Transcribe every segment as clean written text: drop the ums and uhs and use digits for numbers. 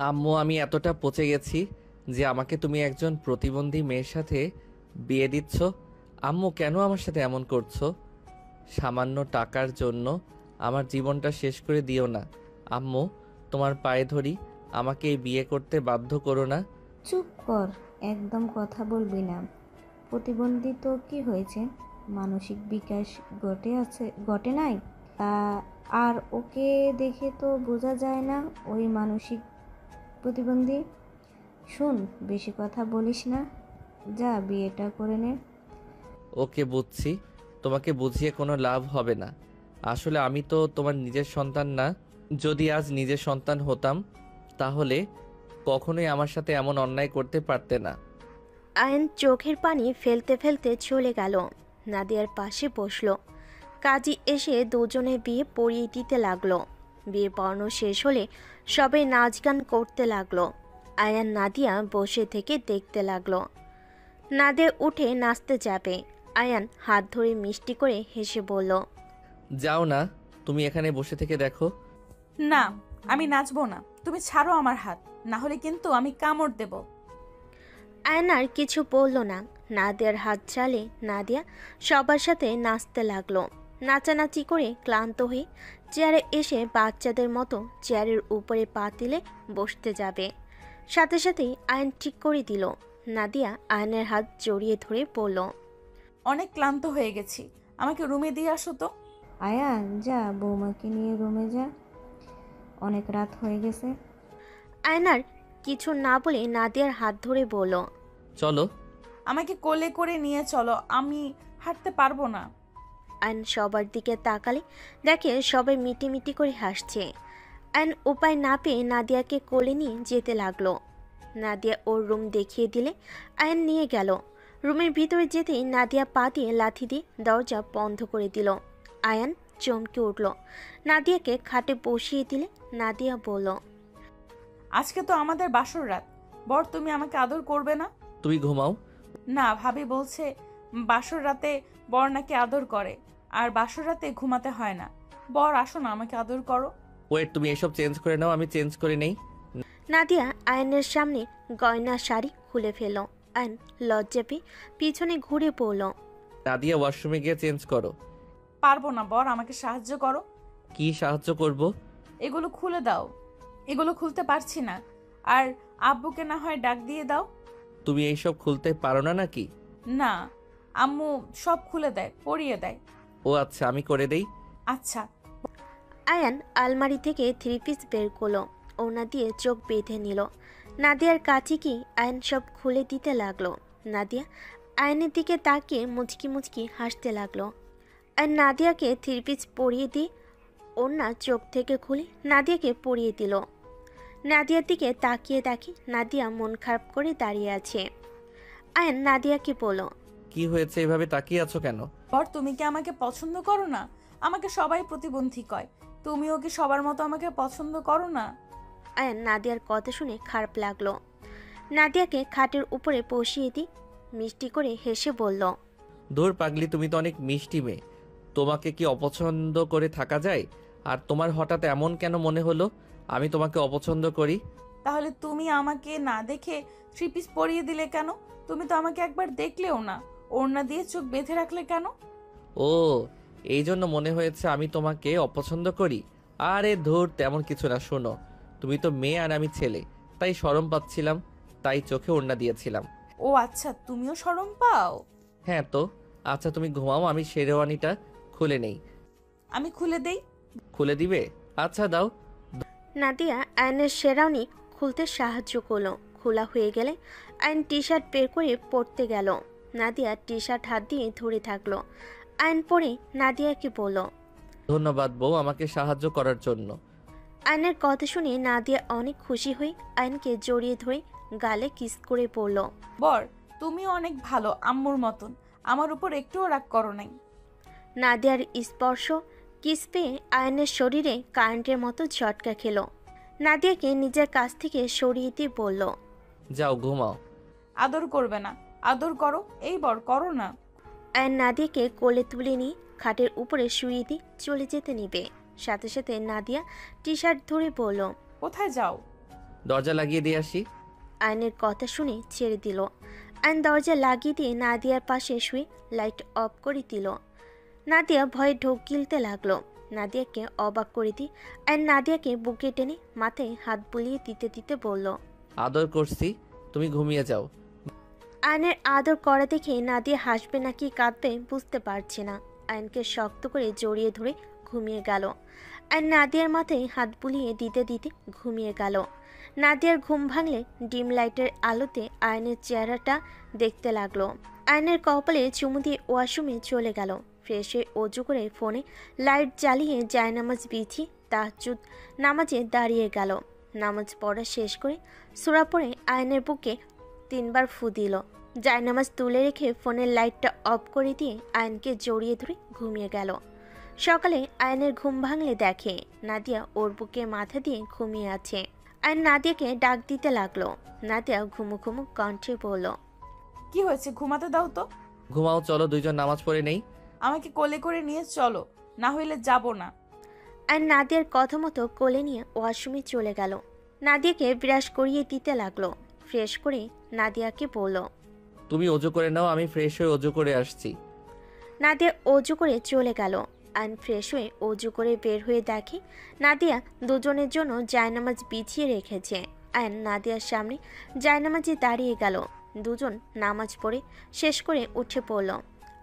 আম্মু, আমি এতটা পচে গেছি যে আমাকে তুমি একজন প্রতিবন্ধী মেয়ের সাথে বিয়ে দিচ্ছ। আম্মু, কেন আমার সাথে এমন করছো? সামান্য টাকার জন্য আমার জীবনটা শেষ করে দিও না। আম্মু, তোমার পায়ে ধরি, আমাকে এই বিয়ে করতে বাধ্য করো না। চুপ কর, একদম কথা বলবি না। প্রতিবন্ধী তো কি হয়েছে, মানসিক বিকাশ ঘটে নাই? তা আর ওকে দেখে তো বোঝা যায় না ওই মানসিক প্রতিবন্ধী। শুন, বেশি কথা বলিস না, যা বিয়েটা করে নে। ওকে, বুঝছি। তোমাকে বুঝিয়ে কোনো লাভ হবে না। আসলে আমি তো তোমার নিজের সন্তান না। যদি আজ নিজের সন্তান হতাম তাহলে কখনোই আমার সাথে এমন অন্যায় করতে পারতে না। আয়ন চোখের পানি ফেলতে ফেলতে চলে গেল। নাদিয়ার পাশে বসলো। কাজী এসে দুজনে বিয়ে পড়িয়ে দিতে লাগলো। বিয়ে পড়ানো শেষ হলে সবাই নাচ গান করতে লাগলো। আয়ান নাদিয়া বসে থেকে দেখতে লাগলো। নাদিয়া উঠে নাচতে যাবে। আয়ান হাত ধরে মিষ্টি করে হেসে বলল, যাও না, তুমি এখানে বসে থেকে দেখো। না, আমি নাচবো না। তুমি ছাড়ো আমার হাত, না হলে কিন্তু আমি কামড় দেব। আয়ান আর কিছু বলল না। নাদিয়ার হাত ছাড়লে নাদিয়া সবার সাথে নাচতে লাগলো। নাচানাচি করে ক্লান্ত হয়ে চেয়ারে এসে বাচ্চাদের মতো চেয়ারের উপরে পা তুলে বসতে যাবে। সাথে সাথেই আয়ন ঠিক করে দিল। নাদিয়া আয়নের হাত জড়িয়ে ধরে বলল, অনেক ক্লান্ত হয়ে গেছি, আমাকে রুমে দিয়ে আসো তো। আয়ান, যা বৌমাকে নিয়ে রুমে যা, অনেক রাত হয়ে গেছে। আয়নার কিছু না বলে নাদিয়ার হাত ধরে বলল, চলো। আমাকে কোলে করে নিয়ে চলো, আমি হাঁটতে পারবো না। আয়ন সবার দিকে তাকালে দেখে সবাই মিটিমিটি করে হাসছে। আয়ন উপায় না পেয়ে নাদিয়াকে কোলে নিয়ে যেতে লাগলো। নাদিয়া ওর রুম দেখিয়ে দিলে আয়ন নিয়ে গেল। রুমের ভিতরে যেতেই নাদিয়া পা দিয়ে লাথি দিয়ে দরজা বন্ধ করে দিল। আয়ান চমকে উঠল। নাদিয়াকে খাটে বসিয়ে দিলে নাদিয়া বলল, আজকে তো আমাদের বাসর রাত, বর তুমি আমাকে আদর করবে না? তুমি ঘুমাও। না, ভাবি বলছে বাসর রাতে বর নাকি আদর করে, আর বাসর রাতে ঘুমাতে হয় না। বর আসো না, আমাকে আদর করো। ওয়েট, তুমি এসব চেঞ্জ করে নাও, আমি চেঞ্জ করে নেই। নাদিয়া আয়নের সামনে গয়না শাড়ি খুলে ফেলল। আয়ন লজ্জা পেয়ে পিছনে ঘুরে পড়ল। নাদিয়া, ওয়াশরুমে গিয়ে চেঞ্জ করো। পারবো না বর, আমাকে সাহায্য করো। কি সাহায্য করব? এগুলো খুলে দাও। এগুলো খুলতে পারছি না। আর আব্বুকে না হয় ডাক দিয়ে দাও। তুমি এইসব খুলতে পারো না নাকি? না, আম্মু সব খুলে দেয়, পরিয়ে দেয়। ও আচ্ছা, আমি করে দেই। আচ্ছা। আয়ান আলমারি থেকে 3 পিস বের করলো। ওনা দিয়ে চোখ বেঁধে নিল। নাদিয়ার কাছে কি আয়ন সব খুলে দিতে লাগলো। নাদিয়া আয়নের দিকে তাকিয়ে মুচকি মুচকি হাসতে লাগলো। আর নাদিয়াকে 3 পিস পরিয়ে দিয়ে ওনা চোখ থেকে খুলে নাদিয়াকে পরিয়ে দিল। নাদিয়ার দিকে তাকিয়ে দেখি নাদিয়া মন খারাপ করে দাঁড়িয়ে আছে। আয়ন নাদিয়াকে বলল, কি হয়েছে, এভাবে তাকিয়ে আছো কেন? বর, তুমি কি আমাকে পছন্দ করো না? আমাকে সবাই প্রতিবন্ধী কয়, তুমিও কি সবার মতো আমাকে পছন্দ করো না? আয়ন নাদিয়ার কথা শুনে খারাপ লাগলো। নাদিয়াকে খাটের উপরে বসিয়ে দিই মিষ্টি করে হেসে বলল, ধুর পাগলি, তুমি তো অনেক মিষ্টি মেয়ে। তোমাকে কি অপছন্দ করে থাকা যায়? আর তোমার হঠাৎ এমন কেন মনে হলো আমি তোমাকে অপছন্দ করি? তাহলে তুমি আমাকে না দেখে 3 পিস পরিয়ে দিলে কেন? তুমি তো আমাকে একবার দেখলেও না, ওড়না দিয়ে চোখ বেঁধে রাখলে কেন? ও, এই জন্য মনে হয়েছে আমি তোমাকে অপছন্দ করি। আরে ধুর, তেমন কিছু না। শোনো, তুমি তো মেয়ে আর আমি ছেলে, তাই শরম পাচ্ছিলাম, তাই চোখে ওড়না দিয়েছিলাম। ও আচ্ছা, তুমিও শরম পাও? হ্যাঁ তো। আচ্ছা তুমি ঘুমাও, আমি শেরওয়ানিটা খুলে নেই। আমি খুলে দেই? খুলে দিবে? আচ্ছা দাও। নাদিয়া আয়নের শেরাওনি খুলতে সাহায্য করলো। খোলা হয়ে গেলে আয়ন টি শার্ট বের করে পরতে গেল। নাদিয়া টি শার্ট হাত দিয়ে ধরে থাকলো। আয়ন পরে নাদিয়াকে বলল, ধন্যবাদ বউ, আমাকে সাহায্য করার জন্য। আয়নের কথা শুনে নাদিয়া অনেক খুশি হয়ে আয়নকে জড়িয়ে ধরে গালে কিস করে পড়ল। বর, তুমিও অনেক ভালো, আম্মুর মতন। আমার উপর একটুও রাগ করো নাই। নাদিয়ার স্পর্শ কিস পেয়ে আয়নের শরীরে কারেন্টের মতো ঝটকা খেল। নাদিয়াকে নিজের কাছ থেকে সরিয়ে দিয়ে বলল, যাও ঘুমাও। আদর করবে না? আদর করো। এই বর, করো না। আয়ন নাদিয়াকে কোলে তুলে নিয়ে খাটের উপরে শুয়ে দিয়ে চলে যেতে নিবে। সাথে সাথে নাদিয়া টি শার্ট ধরে বলল, কোথায় যাও? দরজা লাগিয়ে দিয়ে আসি। আয়নের কথা শুনে ছেড়ে দিল। আয়ন দরজা লাগিয়ে দিয়ে নাদিয়ার পাশে শুয়ে লাইট অফ করে দিল। নাদিয়া ভয়ে ঢোক গিলতে লাগলো। নাদিয়াকে অবাক করে দিয়ে আয়ন নাদিয়াকে বুকে টেনে মাথায় হাত বুলিয়ে দিতে দিতে বলল, আদর করছি, তুমি ঘুমিয়ে যাও। আয়নের আদর করা দেখে নাদিয়া হাসবে নাকি কাঁদবে বুঝতে পারছে না। আয়নকে শক্ত করে জড়িয়ে ধরে ঘুমিয়ে গেল। আয়ন নাদিয়ার মাথায় হাত বুলিয়ে দিতে দিতে ঘুমিয়ে গেল। নাদিয়ার ঘুম ভাঙলে ডিম লাইটের আলোতে আয়নের চেহারাটা দেখতে লাগলো। আয়নের কপালে চুমু দিয়ে ওয়াশরুমে চলে গেল। ফ্রেশ হয়ে অজু করে ফোনে লাইট জ্বালিয়ে জায়নামাজ বিছিয়ে তাহাজ্জুদ নামাজে দাঁড়িয়ে গেল। নামাজ পড়া শেষ করে সূরা পড়ে আয়নের বুকে 3 বার ফু দিল। জায়নামাজ তুলে রেখে ফোনের লাইটটা অফ করে দিয়ে আয়নকে জড়িয়ে ধরে ঘুমিয়ে গেল। সকালে আয়নের ঘুম ভাঙলে দেখে নাদিয়া ওর বুকে মাথা দিয়ে ঘুমিয়ে আছে। আয়ন নাদিয়াকে ডাক দিতে লাগলো। নাদিয়া ঘুমু ঘুমু কণ্ঠে বলল, কি হয়েছে, ঘুমাতে দাও তো। ঘুমাও, চলো দুইজন নামাজ পড়ে নেই। আমাকে কোলে করে নিয়ে চলো, না হইলে যাব না। আয়ন নাদিয়ার কথা মতো কোলে নিয়ে ওয়াশরুমে চলে গেল। নাদিয়াকে ব্রাশ করিয়ে দিতে লাগলো। ফ্রেশ করে নাদিয়াকে বলল, তুমি অজু করে নাও, আমি ফ্রেশ হয়ে অজু করে আসছি। নাদিয়া অজু করে চলে গেল। আয়ন ফ্রেশ হয়ে অজু করে বের হয়ে দেখে নাদিয়া দুজনের জন্য জায়নামাজ বিছিয়ে রেখেছে। আয়ন নাদিয়ার সামনে জায়নামাজে দাঁড়িয়ে গেল। দুজন নামাজ পড়ে শেষ করে উঠে পড়ল।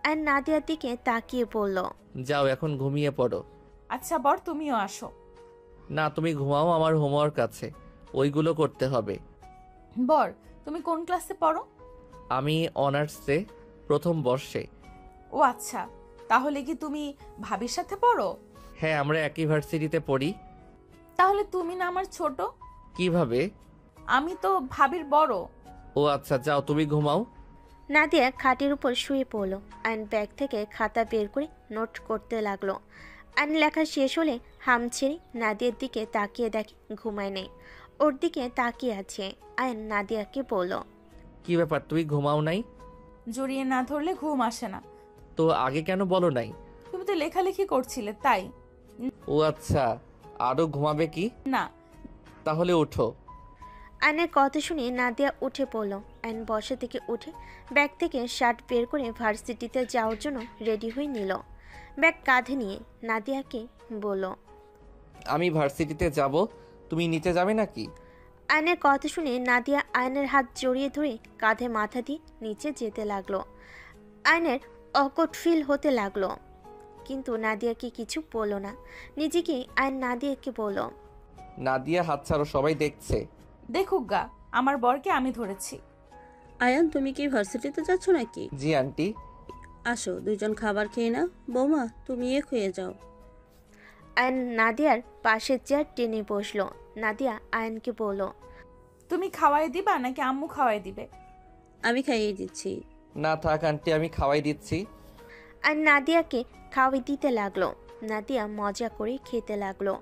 আয়ন নাদিয়ার দিকে তাকিয়ে বলল, যাও এখন ঘুমিয়ে পড়ো। আচ্ছা বর, তুমিও আসো। না, তুমি ঘুমাও, আমার হোমওয়ার্ক আছে, ওইগুলো করতে হবে। বর, তুমি কোন ক্লাসে পড়ো? আমি অনার্সে প্রথম বর্ষে। ও আচ্ছা, তাহলে কি তুমি ভাবির সাথে পড়ো? হ্যাঁ, আমরা একই ভার্সিটিতে পড়ি। তাহলে তুমি না আমার ছোট? কিভাবে? আমি তো ভাবির বড়। ও আচ্ছা, যাও তুমি ঘুমাও। নাদিয়া খাটের উপর শুয়ে পড়ল। আয়ন ব্যাগ থেকে খাতা বের করে নোট করতে লাগলো। আয়ন লেখা শেষ হলে হাম ছেড়ে নাদিয়ার দিকে তাকিয়ে দেখে ঘুমায় নেই। ওর দিকে তাকিয়ে আছে। আয়ন নাদিয়াকে বলল, কি ব্যাপার, তুমি ঘুমাও নাই? জড়িয়ে না ধরলে ঘুম আসে না। তো আগে কেন বলো নাই? তুমি তো লেখালেখি করছিলে তাই। ও আচ্ছা, আরো ঘুমাবে কি? না। তাহলে ওঠো। আয়নের কথা শুনে নাদিয়া উঠে পড়ল। আয়ন বসা থেকে উঠে ব্যাগ থেকে শার্ট বের করে ভার্সিটিতে যাওয়ার জন্য রেডি হয়ে নিল। ব্যাগ কাঁধে নিয়ে নাদিয়াকে বলল, আমি ভার্সিটিতে যাব, তুমি নিতে যাবে নাকি? আয়নের কথা শুনে নাদিয়া আয়নের হাত জড়িয়ে ধরে কাঁধে মাথা দিয়ে নিচে যেতে লাগলো। আয়নের অকট ফিল হতে লাগলো, কিন্তু নাদিয়াকে কিছু বলল না। নিজেকে আয়ন নাদিয়াকে বলল, নাদিয়া, হাত ছাড়ো, সবাই দেখছে। দেখুক গা, আমার বরকে আমি ধরেছি। আয়ান, তুমি কি ভার্সিটিতে যাচ্ছ নাকি? জি আন্টি। আসো, দুজন খাবার খেয়ে না। বৌমা, তুমি খুয়ে যাও। আয়ন নাদিয়ার পাশের চেয়ার টেনে বসলো। নাদিয়া আয়নকে বলল, তুমি খাওয়াই দিবা নাকি আম্মু খাওয়াই দিবে? আমি খাইয়ে দিচ্ছি। না থাক আন্টি, আমি খাওয়াই দিচ্ছি। আর নাদিয়াকে খাওয়াই দিতে লাগলো। নাদিয়া মজা করে খেতে লাগলো।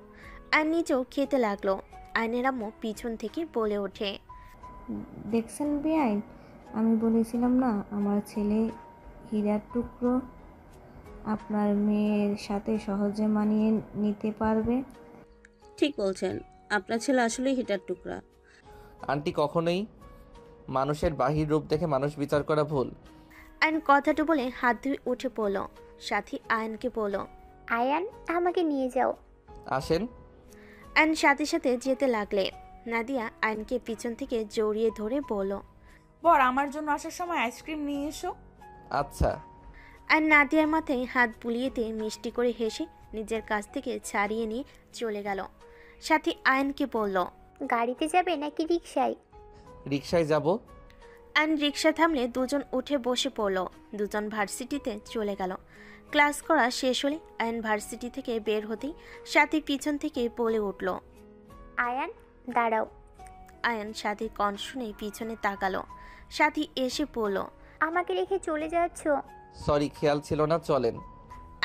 আর নিজেও খেতে লাগলো। আয়নের আম্মু পিছন থেকে বলে ওঠে, দেখছেন বেআইন, আমি বলেছিলাম না আমার ছেলে হীরার টুকরো, আপনার মেয়ের সাথে সহজে মানিয়ে নিতে পারবে। ঠিক বলছেন, আপনার ছেলে আসলেই হিটার টুকরা। আন্টি, কখনোই মানুষের বাহির রূপ দেখে মানুষ বিচার করা ভুল। আয়ন কথাটা বলে হাত ধুয়ে উঠে পড়ল। সাথী আয়নকে বলল, আয়ান, আমাকে নিয়ে যাও। আসেন। আয়ন সাথে সাথে যেতে লাগলে। নাদিয়া আয়নকে পিছন থেকে জড়িয়ে ধরে বলল, বর, আমার জন্য আসার সময় আইসক্রিম নিয়ে এসো। আচ্ছা। আর নাদিয়ার মাথায় হাত বুলিয়ে দিয়ে মিষ্টি করে হেসে নিজের কাছ থেকে ছাড়িয়ে নিয়ে চলে গেল। সাথী আয়নকে বলল, গাড়িতে যাবে নাকি রিকশায়? রিকশায় যাব। আয়ন রিক্সা থামলে দুজন উঠে বসে পড়ল। দুজন ভার্সিটিতে চলে গেল। ক্লাস করা শেষ হলে আয়ন ভার্সিটি থেকে বের হতেই সাথী পিছন থেকে বলে উঠল, আয়ান, দাঁড়াও। আয়ন সাথীর কণ্ঠ শুনে পিছনে তাকালো। সাথী এসে পড়ল। আমাকে রেখে চলে যাচ্ছ? সরি, খেয়াল ছিল না, চলেন।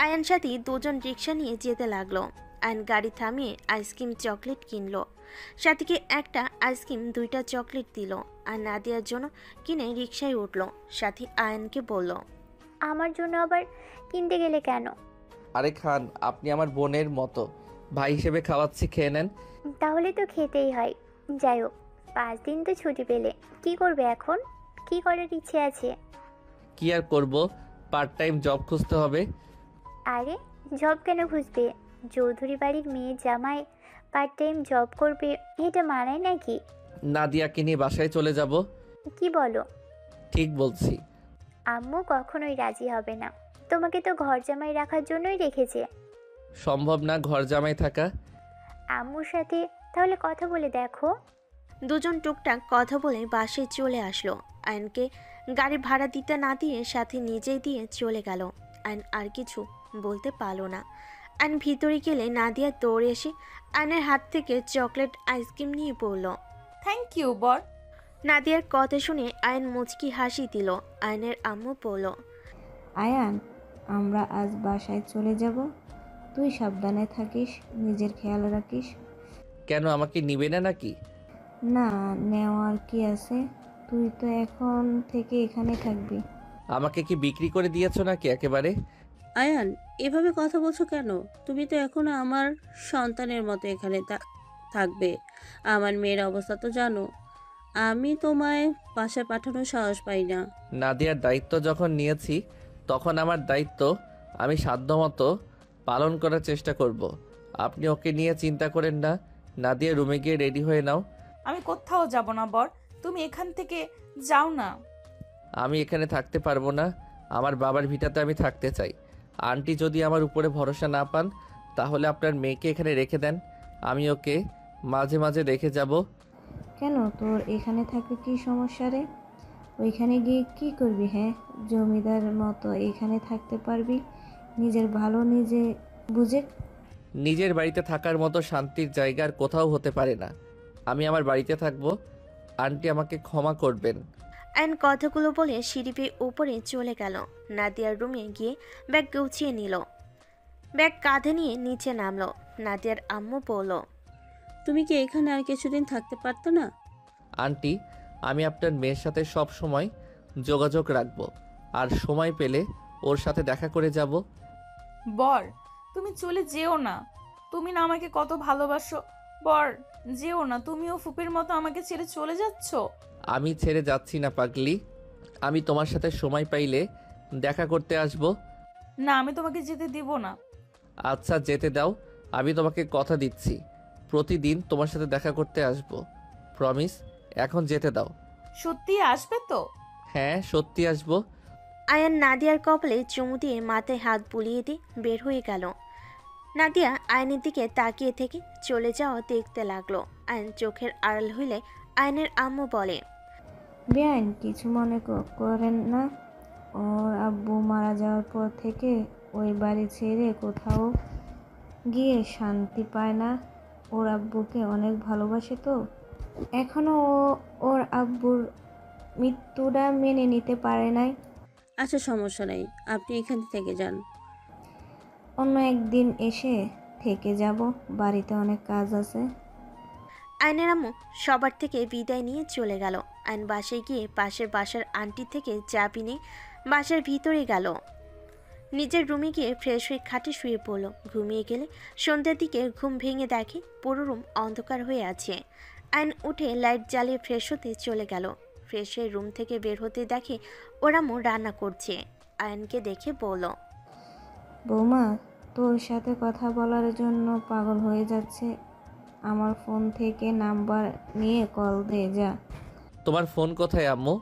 আয়ন সাথী দুজন রিক্সা নিয়ে যেতে লাগলো। আয়ন গাড়ি থামিয়ে আইসক্রিম চকলেট কিনলো। সাথীকে একটা আইসক্রিম 2টা চকলেট দিল। আর নাদিয়ার জন্য কিনে রিক্সায় উঠল। সাথী আয়নকে বলল, আমার জন্য আবার কিনতে গেলে কেন? আরে খান, আপনি আমার বোনের মতো, ভাই হিসেবে খাওয়াচ্ছি, খেয়ে নেন। তাহলে তো খেতেই হয়। যাই হোক, 5 দিন তো ছুটি পেলে, কি করবে এখন? কি করার ইচ্ছে আছে? কি আর করব, পার্ট টাইম জব খুঁজতে হবে। আরে জব কেন খুঁজবে? চৌধুরী বাড়ির মেয়ে জামাই পার্ট টাইম জব করবে, এটা মানায় নাকি? নাদিয়াকে নিয়ে বাসায় চলে যাব। কি বলো? ঠিক বলছি। আম্মু কখনোই রাজি হবে না, তোমাকে তো ঘর জামাই রাখার জন্যই রেখেছে। সম্ভব না ঘর জামাই থাকা। আম্মুর সাথে তাহলে কথা বলে দেখো। দুজন টুকটাক কথা বলে বাসে চলে আসলো। আয়নকে গাড়ি ভাড়া দিতে না দিয়ে সাথে নিজেই দিয়ে চলে গেল। আয়ন আর কিছু বলতে পারলো না। আয়ন ভিতরে গেলে নাদিয়া দৌড়ে এসে আয়নের হাত থেকে চকলেট আইসক্রিম নিয়ে পড়ল। থ্যাংক ইউ বর। নাদিয়ার কথা শুনে আয়ন মুচকি হাসি দিল। আয়নের আম্মু বলল, আয়ান, আমরা আজ বাসায় চলে যাব। তুই সাবধানে থাকিস, নিজের খেয়াল রাখিস। কেন আমাকে নিবে না নাকি? না, নেওয়ার কি আছে? তুই তো এখন থেকে এখানে থাকবি। আমাকে কি বিক্রি করে দিয়েছো নাকি একেবারে? আয়ান, এভাবে কথা বলছো কেন? তুমি তো এখনো আমার সন্তানের মতো এখানে থাকবে। আমার মেয়ের অবস্থা তো জানো। আমি তোমায় বাসায় পাঠানোর সাহস পাই না। নাদিয়ার দায়িত্ব যখন নিয়েছি তখন আমার দায়িত্ব আমি সাধ্যমতো পালন করার চেষ্টা করব। আপনি ওকে নিয়ে চিন্তা করেন না। নাদিয়া রুমে গিয়ে রেডি হয়ে নাও। আমি কোথাও যাব না বর, তুমি এখান থেকে যাও না। আমি এখানে থাকতে পারবো না। আমার বাবার ভিটাতে আমি থাকতে চাই। আন্টি যদি আমার উপরে ভরসা না পান তাহলে আপনার মেয়েকে এখানে রেখে দেন। আমি ওকে মাঝে মাঝে রেখে যাব। কেন, তোর এখানে থাকলে কি সমস্যা রে? ওইখানে গিয়ে কি করবি? হ্যাঁ, জমিদার মতো এখানে থাকতে পারবি? নিজের ভালো নিজে বুঝে। নিজের বাড়িতে থাকার মতো শান্তির জায়গা আর কোথাও হতে পারে না। আমি আমার বাড়িতে থাকবো। আন্টি আমাকে ক্ষমা করবেন। আয়ন কথাগুলো বলে সিঁড়ি বেয়ে উপরে চলে গেল। নাদিয়ার রুমে গিয়ে ব্যাগ গুছিয়ে নিল। ব্যাগ কাঁধে নিয়ে নিচে নামলো। নাদিয়ার আম্মু বলল, তুমি কি এখানে আর কিছুদিন থাকতে পারতে না? আন্টি, আমি আপনার মেয়ের সাথে সব সময় যোগাযোগ রাখবো, আর সময় পেলে ওর সাথে দেখা করে যাব। বর, তুমি চলে যেও না। তুমি না আমাকে কত ভালোবাসো। বর, যেও না। তুমিও ফুপির মতো আমাকে ছেড়ে চলে যাচ্ছ। আমি ছেড়ে যাচ্ছি না পাগলি। আমি তোমার সাথে সময় পাইলে দেখা করতে আসব। না, আমি তোমাকে যেতে দিব না। আচ্ছা, যেতে দাও। আমি তোমাকে কথা দিচ্ছি প্রতিদিন তোমার সাথে দেখা করতে আসব। প্রমিস। এখন যেতে দাও। সত্যি আসবে তো? হ্যাঁ, সত্যি আসবো। আয়ান নাদিয়ার কপালে চুমু দিয়ে মাথায় হাত বুলিয়ে দিয়ে বের হয়ে গেল। নাদিয়া আয়নের দিকে তাকিয়ে থেকে চলে যাওয়া দেখতে লাগলো। আয়ন চোখের আড়াল হইলে আয়নের আম্মু বলে, বেআইন কিছু মনে করেন না। ওর আব্বু মারা যাওয়ার পর থেকে ওই বাড়ি ছেড়ে কোথাও গিয়ে শান্তি পায় না। ওর আব্বুকে অনেক ভালোবাসে তো। এখনও ও ওর আব্বুর মৃত্যুটা মেনে নিতে পারে নাই। আচ্ছা, সমস্যা নেই, আপনি এখান থেকে যান। অন্য একদিন এসে থেকে যাব, বাড়িতে অনেক কাজ আছে। আয়নের আম্মু সবার থেকে বিদায় নিয়ে চলে গেল। আয়ন বাসায় গিয়ে পাশের বাসার আন্টি থেকে চা পিনে বাসার ভিতরে গেল। নিজের রুমে গিয়ে ফ্রেশ হয়ে খাটে শুয়ে পড়ল। ঘুমিয়ে গেলে সন্ধ্যার দিকে ঘুম ভেঙে দেখে পুরো রুম অন্ধকার হয়ে আছে। আয়ন উঠে লাইট জ্বালিয়ে ফ্রেশ হতে চলে গেল। ফ্রেশ হয়ে রুম থেকে বের হতে দেখে ওর আম্মু রান্না করছে। আয়নকে দেখে বলল, বৌমা, তোর সাথে কথা বলার জন্য পাগল হয়ে যাচ্ছে। আমার ফোন থেকে নাম্বার নিয়ে কল দে যা। তোমার ফোন কোথায় আম্মু?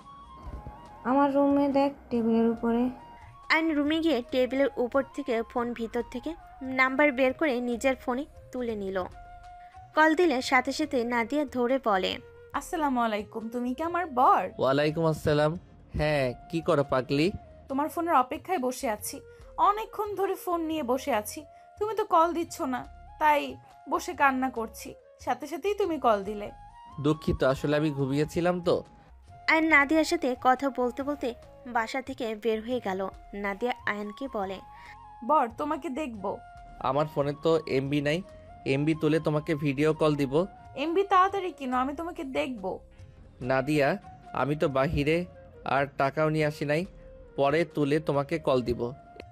আমার রুমে দেখ, টেবিলের উপরে। আয়ন রুমে গিয়ে টেবিলের উপর থেকে ফোন ভিতর থেকে নাম্বার বের করে নিজের ফোনে তুলে নিল। কল দিলে সাথে সাথে নাদিয়া ধরে বলে, আসসালামু আলাইকুম, তুমি কি আমার বর? ওয়ালাইকুম আসসালাম। হ্যাঁ, কি করো পাগলি? তোমার ফোনের অপেক্ষায় বসে আছি। অনেকক্ষণ ধরে ফোন নিয়ে বসে আছি, তুমি তো কল দিচ্ছ না, তাই বসে কান্না করছি। সাথে সাথেই তুমি কল দিলে। দুঃখিত, আসলে আমি ঘুমিয়েছিলাম তো। আয়ন নাদিয়ার সাথে কথা বলতে বলতে বাসা থেকে বের হয়ে গেল। নাদিয়া আয়নকে বলে, বর, তোমাকে দেখবো। আমার ফোনে তো এমবি নাই। এমবি তুলে তোমাকে ভিডিও কল দিব। এমবি তাড়াতাড়ি কিনো, আমি তোমাকে দেখবো। নাদিয়া, আমি তো বাহিরে আর টাকাও নিয়ে আসি নাই। পরে তুলে তোমাকে কল দিব।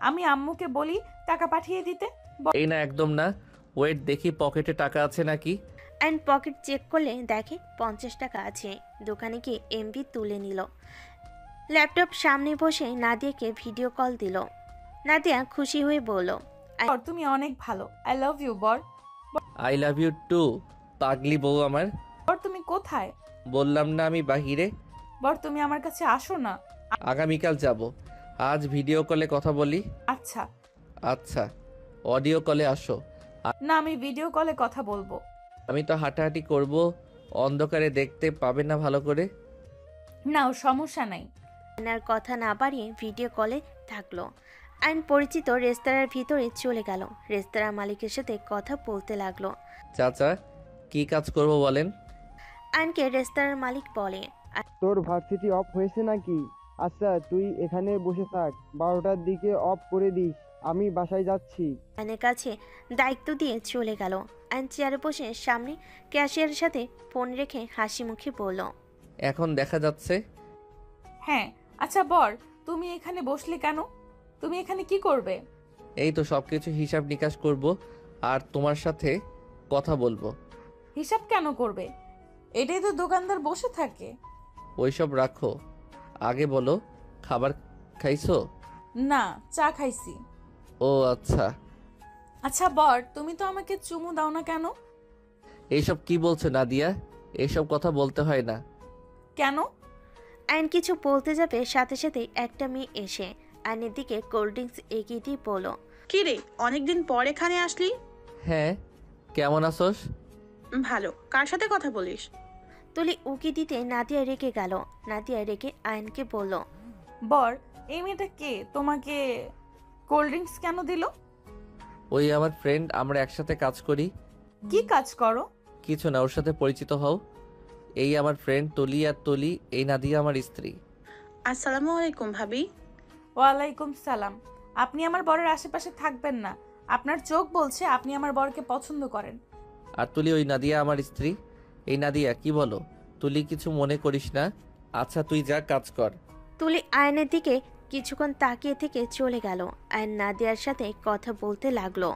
আমি আম্মুকে বলি টাকা পাঠিয়ে দিতে। এই না, একদম না। ওয়েট, দেখি পকেটে টাকা আছে নাকি। অ্যান্ড পকেট চেক করলে দেখে 50 টাকা আছে। দোকানে গিয়ে এমবি তুলে নিল। ল্যাপটপ সামনে বসে নাদিয়াকে ভিডিও কল দিল। নাদিয়া খুশি হয়ে বলল, বর তুমি অনেক ভালো, আই লাভ ইউ বর। আই লাভ ইউ টু পাগলি বউ আমার। বর তুমি কোথায়? বললাম না আমি বাহিরে। বর তুমি আমার কাছে আসো না। আগামীকাল যাব। আজ ভিডিও কলে কথা বলি। আচ্ছা। আচ্ছা, অডিও কলে আসো। না, আমি ভিডিও কলে কথা বলবো। আমি তো হাঁটাহাঁটি করব, অন্ধকারে দেখতে পাবে না ভালো করে। না, সমস্যা নাই। আয়নার কথা না বাড়িয়ে ভিডিও কলে থাকলো। আইন পরিচিত রেস্তোরাঁর ভিতরে চলে গেল। রেস্তোরাঁ মালিকের সাথে কথা বলতে লাগলো। চাচা, কি কাজ করব বলেন? আইনকে রেস্তোরাঁর মালিক বলে, তোর ভার্সিটি অফ হয়েছে নাকি? আচ্ছা, তুই এখানে বসে থাক, 12টার দিকে অফ করে দিস, আমি বাসায় যাচ্ছি। আইনের কাছে দায়িত্ব দিয়ে চলে গেল। আইন চেয়ারে বসে সামনে ক্যাশিয়ারের সাথে ফোন রেখে হাসি মুখে বলল, এখন দেখা যাচ্ছে। হ্যাঁ। আচ্ছা বর, তুমি এখানে বসলে কেন? তুমি এখানে কি করবে? এই তো সবকিছু হিসাব নিকাশ করব আর তোমার সাথে কথা বলবো। হিসাব কেন করবে? এটাই তো দোকানদার বসে থাকে। ওইসব রাখো, আগে বলো খাবার খাইছো? না, চা খাইছি। ও আচ্ছা। আচ্ছা বর, তুমি তো আমাকে চুমু দাও না কেন? এইসব কি বলছো নাদিয়া? এইসব কথা বলতে হয় না। কেন? আইন কিছু বলতে যাবে সাথে সাথে একটা মেয়ে এসে আইনের দিকে কোল্ড ড্রিঙ্কস এগিয়ে দিয়ে বলল, কি রে, অনেকদিন পর এখানে আসলি? হ্যাঁ, কেমন আছোস? ভালো। কার সাথে কথা বলিস? তুলি উকি দিতে নাদিয়া রেগে গেল। নাদিয়া রেগে আইনকে বলল, বর, এই মেয়েটা কে? তোমাকে কোল্ড ড্রিঙ্কস কেন দিল? ওই আমার ফ্রেন্ড, আমরা একসাথে কাজ করি। কি কাজ করো? কিছু না, ওর সাথে পরিচিত হও। এই আমার ফ্রেন্ড তুলি, আর তুলি এই নাদিয়া আমার স্ত্রী। আসসালামু আলাইকুম ভাবি। ওয়ালাইকুম সালাম। আপনি আমার বরের আশেপাশে থাকবেন না। আপনার চোখ বলছে আপনি আমার বরকে পছন্দ করেন। আর তুলি ওই নাদিয়া আমার স্ত্রী। এই নাদিয়া, কি বলো? তুলি কিছু মনে করিস না? আচ্ছা তুই যা, কাজ কর। তুলি আয়নের দিকে কিছুক্ষণ তাকিয়ে থেকে চলে গেল। আয়ন নাদিয়ার সাথে কথা বলতে লাগলো।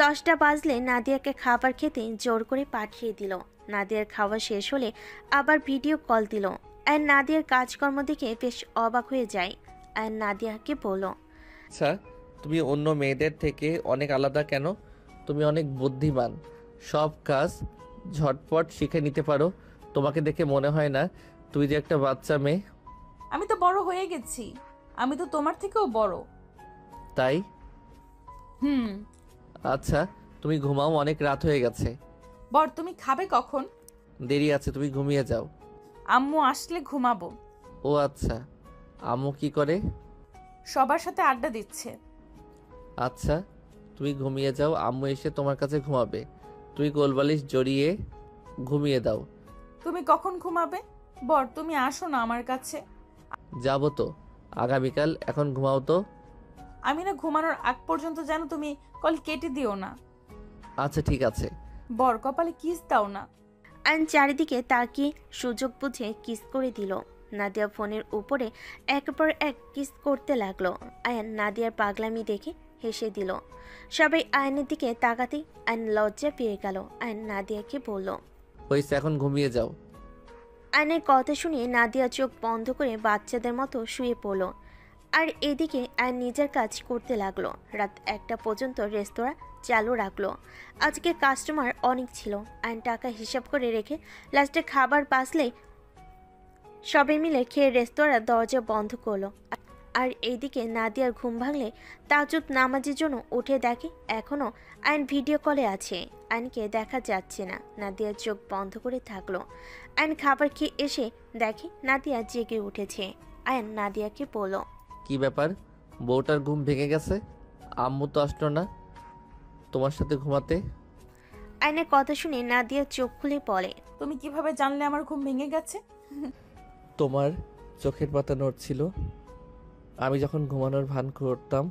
10টা বাজলে নাদিয়াকে খাবার খেতে জোর করে পাঠিয়ে দিল। নাদিয়ার খাওয়া শেষ হলে আবার ভিডিও কল দিল। আয়ন নাদিয়ার কাজকর্ম দেখে বেশ অবাক হয়ে যায়। আয়ন নাদিয়াকে বলল, আচ্ছা, তুমি অন্য মেয়েদের থেকে অনেক আলাদা কেন? তুমি অনেক বুদ্ধিমান, সব কাজ ঝটপট শিখে নিতে পারো। তোমাকে দেখে মনে হয় না তুই যে একটা বাচ্চা মেয়ে। আমি তো বড় হয়ে গেছি। আমি তো তোমার থেকেও বড়। তাই? হুম। আচ্ছা, তুমি ঘুমাও, অনেক রাত হয়ে গেছে। বর, তুমি খাবে কখন? দেরি আছে, তুমি ঘুমিয়ে যাও। আম্মু আসলে ঘুমাবো। ও আচ্ছা, আম্মু কি করে? সবার সাথে আড্ডা দিচ্ছে। আচ্ছা, তুমি ঘুমিয়ে যাও, আম্মু এসে তোমার কাছে ঘুমাবে। তুই গোলবালিশ জড়িয়ে ঘুমিয়ে দাও। তুমি কখন ঘুমাবে? বর, তুমি আসো না আমার কাছে। যাবো তো আগামীকাল, এখন ঘুমাও তো। আমি না ঘুমানোর আগ পর্যন্ত যেন তুমি কল কেটে দিও না। আচ্ছা ঠিক আছে। বর, কপালে কিস দাও না। আয়ন চারিদিকে তাকিয়ে সুযোগ বুঝে কিস করে দিল। নাদিয়া ফোনের উপরে একের পর এক কিস করতে লাগলো। আয়ন নাদিয়ার পাগলামি দেখে হেসে দিল। সবাই আয়নের দিকে তাকাতেই আয়ন লজ্জা পেয়ে গেল। আয়ন নাদিয়াকে বলল, হয়েছে, এখন ঘুমিয়ে যাও। আয়নের কথা শুনে নাদিয়া চোখ বন্ধ করে বাচ্চাদের মতো শুয়ে পড়ল। আর এদিকে আয়ন নিজের কাজ করতে লাগলো। রাত 1টা পর্যন্ত রেস্তোরাঁ চালু রাখলো। আজকে কাস্টমার অনেক ছিল। আয়ন টাকা হিসাব করে রেখে লাস্টে খাবার বাঁচলেই সবাই মিলে খেয়ে রেস্তোরাঁর দরজা বন্ধ করলো। আর এইদিকে নাদিয়ার ঘুম ভাঙলে তাজুদ নামাজের জন্য উঠে দেখে এখনও আয়ন ভিডিও কলে আছে। আয়নকে দেখা যাচ্ছে না। নাদিয়ার চোখ বন্ধ করে থাকলো। আয়ন খাবার খেয়ে এসে দেখে নাদিয়া জেগে উঠেছে। আয়ন নাদিয়াকে বলল, কি ব্যাপার, বউটার ঘুম ভেঙে গেছে? আম্মু তো আসলো না তোমার সাথে ঘুমাতে। আয়নের কথা শুনে নাদিয়া চোখ খুলে পড়ে, তুমি কিভাবে জানলে আমার ঘুম ভেঙে গেছে? তোমার চোখের পাতা নড়ছিল। আমি যখন ঘুমানোর ভান করতাম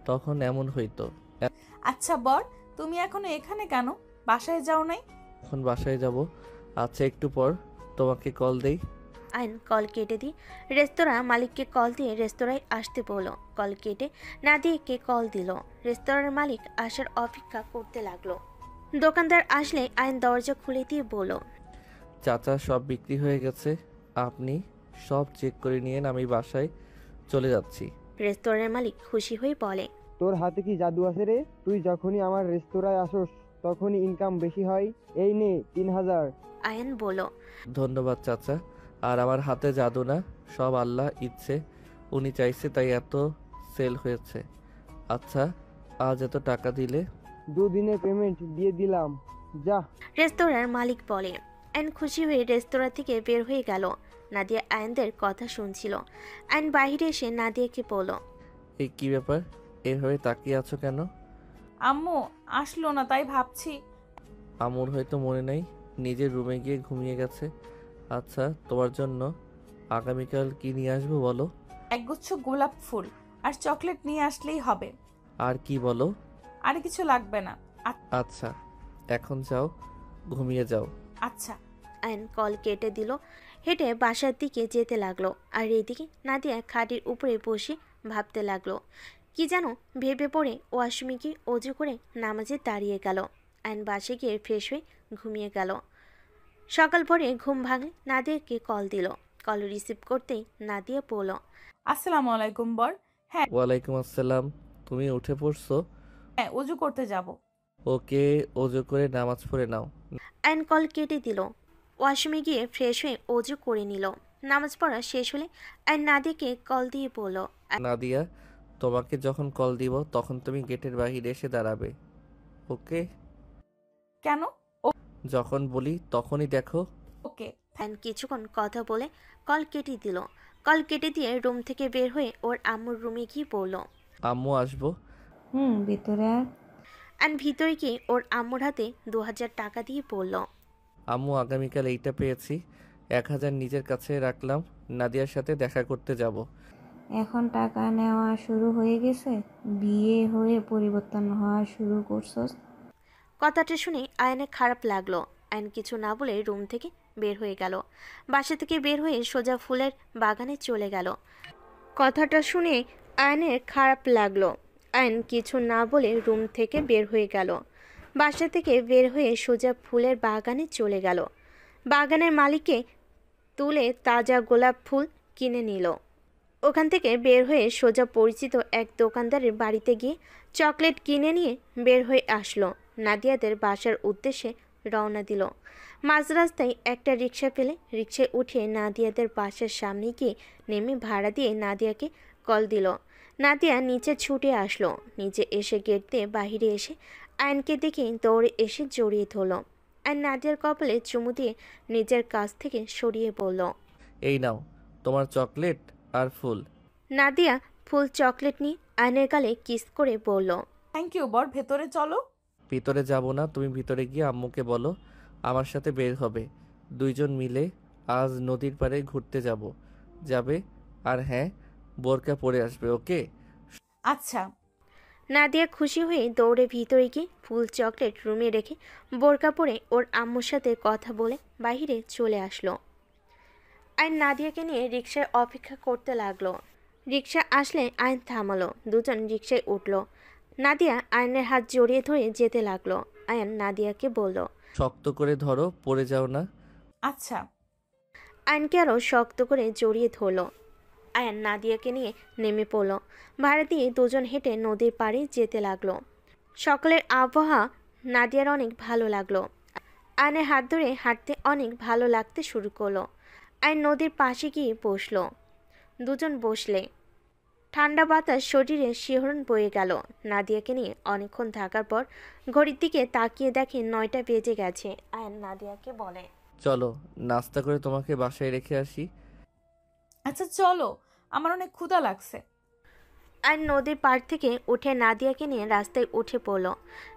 তখন এমন হইতো। আচ্ছা বর, তুমি এখনো এখানে কেন? বাসায় যাও নাই? এখন বাসায় যাব। আচ্ছা একটু পর তোমাকে কল দেই। আয়ন কল কেটে দিয়ে রেস্তোরাঁ মালিককে কল দিয়ে রেস্তোরাঁয় আসতে বলল। কল কেটে নাদিয়াকে কল দিল। রেস্তোরাঁর মালিক আসার অপেক্ষা করতে লাগলো। দোকানদার আসলে আয়ন দরজা খুলে দিয়ে বলল, চাচা সব বিক্রি হয়ে গেছে, আপনি সব চেক করে নিয়েন, আমি বাসায় চলে যাচ্ছি। রেস্তোরাঁর মালিক খুশি হয়ে বলে, তোর হাতে কি জাদু আছে রে? তুই যখনই আমার রেস্তোরাঁয় আসোস তখনই ইনকাম বেশি হয়। এই নে 3000। আয়ন বলল, ধন্যবাদ চাচা। আর আমার হাতে জাদু না, সব আল্লাহ ইচ্ছে, উনি চাইছে তাই এত সেল হয়েছে। আচ্ছা, আজ এত টাকা দিলে? 2 দিনে পেমেন্ট দিয়ে দিলাম, যা। রেস্তোরাঁর মালিক বলে। আয়ন খুশি হয়ে রেস্তোরাঁ থেকে বের হয়ে গেল। নাদিয়া আয়নদের কথা শুনছিল। আয়ন বাইরে এসে নাদিয়াকে বলল, এই কি ব্যাপার, এভাবে তাকিয়ে আছো কেন? আম্মু আসলো না তাই ভাবছি। আমুর হয়তো মনে নেই, নিজের রুমে গিয়ে ঘুমিয়ে গেছে। আচ্ছা, তোমার জন্য আগামীকাল কি নিয়ে আসবো বলো? একগুচ্ছ গোলাপ ফুল আর চকলেট নিয়ে আসলেই হবে। আর কি বলো? আর কিছু লাগবে না। আচ্ছা, এখন যাও, ঘুমিয়ে যাও। আচ্ছা। আয়ন কল কেটে দিল। হেঁটে বাসার দিকে যেতে লাগলো। আর এইদিকে নাদিয়া খাটের উপরে বসে ভাবতে লাগলো। কি যেন ভেবে পড়ে ওয়াশরুমে গিয়ে অজু করে নামাজে দাঁড়িয়ে গেল। আয়ন বাসে গিয়ে ফ্রেশ হয়ে ঘুমিয়ে গেল। সকাল ভোরে ঘুম ভাঙলে নাদিয়াকে কল দিল। কল রিসিভ করতেই নাদিয়া বলল, আসসালামু আলাইকুম বর। ওয়ালাইকুম আসসালাম। তুমি উঠে পড়ছো? হ্যাঁ, অজু করতে যাব। ওকে, অজু করে নামাজ পড়ে নাও। আয়ন কল কেটে দিল। ওয়াশরুমে গিয়ে ফ্রেশ হয়ে অজু করে নিল। নামাজ পড়া শেষ হলে আয়ন নাদিয়াকে কল দিয়ে বলল, নাদিয়া, তোমাকে যখন কল দিব তখন তুমি গেটের বাইরে এসে দাঁড়াবে, ওকে? কেন? যখন বলি তখনই দেখো। ওকে। আয়ন কিছুক্ষণ কথা বলে কল কেটে দিল। কল কেটে দিয়ে রুম থেকে বের হয়ে ওর আম্মুর রুমে গিয়ে বলল, আম্মু আসবো? ভিতরে আর আয়ন ভিতরে গিয়ে ওর আম্মুর হাতে 2000 টাকা দিয়ে বলল, আম্মু, আগামীকাল এইটা পেয়েছি, 1000 নিজের কাছে রাখলাম, নাদিয়ার সাথে দেখা করতে যাব। এখন টাকা নেওয়া শুরু হয়ে গেছে? বিয়ে হয়ে পরিবর্তন হওয়া শুরু করছস? কথাটা শুনে আয়নের খারাপ লাগলো। আয়ন কিছু না বলে রুম থেকে বের হয়ে গেল। বাসা থেকে বের হয়ে সোজা ফুলের বাগানে চলে গেল। কথাটা শুনে আয়নের খারাপ লাগলো। আয়ন কিছু না বলে রুম থেকে বের হয়ে গেল। বাসা থেকে বের হয়ে সোজা ফুলের বাগানে চলে গেল। বাগানের মালিককে তুলে তাজা গোলাপ ফুল কিনে নিল। ওখান থেকে বের হয়ে সোজা পরিচিত এক দোকানদারের বাড়িতে গিয়ে চকলেট কিনে নিয়ে বের হয়ে আসলো। নাদিয়াদের বাসার উদ্দেশ্যে রওনা দিল। মাঝ রাস্তায় একটা রিক্সা পেলে রিক্সায় উঠে নাদিয়াদের বাসার সামনে গিয়ে নেমে ভাড়া দিয়ে নাদিয়াকে কল দিল। নাদিয়া নিচে ছুটে আসলো। নিচে এসে গেট দিয়ে বাহিরে এসে আয়নকে দেখে দৌড়ে এসে জড়িয়ে ধরল। আয়ন নাদিয়ার কপালে চুমু দিয়ে নিজের কাছ থেকে সরিয়ে বলল, এই নাও তোমার চকলেট আর ফুল। নাদিয়া ফুল চকলেট নিয়ে আয়নের গালে কিস করে বলল, থ্যাংক ইউ বর, ভেতরে চলো। ভিতরে যাব না, তুমি ভিতরে গিয়ে আম্মুকে বলো আমার সাথে বের হবে, দুইজন মিলে আজ নদীর পাড়ে ঘুরতে যাবে। আর হ্যাঁ, বোরকা পরে আসবে, ওকে? আচ্ছা। নাদিয়া খুশি হয়ে দৌড়ে ভিতরে গিয়ে ফুল চকলেট রুমে রেখে বোরকা পরে ওর আম্মুর সাথে কথা বলে বাইরে চলে আসলো। আয়ন নাদিয়াকে নিয়ে রিকশায় অপেক্ষা করতে লাগলো। রিকশা আসলে আয়ন থামালো। দুজন রিকশায় উঠল। নাদিয়া আয়নের হাত জড়িয়ে ধরে যেতে লাগলো। আয়ন নাদিয়াকে বলল, শক্ত করে ধরো, পড়ে যাও না। আচ্ছা। আয়নকে আরও শক্ত করে জড়িয়ে ধরল। আয়ন নাদিয়াকে নিয়ে নেমে পড়ল। ভাড়া দিয়ে দুজন হেঁটে নদীর পাড়ে যেতে লাগলো। সকালের আবহাওয়া নাদিয়ার অনেক ভালো লাগলো। আয়নের হাত ধরে হাঁটতে অনেক ভালো লাগতে শুরু করলো। আয়ন নদীর পাশে গিয়ে বসলো। দুজন বসলে ঠান্ডা বাতাস শরীরে শিহরণ বয়ে গেল। নাদিয়াকে নিয়ে অনেকক্ষণ থাকার পর ঘড়ির দিকে তাকিয়ে দেখে 9টা বেজে গেছে। আয়ন নাদিয়াকে বলে, চলো নাস্তা করে তোমাকে বাসায় রেখে আসি। আচ্ছা চলো, আমার অনেক ক্ষুধা লাগছে। আয়ন নদীর পাড় থেকে উঠে নাদিয়াকে নিয়ে রাস্তায় উঠে পড়ল।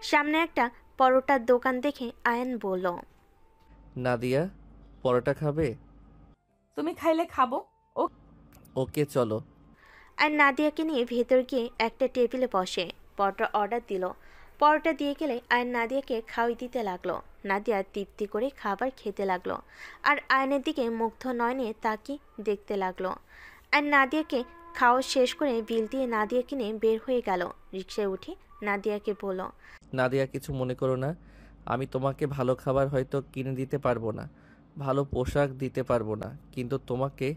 সামনে একটা পরোটার দোকান দেখে আয়ন বলল, নাদিয়া, পরোটা খাবে? তুমি খাইলে খাবো। ওকে, চলো। আর নাদিয়াকে নিয়ে ভেতর গিয়ে একটা টেবিলে বসে পরোটা অর্ডার দিল। পরোটা দিয়ে গেলে আয়ন নাদিয়াকে খাওয়াই দিতে লাগলো। নাদিয়া তৃপ্তি করে খাবার খেতে লাগলো আর আয়নের দিকে মুগ্ধ নয়নে তাকিয়ে দেখতে লাগলো। আর নাদিয়াকে খাওয়া শেষ করে বিল দিয়ে নাদিয়াকে নিয়ে বের হয়ে গেল। রিকশায় উঠে নাদিয়াকে বলল, নাদিয়া, কিছু মনে করো না, আমি তোমাকে ভালো খাবার হয়তো কিনে দিতে পারবো না, ভালো পোশাক দিতে পারবো না, কিন্তু তোমাকে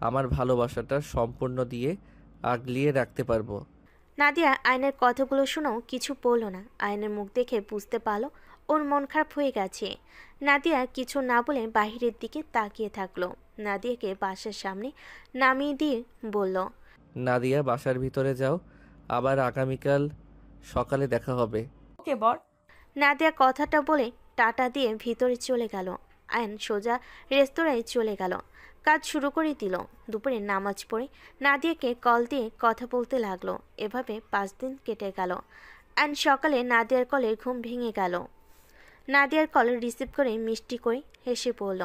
আমার ভালোবাসাটা সম্পূর্ণ দিয়ে আগলিয়ে রাখতে পারবো। নাদিয়া আয়নের কথাগুলো শুনেও কিছু বলল না। আয়নের মুখ দেখে বুঝতে পারল ওর মন খারাপ হয়ে গেছে। নাদিয়া কিছু না বলে বাহিরের দিকে তাকিয়ে থাকলো। নাদিয়াকে বাসার সামনে নামিয়ে দিয়ে বলল, নাদিয়া, বাসার ভিতরে যাও, আবার আগামীকাল সকালে দেখা হবে। ওকে বর। নাদিয়া কথাটা বলে টাটা দিয়ে ভিতরে চলে গেল। আয়ন সোজা রেস্তোরাঁয় চলে গেল, কাজ শুরু করে দিল। দুপুরে নামাজ পড়ে নাদিয়াকে কল দিয়ে কথা বলতে লাগলো। এভাবে 5 দিন কেটে গেল। আয়ন সকালে নাদিয়ার কলে ঘুম ভেঙে গেল। নাদিয়ার কল রিসিভ করে মিষ্টি করে হেসে বলল,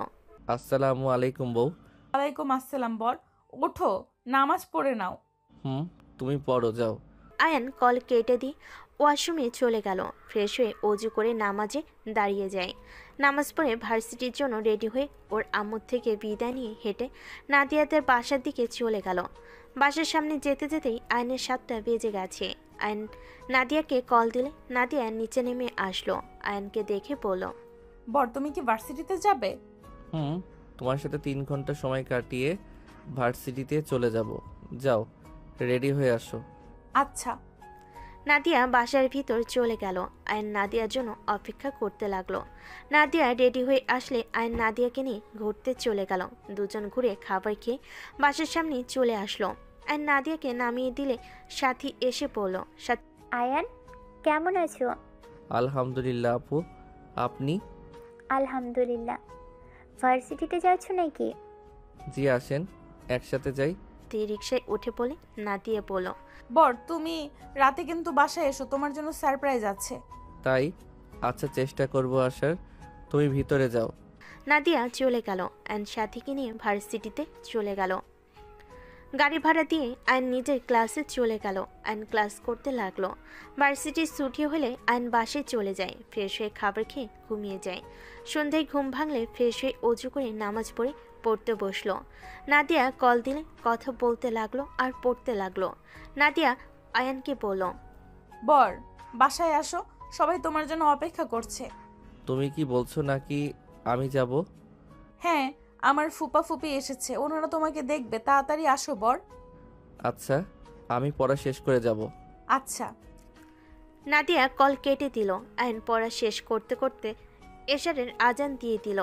আসসালামু আলাইকুম বউ। ওয়ালাইকুম আসসালাম বর। ওঠো, নামাজ পড়ে নাও। তুমি পড়ো, যাও। আয়ান কল কেটে দিয়ে ওয়াশরুমে চলে গেল। ফ্রেশ হয়ে অজু করে নামাজে দাঁড়িয়ে যায়। নামাজ পড়ে ভার্সিটির জন্য রেডি হয়ে ওর আম্মুর থেকে বিদায় নিয়ে হেঁটে নাদিয়াদের বাসার দিকে চলে গেল। বাসার সামনে যেতে যেতেই আয়নের 7টা বেজে গেছে। আয়ন নাদিয়াকে কল দিলে নাদিয়া নিচে নেমে আসলো। আয়নকে দেখে বলল, বর, তুমি কি ভার্সিটিতে যাবে? তোমার সাথে 3 ঘন্টা সময় কাটিয়ে ভার্সিটিতে চলে যাব। যাও, রেডি হয়ে আসো। আচ্ছা। নাদিয়া বাসার ভিতর চলে গেল। আয়ন নাদিয়ার জন্য অপেক্ষা করতে লাগলো। নাদিয়া রেডি হয়ে আসলে আয়ন নাদিয়াকে নিয়ে ঘুরতে চলে গেল। দুজন ঘুরে খাবার খেয়ে বাসার সামনে চলে আসলো। আয়ন নাদিয়াকে নামিয়ে দিলে সাথী এসে পড়ল। আয়ান, কেমন আছো? আলহামদুলিল্লাহ আপু, আপনি? আলহামদুলিল্লাহ। ভার্সিটিতে যাচ্ছ নাকি? জি, আসেন একসাথে যাই। রিকশায় উঠে পড়ে নাদিয়া বলল, বর, তুমি রাতে কিন্তু বাসায় এসো, তোমার জন্য সারপ্রাইজ আছে। তাই? আচ্ছা, চেষ্টা করব আসার। তুমি ভিতরে যাও। নাদিয়া চলে গেল। আয়ন সাথীকে নিয়ে ভার্সিটিতে চলে গেল। গাড়ি ভাড়া দিয়ে আয়ন নিজের ক্লাসে চলে গেল। আয়ন ক্লাস করতে লাগলো। ভার্সিটির ছুটি হলে আয়ন বাসে চলে যায়। ফ্রেশ হয়ে খাবার খেয়ে ঘুমিয়ে যায়। সন্ধ্যায় ঘুম ভাঙলে ফ্রেশ হয়ে অজু করে নামাজ পড়ে পড়তে বসলো। নাদিয়া কল দিলে কথা বলতে লাগলো আর পড়তে লাগলো। নাদিয়া আয়ানকে বলল, বর, বাসায় আসো, সবাই তোমার জন্য অপেক্ষা করছে। তুমি কি বলছো নাকি আমি যাব? হ্যাঁ, আমার ফুপা ফুপি এসেছে, ওনারা তোমাকে দেখবে, তাড়াতাড়ি আসো বর। আচ্ছা, আমি পড়া শেষ করে যাব। আচ্ছা। নাদিয়া কল কেটে দিল। আয়ন পড়া শেষ করতে করতে এশারের আজান দিয়ে দিল।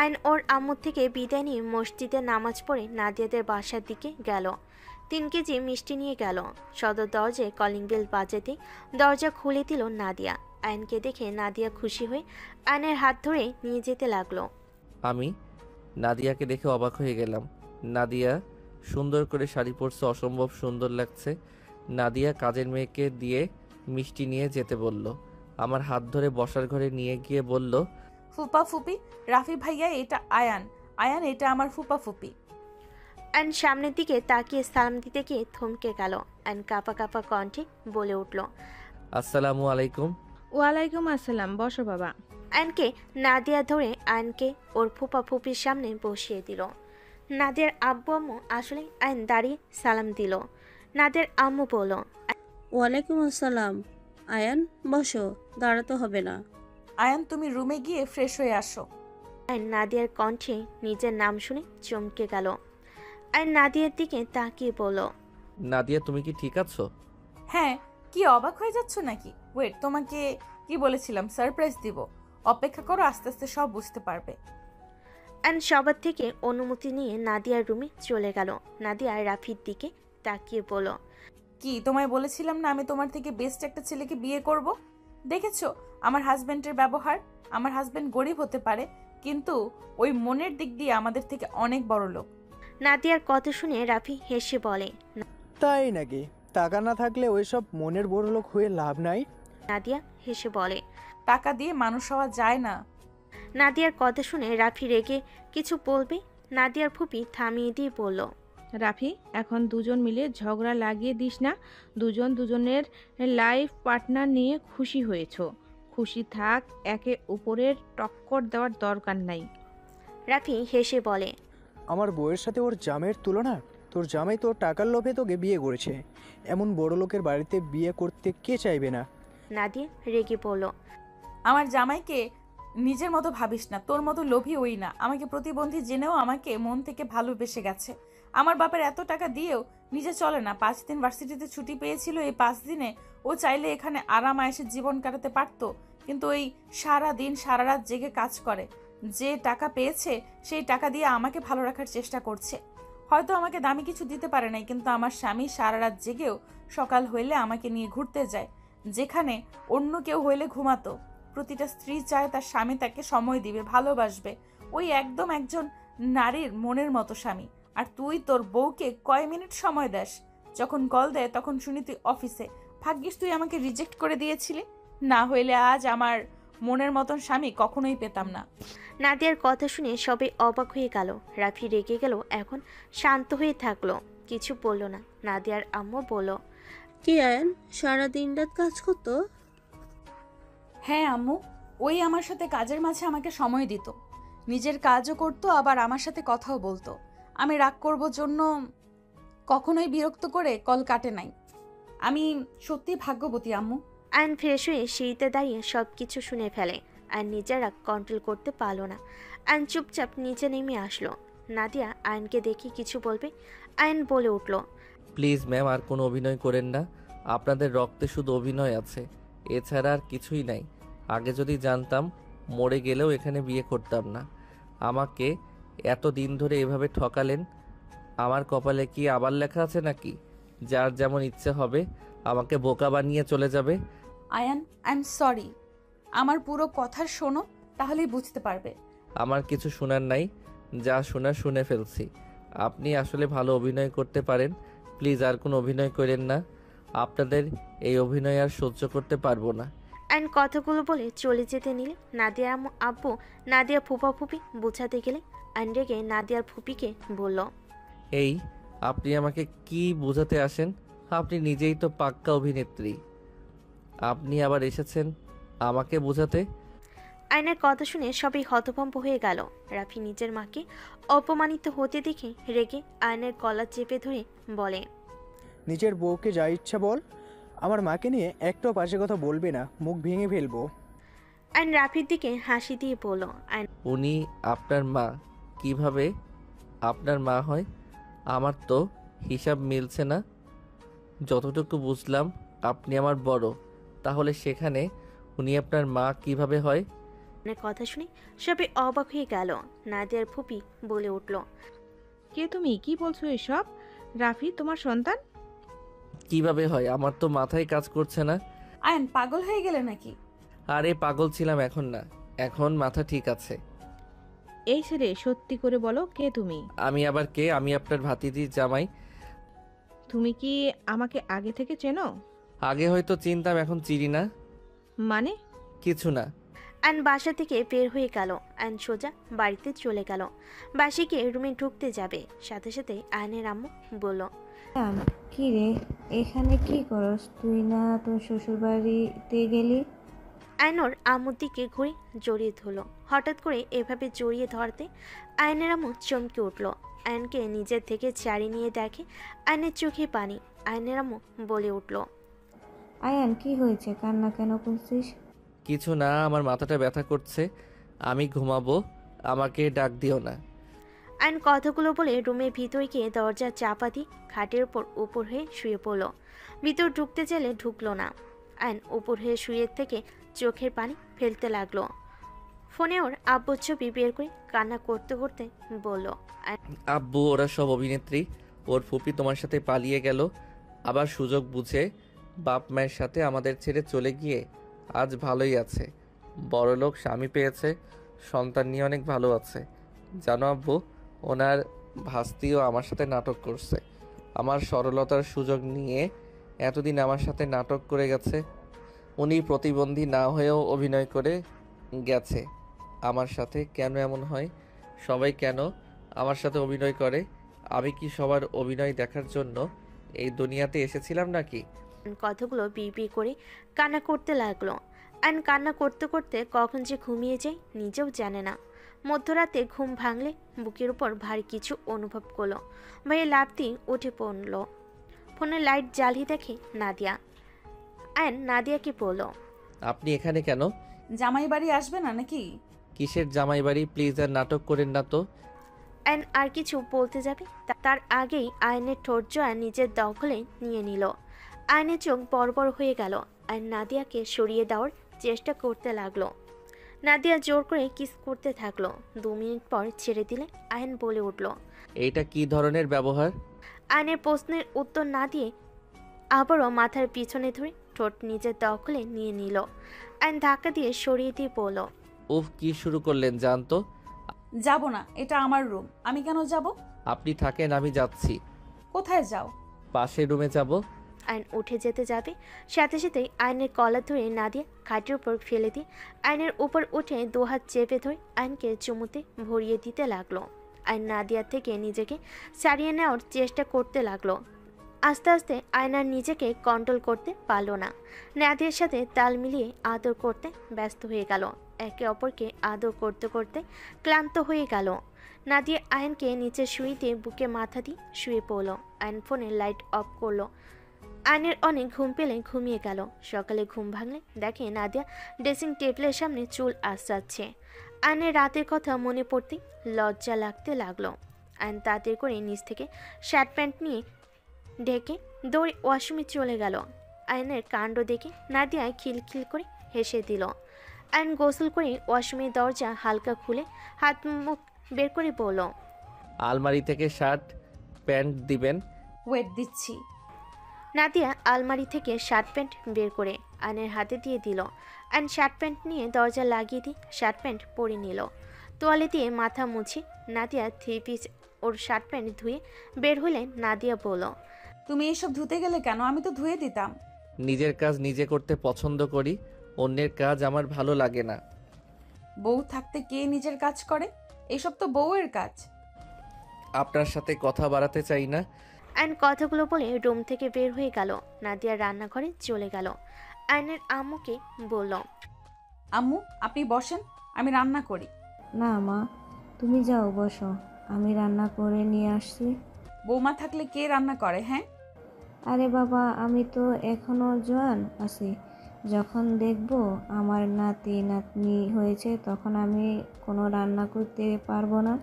আয়ন ওর আম্মুর থেকে বিদায় নিয়ে মসজিদে নামাজ পড়ে নাদিয়াদের বাসার দিকে গেল। 3 কেজি মিষ্টি নিয়ে গেল। সদর দরজায় কলিং বেল বাজাতে দরজা খুলে দিল নাদিয়া। আয়নকে দেখে নাদিয়া খুশি হয়ে আয়নের হাত ধরে নিয়ে যেতে লাগলো। আমি নাদিয়াকে দেখে অবাক হয়ে গেলাম। নাদিয়া সুন্দর করে শাড়ি পরছে, অসম্ভব সুন্দর লাগছে। নাদিয়া কাজের মেয়েকে দিয়ে মিষ্টি নিয়ে যেতে বলল। আমার হাত ধরে বসার ঘরে নিয়ে গিয়ে বলল, ফুপা ফুপি, রাফি ভাইয়া, এটা আয়ান। আয়ান, এটা আমার ফুপা ফুপি। আয়ন সামনের দিকে তাকিয়ে সালাম দিতে গিয়ে থমকে গেল। আয়ন কাঁপা কাঁপা কণ্ঠে বলে উঠল, আসসালামু আলাইকুম। ওয়ালাইকুম আসসালাম, বসো বাবা। আয়নকে নাদিয়া ধরে আয়নকে ওর ফুপা ফুপির সামনে বসিয়ে দিল। নাদিয়ার আব্বু আম্মু আসলে আয়ন দাঁড়িয়ে সালাম দিল। নাদিয়ার আম্মু বলল, ওয়ালাইকুম আসসালাম। আয়ান, বসো, দাঁড়াতে হবে না। আয়ান, তুমি রুমে গিয়ে ফ্রেশ হয়ে আসো। আয়ন নাদিয়ার কণ্ঠে নিজের নাম শুনে চমকে গেল। আয়ন নাদিয়ার দিকে তাকিয়ে বলল, নাদিয়া, তুমি কি ঠিক আছো? হ্যাঁ, কি অবাক হয়ে যাচ্ছ নাকি? ওয়েট, তোমাকে কি বলেছিলাম, সারপ্রাইজ দিব। অপেক্ষা করো, আস্তে আস্তে সব বুঝতে পারবে। আয়ন সবার থেকে অনুমতি নিয়ে নাদিয়ার রুমে চলে গেল। নাদিয়া রাফির দিকে তাকিয়ে বলল, কি তোমায় বলেছিলাম না আমি তোমার থেকে বেস্ট একটা ছেলেকে বিয়ে করব? দেখেছো আমার হাজবেন্ডের ব্যবহার? আমার হাজবেন্ড গরিব হতে পারে, কিন্তু ওই মনের দিক দিয়ে আমাদের থেকে অনেক বড় লোক। নাদিয়ার কথা শুনে রাফি হেসে বলে, তাই নাকি? টাকা না থাকলে ওইসব মনের বড় লোক হয়ে লাভ নাই। নাদিয়া হেসে বলে, টাকা দিয়ে মানুষ হওয়া যায় না। নাদিয়ার কথা শুনে রাফি রেগে কিছু বলবে, নাদিয়ার ফুপি থামিয়ে দিয়ে বলল, রাফি, এখন দুজন মিলে ঝগড়া লাগিয়ে দিস না। দুজন দুজনের লাইফ পার্টনার নিয়ে খুশি হয়েছো, খুশি থাক, একে উপরের টক্কর দেওয়ার দরকার নাই। রাফি হেসে বলে, আমার বউয়ের সাথে ওর জামের তুলনা? তোর জামাই তো টাকার লোভে তোকে বিয়ে করেছে, এমন বড় লোকের বাড়িতে বিয়ে করতে কে চাইবে না? নাদিয়া রেগে বলল, আমার জামাইকে নিজের মতো ভাবিস না, তোর মতো লোভী ওই না। আমাকে প্রতিবন্ধী জেনেও আমাকে মন থেকে ভালোবেসে গেছে। আমার বাপের এত টাকা দিয়েও নিজে চলে না। 5 দিন ভার্সিটিতে ছুটি পেয়েছিল, এই 5 দিনে ও চাইলে এখানে আরাম আয়েসে জীবন কাটাতে পারতো, কিন্তু ওই সারা দিন সারা রাত জেগে কাজ করে। যে টাকা পেয়েছে সেই টাকা দিয়ে আমাকে ভালো রাখার চেষ্টা করছে। হয়তো আমাকে দামি কিছু দিতে পারে নাই, কিন্তু আমার স্বামী সারা রাত জেগেও সকাল হইলে আমাকে নিয়ে ঘুরতে যায়, যেখানে অন্য কেউ হইলে ঘুমাতো। প্রতিটা স্ত্রী চায় তার স্বামী তাকে সময় দিবে, ভালোবাসবে। ওই একদম একজন নারীর মনের মতো স্বামী। আর তুই তোর বউকে কয় মিনিট সময় দেস? যখন কল দেয় তখন শুনি তুই অফিসে। ভাগ্যিস তুই আমাকে রিজেক্ট করে দিয়েছিলি, না হইলে আজ আমার মনের মতন স্বামী কখনোই পেতাম না। নাদিয়ার কথা শুনে সবাই অবাক হয়ে গেল। রাফি রেগে গেল, এখন শান্ত হয়ে থাকলো, কিছু বলল না। নাদিয়ার আম্মু বলল, কি আয়ান সারা দিন রাত কাজ করতো? হ্যাঁ আম্মু, ওই আমার সাথে কাজের মাঝে আমাকে সময় দিত, নিজের কাজও করতো, আবার আমার সাথে কথাও বলতো। আমি রাগ করব জন্য কখনোই বিরক্ত করে কল কাটে নাই। আমি সত্যি ভাগ্যবতী আম্মু। আয়ন ফ্রেশ হয়ে সিঁড়িতে দাঁড়িয়ে সব কিছু শুনে ফেলে। আর নিজের রাগ কন্ট্রোল করতে পারল না। আয়ন চুপচাপ নিচে নেমে আসলো। নাদিয়া আয়নকে দেখে কিছু বলবে, আয়ন বলে উঠল, প্লিজ ম্যাম, আর কোনো অভিনয় করেন না। আপনাদের রক্তে শুধু অভিনয় আছে, এছাড়া আর কিছুই নাই। আগে যদি জানতাম মরে গেলেও এখানে বিয়ে করতাম না। আমাকে এত দিন ধরে এভাবে ঠকালেন। আমার কপালে কি আবার লেখা আছে নাকি যার যেমন ইচ্ছে হবে আমাকে বোকা বানিয়ে চলে যাবে? Ayaan, I am sorry. আমার পুরো কথা শোনো, তাহলেই বুঝতে পারবে। আমার কিছু শোনার নাই, যা শোনার শুনে ফেলছি। আপনি আসলে ভালো অভিনয় করতে পারেন, প্লিজ আর কোনো অভিনয় করেন না। আপনাদের এই অভিনয় আর সহ্য করতে পারবো না। আয়ন কথাগুলো বলে চলে যেতে নিলে নাদিয়া আব্বু নাদিয়া ফুপা ফুপি বোঝাতে গেলে আয়ন রেগে নাদিয়ার ফুপিকে বলল, এই আপনি আমাকে কি বোঝাতে আসেন? আপনি নিজেই তো পাক্কা অভিনেত্রী, আপনি আবার এসেছেন আমাকে বোঝাতে? আয়নের কথা শুনে সবাই হতভম্ব হয়ে গেল। রাফি নিজের মাকে অপমানিত হতে দেখে রেগে আয়নের গলা চেপে ধরে বলে, নিজের বউকে যা ইচ্ছা বল, আমার মাকে নিয়ে একটাও বাজে কথা বলবে না, মুখ ভেঙে ফেলবো। আয়ন রাফির দিকে হাসি দিয়ে বলল, আয়ন, উনি আপনার মা? কিভাবে আপনার মা হয়? আমার তো হিসাব মিলছে না। যতটুকু বুঝলাম আপনি আমার বড়, তাহলে সেখানে উনি আপনার মা কিভাবে হয়? আয়নের কথা শুনে সবাই অবাক হয়ে গেল। নাদিয়ার ফুপি বলে উঠল, কে তুমি? কি বলছো এসব? রাফি তোমার সন্তান? কিভাবে হয়? আমার তো মাথায় কাজ করছে না। আয়ান, পাগল হয়ে গেলে নাকি? আরে পাগল ছিলাম, এখন না, এখন মাথা ঠিক আছে। এই ছেলে, সত্যি করে বলো, কে তুমি? আমি আবার কে? আমি আপনার ভাতিজির জামাই। তুমি কি আমাকে আগে থেকে চেনো? আগে হয়তো চিনতাম, এখন চিনি না। মানে? কিছু না। আয়ন বাসা থেকে বের হয়ে গেল। আয়ন সোজা বাড়িতে চলে গেল। বাসে গিয়ে রুমে ঢুকতে যাবে, সাথে সাথে আয়নের আম্মু বলল, কি রে, এখানে কি করস? তুই না তোর শ্বশুর বাড়িতে গেলি? আয়নর আম্মুর দিকে ঘুরে জড়িয়ে ধরলো। হঠাৎ করে এভাবে জড়িয়ে ধরতে আয়নের আম্মু চমকে উঠল। আয়নকে নিজের থেকে ছাড়িয়ে নিয়ে দেখে আয়নের চোখে পানি। আয়নের আম্মু বলে উঠল, আয়ান, কি হয়েছে? কান্না কেন করছিস? কিছু না, আমার মাথাটা ব্যথা করছে, আমি ঘুমাবো, আমাকে ডাক দিও না। আয়ন কথাগুলো বলে রুমের ভিতরে গিয়ে দরজা চাপা দিয়ে খাটের উপর হয়ে শুয়ে পড়ল। ভিতর ঢুকতে চাইলে ঢুকলো না। আয়ন উপর হয়ে শুয়ে থেকে চোখের পানি ফেলতে লাগলো। ফোনে ওর আব্বুর ছবি বের করে কান্না করতে করতে বলল, আব্বু ওরা সব অভিনেত্রী, ওর ফুপি তোমার সাথে পালিয়ে গেল, আবার সুযোগ বুঝে বাপ মায়ের সাথে আমাদের ছেড়ে চলে গিয়ে আজ ভালোই আছে, বড়লোক স্বামী পেয়েছে, সন্তান নিয়ে অনেক ভালো আছে। জানো আব্বু, ওনার ভাস্তিও আমার সাথে নাটক করছে, আমার সরলতার সুযোগ নিয়ে এতদিন আমার সাথে নাটক করে গেছে। উনি প্রতিবন্ধী না হয়েও অভিনয় করে গেছে আমার সাথে। কেন এমন হয়? সবাই কেন আমার সাথে অভিনয় করে? আমি কি সবার অভিনয় দেখার জন্য এই দুনিয়াতে এসেছিলাম নাকি? কথাগুলো বিড়বিড় করে কান্না করতে লাগলো। আয়ন কান্না করতে করতে কখন যে ঘুমিয়ে যায় নিজেও জানে না। মধ্যরাতে ঘুম ভাঙলে বুকের উপর ভারী কিছু অনুভব করলো। ভাইয়া লাফ দিয়ে উঠে পড়ল। ফোনের লাইট জ্বালিয়ে দেখে নাদিয়া। আয়ন নাদিয়াকে বলল, আপনি এখানে কেন? জামাই বাড়ি আসবে না নাকি? কিসের জামাই বাড়ি? প্লিজ আর নাটক করেন না তো। আয়ন আর কিছু বলতে যাবে তার আগেই আয়নের ঠোঁট জোড়া নিজের দখলে নিয়ে নিল। আয়নের চোখ বড় বড় হয়ে গেল। আয়ন নাদিয়াকে সরিয়ে দেওয়ার চেষ্টা করতে লাগলো। নাদিয়া জোর করে কিস করতে থাকলো। 2 মিনিট পর ছেড়ে দিলে আয়ন বলে উঠল। এইটা কি ধরনের ব্যবহার? আয়নের প্রশ্নের উত্তর না দিয়ে আবারও মাথার পিছনে ধরে ঠোঁট নিজের দখলে নিয়ে নিল। আয়ন ধাক্কা দিয়ে সরিয়ে দিয়ে বলল, উফ, কি শুরু করলেন? জানতো যাব না, এটা আমার রুম। আমি কেন যাব? আপনি থাকেন, আমি যাচ্ছি। কোথায় যাও? পাশের রুমে যাব। আয়ন উঠে যেতে যাবে, সাথে সাথেই আয়নের কলার ধরে নাদিয়া খাটের উপর ফেলে দিয়ে আয়নের উপর উঠে 2 হাত চেপে ধরে আয়নকে চুমুতে ভরিয়ে দিতে লাগলো। আয়ন নাদিয়া থেকে নিজেকে ছাড়িয়ে নেওয়ার চেষ্টা করতে লাগলো। আস্তে আস্তে আয়নার নিজেকে কন্ট্রোল করতে পারল না। নাদিয়ার সাথে তাল মিলিয়ে আদর করতে ব্যস্ত হয়ে গেল। একে অপরকে আদর করতে করতে ক্লান্ত হয়ে গেল। নাদিয়া আয়নকে নিচে শুয়ে দিয়ে বুকে মাথা দিয়ে শুয়ে পড়ল। আয়ন ফোনের লাইট অফ করলো। আয়নের অনেক ঘুম পেলে ঘুমিয়ে গেল। সকালে ঘুম ভাঙলে দেখে নাদিয়া ড্রেসিং টেবিলের সামনে চুল আঁচড়াচ্ছে। আয়নের রাতের কথা মনে পড়তে লজ্জা লাগতে লাগলো। আয়ন তাড়াতাড়ি করে নিচ থেকে শার্ট প্যান্ট নিয়ে ঢেকে দৌড়ে ওয়াশরুমে চলে গেল। আয়নের কাণ্ড দেখে নাদিয়া খিলখিল করে হেসে দিল। আয়ন গোসল করে ওয়াশরুমের দরজা হালকা খুলে হাত মুখ বের করে বলল, আলমারি থেকে শার্ট প্যান্ট দিবেন। ওয়েট দিচ্ছি। নাদিয়া আলমারি থেকে শার্ট প্যান্ট বের করে আয়নের হাতে দিয়ে দিল। আয়ন শার্ট প্যান্ট নিয়ে দরজা লাগিয়ে দিয়ে শার্ট প্যান্ট পরে নিল। তোয়ালে দিয়ে মাথা মুছে নাদিয়া 3 পিস ওর শার্ট প্যান্ট ধুয়ে বের হলে নাদিয়া বলল, তুমি এসব ধুতে গেলে কেন? আমি তো ধুয়ে দিতাম। নিজের কাজ নিজে করতে পছন্দ করি, অন্যের কাজ আমার ভালো লাগে না। বউ থাকতে কে নিজের কাজ করে? এসব তো বউয়ের কাজ। আপনার সাথে কথা বাড়াতে চাই না। আয়ন কথাগুলো বলে রুম থেকে বের হয়ে গেল। নাদিয়া রান্নাঘরে চলে গেল। আয়নের আম্মুকে বলল, আম্মু আপনি বসেন, আমি রান্না করি। না মা, তুমি যাও বসো, আমি রান্না করে নিয়ে আসছি। বৌমা থাকলে কে রান্না করে? হ্যাঁ, আরে বাবা, আমি তো এখনো জোয়ান আছি। যখন দেখব আমার নাতি নাতনি হয়েছে তখন আমি কোনো রান্না করতে পারবো না।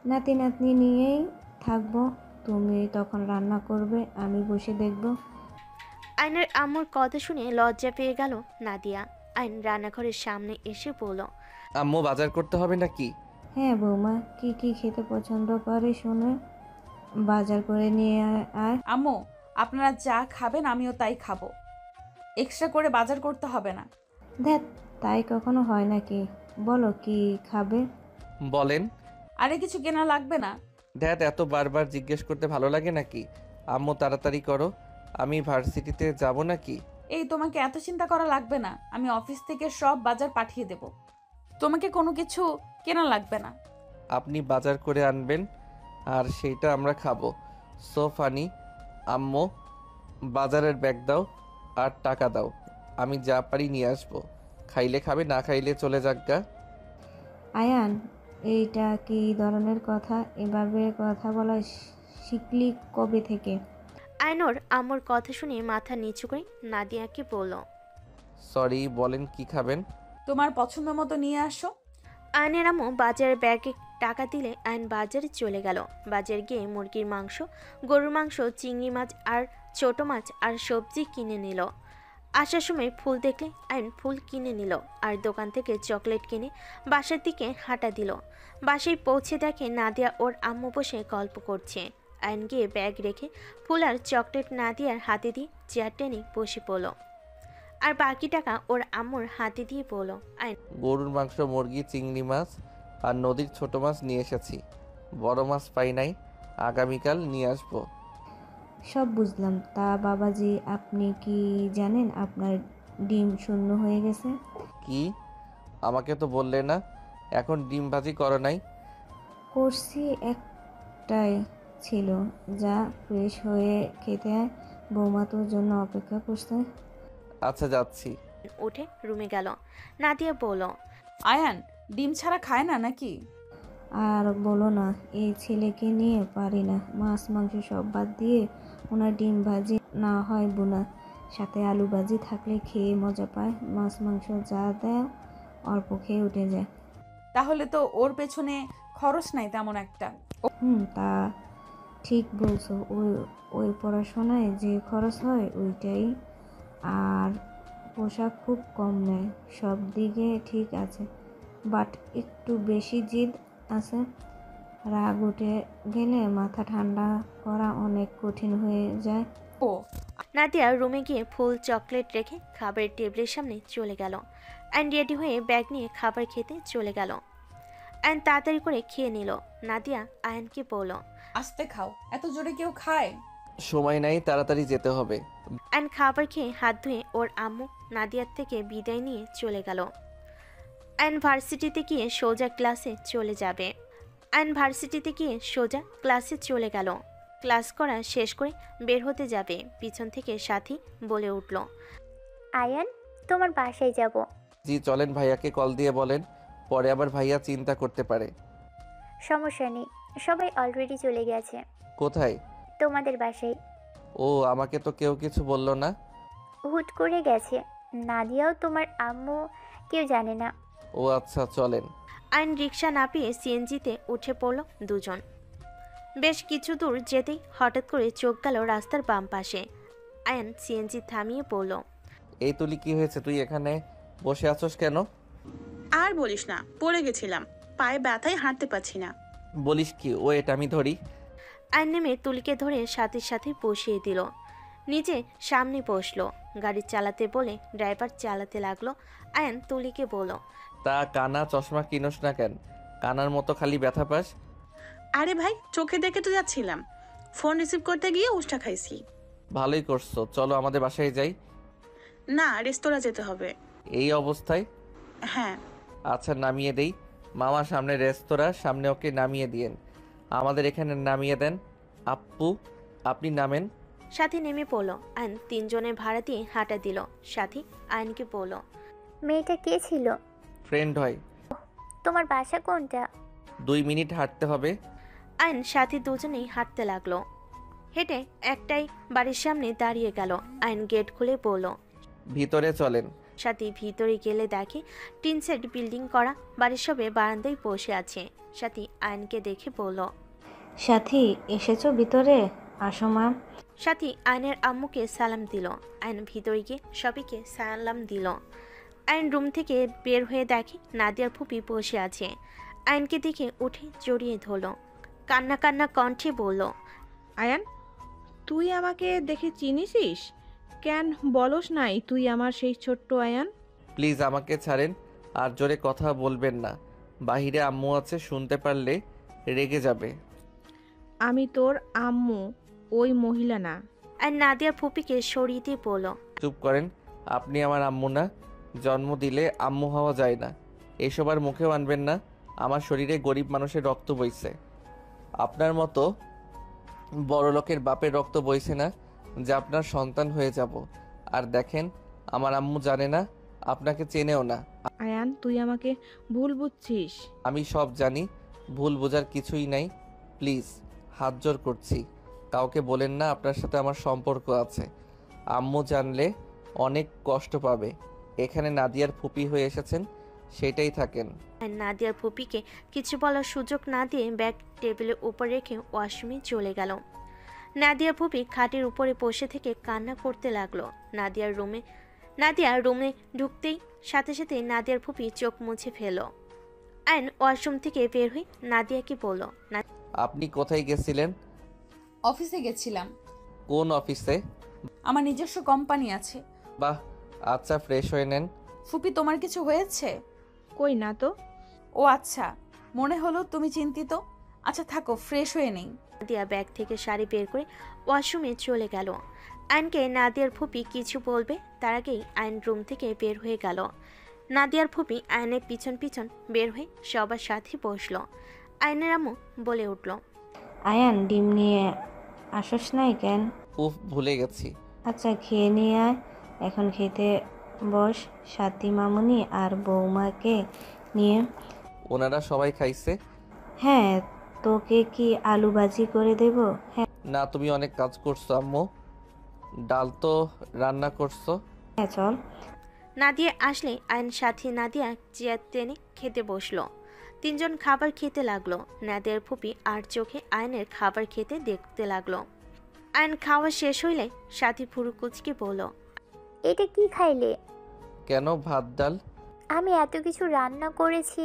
নাতি নাতনি নিয়েই থাকবো, তুমি তখন রান্না করবে, আমি বসে দেখব। আয়নের আম্মুর কথা শুনে লজ্জা পেয়ে গেল নাদিয়া। আয়ন রান্নাঘরের সামনে এসে বলল, আম্মু বাজার করতে হবে নাকি? হ্যাঁ বৌমা, কি কি খেতে পছন্দ করে শুনে বাজার করে নিয়ে আয়। আম্মু আপনারা যা খাবেন আমিও তাই খাবো, এক্সট্রা করে বাজার করতে হবে না। ধ্যাত, তাই কখনো হয় নাকি? বলো কি খাবে। বলেন। আরে কিছু কেনা লাগবে না। ড্যাড, এত বারবার জিজ্ঞেস করতে ভালো লাগে নাকি? আম্মু তাড়াতাড়ি করো, আমি ভার্সিটিতে যাব নাকি? এই তোমাকে এত চিন্তা করা লাগবে না, আমি অফিস থেকে সব বাজার পাঠিয়ে দেব, তোমাকে কোনো কিছু কেনা লাগবে না। আপনি বাজার করে আনবেন আর সেইটা আমরা খাবো। So funny. আম্মু, বাজারের ব্যাগ দাও আর টাকা দাও, আমি যা পারি নিয়ে আসবো। খাইলে খাবে, না খাইলে চলে যাক গা। আয়ান, এইটা কি ধরনের কথা? এভাবে কথা বলা শিখলি কবে থেকে? আয়নর আম্মুর কথা শুনে মাথা নিচু করে নাদিয়াকে বলল, সরি, বলেন কি খাবেন? তোমার পছন্দ মতো নিয়ে আসো। আয়নের আম্মু বাজারের ব্যাগে টাকা দিলে আয়ন বাজারে চলে গেল। বাজারে গিয়ে মুরগির মাংস, গরুর মাংস, চিংড়ি মাছ আর ছোট মাছ আর সবজি কিনে নিল। আসার সময় ফুল দেখলে আয়ন ফুল কিনে নিল আর দোকান থেকে চকলেট কিনে বাসার দিকে হাঁটা দিল। বাসায় পৌঁছে দেখে নাদিয়া ওর আম্মু বসে গল্প করছে। আয়ন গিয়ে ব্যাগ রেখে ফুল আর চকলেট নাদিয়ার হাতে দিয়ে চেয়ার টেনে বসে পড়ল আর বাকি টাকা ওর আম্মুর হাতে দিয়ে বলল, আয়ন গরুর মাংস, মুরগি, চিংড়ি মাছ আর নদীর ছোট মাছ নিয়ে এসেছি। বড় মাছ পাই নাই, আগামীকাল নিয়ে আসবো। সব বুঝলাম। তা বাবাজি, আপনি কি জানেন আপনার ডিম শূন্য হয়ে গেছে? কি? আমাকে তো বললে না। এখন ডিম ভাজি করো নাই? করছি, একটাই ছিল, যা ফ্রেশ হয়ে খেতে হয়। বৌমা তোর জন্য অপেক্ষা করছে। আচ্ছা, যাচ্ছি। উঠে রুমে গেল। নাদিয়া বলল, আয়ান ডিম ছাড়া খায় না নাকি? আর বলো না, এই ছেলেকে নিয়ে পারি না। মাছ মাংস সব বাদ দিয়ে ওনার ডিম ভাজি না হয় বোনা, সাথে আলু ভাজি থাকলে খেয়ে মজা পায়, মাছ মাংস যা দেয় অল্প খেয়ে উঠে যায়। তাহলে তো ওর পেছনে খরচ নাই তেমন একটা। তা ঠিক বলছো, ওই ওই পড়াশোনায় যে খরচ হয় ওইটাই। আর পোশাক খুব কম নেয়, সব দিকে ঠিক আছে, বাট একটু বেশি জিদ আছে। রাগ উঠে গেলে মাথা ঠান্ডা করা অনেক কঠিন হয়ে যায়। ও নাদিয়া রুমে গিয়ে ফুল চকলেট রেখে খাবারের টেবিলের সামনে চলে গেল। অ্যান্ড রেডি হয়ে ব্যাগ নিয়ে খাবার খেতে চলে গেল। অ্যান্ড তাড়াতাড়ি করে খেয়ে নিল। নাদিয়া আয়ানকে বলল, আস্তে খাও, এত জোরে কেউ খায়? সময় নাই, তাড়াতাড়ি যেতে হবে। অ্যান্ড খাবার খেয়ে হাত ধুয়ে ওর আম্মু নাদিয়ার থেকে বিদায় নিয়ে চলে গেল। অ্যান্ড ভার্সিটিতে গিয়ে সোজা ক্লাসে চলে যাবে। ক্লাস করা শেষ করে বের হতে যাবে, পিছন থেকে সাথী বলে উঠল, আয়ান, তোমার বাসায় যাব। জি চলেন, ভাইয়াকে কল দিয়ে বলেন, পরে আবার ভাইয়া চিন্তা করতে পারে। সমস্যা নেই, সবাই অলরেডি চলে গেছে। কোথায়? তোমাদের বাসায়। ও, আমাকে তো কেউ কিছু বললো না। হুট করে গেছে, নাদিয়াও তোমার আম্মু কেউ জানে না। ও আচ্ছা, চলেন। আইন রিক্সা না পেয়ে সিএনজিতে উঠে পড়ল দুজন। বেশ কিছু দূর যেতেই হঠাৎ করে চোখ গেল রাস্তার বাম পাশে। আয়ান সিএনজি থামিয়ে পড়ল, এই তুলি, কি হয়েছে? তুই এখানে বসে আছোস কেন? আর বলিস না, পড়ে গেছিলাম, পায়ে ব্যথায় হাঁটতে পারছি না। বলিস কি? ও, এটা আমি ধরি। আইন নেমে তুলিকে ধরে সাথে সাথে বসিয়ে দিল। নিজে সামনে বসলো। গাড়ি চালাতে বলে ড্রাইভার চালাতে লাগলো। আয়ান তুলিকে বলল, তা কানা চশমা কিনোস না কেন? কানার মতো খালি ব্যথা পাস। আরে ভাই, চোখে দেখে তো যাচ্ছিলাম, ফোন রিসিভ করতে গিয়ে উষ্টা খাইছি। ভালোই করছো, চলো আমাদের বাসায় যাই। না, রেস্তোরাঁ যেতে হবে। এই অবস্থায়? হ্যাঁ। আচ্ছা, নামিয়ে দেই। মামা সামনে রেস্তোরাঁ, সামনে ওকে নামিয়ে দিয়েন। আমাদের এখানে নামিয়ে দেন। আপু, আপনি নামেন। সাথী নেমে পড়ল। আইন তিনজনের ভাড়া দিয়ে হাঁটা দিল। সাথী আইনকে বলল, মেয়েটা কে ছিল? ফ্রেন্ড হয়। তোমার বাসা কোনটা? 2 মিনিট হাঁটতে হবে। আইন সাথী দুজনেই হাঁটতে লাগলো। হেঁটে একটাই বাড়ির সামনে দাঁড়িয়ে গেল। আইন গেট খুলে বলল, ভিতরে চলেন। সাথী ভিতরে গেলে দেখে টিন সেট বিল্ডিং করা বাড়ির সবে বারান্দায় বসে আছে। সাথী আইনকে দেখে বলল, সাথী, এসেছো ভিতরে? আসো মা। সাথী আইনের আম্মুকে সালাম দিল। আইন ভিতরে গিয়ে সবাইকে সালাম দিল। আইন রুম থেকে বের হয়ে দেখে নাদিয়ার ফুপি বসে আছে। আইনকে দেখে উঠে জড়িয়ে ধরল। কান্না কান্না কণ্ঠে বলল, আয়ান, তুই আমাকে দেখে চিনিসিস? কেন বলস নাই তুই আমার সেই ছোট্ট আয়ান? প্লিজ আমাকে ছাড়েন, আর জোরে কথা বলবেন না। বাহিরে আম্মু আছে, শুনতে পারলে রেগে যাবে। আমি তোর আম্মু, ওই মহিলা না। আর নাদিয়ার ফুপিকে সরিয়ে দিয়ে বলল, চুপ করেন, আপনি আমার আম্মু না। জন্ম দিলে আম্মু হওয়া যায় না, এসব আর মুখেও আনবেন না। আমার শরীরে গরিব মানুষের রক্ত বইছে, আপনার মতো বড়লোকের বাপের রক্ত বইছে না যে আপনার সন্তান হয়ে যাব। আর দেখেন, আমার আম্মু জানে না, আপনাকে চেনেও না। আয়ান, তুই আমাকে ভুল বুঝছিস। আমি সব জানি, ভুল বোঝার কিছুই নাই। প্লিজ, হাত জোর করছি, কাউকে বলেন না আপনার সাথে আমার সম্পর্ক আছে। আম্মু জানলে অনেক কষ্ট পাবে। এখানে নাদিয়ার ফুপি হয়ে এসেছেন, সেটাই থাকেন। আর নাদিয়ার ফুপিকে কিছু বলার সুযোগ না দিয়ে ব্যাগ টেবিলের উপর রেখে ওয়াশরুমে চলে গেল। নাদিয়ার ফুপি খাটের উপরে বসে থেকে কান্না করতে লাগলো। নাদিয়ার রুমে ঢুকতেই সাথে সাথে নাদিয়ার ফুপি চোখ মুছে ফেল। আইন ওয়াশরুম থেকে বের হয়ে নাদিয়াকে বলল, আপনি কোথায় গেছিলেন? অফিসে গেছিলাম। কোন অফিসে? আমার নিজস্ব কোম্পানি আছে। বাহ, আচ্ছা, ফ্রেশ হয়ে নেন। ফুপি, তোমার কিছু হয়েছে? কই না তো। ও আচ্ছা, মনে হলো তুমি চিন্তিত। আচ্ছা থাকো, ফ্রেশ হয়ে নেই। নাদিয়া ব্যাগ থেকে শাড়ি বের করে ওয়াশরুমে চলে গেল। আইনকে নাদিয়ার ফুপি কিছু বলবে তার আগেই আইন রুম থেকে বের হয়ে গেল। নাদিয়ার ফুপি আইনের পিছন পিছন বের হয়ে সবার সাথে বসলো। আইনের আম্মু বলে উঠল, আয়ান, ডিম নিয়ে আসোস নাই কেন? উফ, ভুলে গেছি। আচ্ছা, খেয়ে নিয়ে আয়। এখন খেতে বস, সাথী মামুনি আর বৌমাকে নিয়ে। ওনারা সবাই খাইছে? হ্যাঁ, তোকে কি আলু ভাজি করে দেব? হ্যাঁ। না, তুমি অনেক কাজ করছো আম্মু। ডাল তো রান্না করছো। হ্যাঁ চল। নাদিয়া আসলে আয়ন সাথে নাদিয়া চেয়ার টেনে খেতে বসলো। তিনজন খাবার খেতে লাগলো। নাদিয়ার ফুপি আর চোখে আয়নের খাবার খেতে দেখতে লাগলো। আয়ন খাওয়া শেষ হইলে সাথী ফুরু কুচকে বলল, এটা কি খাইলে? কেন, ভাত ডাল। আমি এত কিছু রান্না করেছি,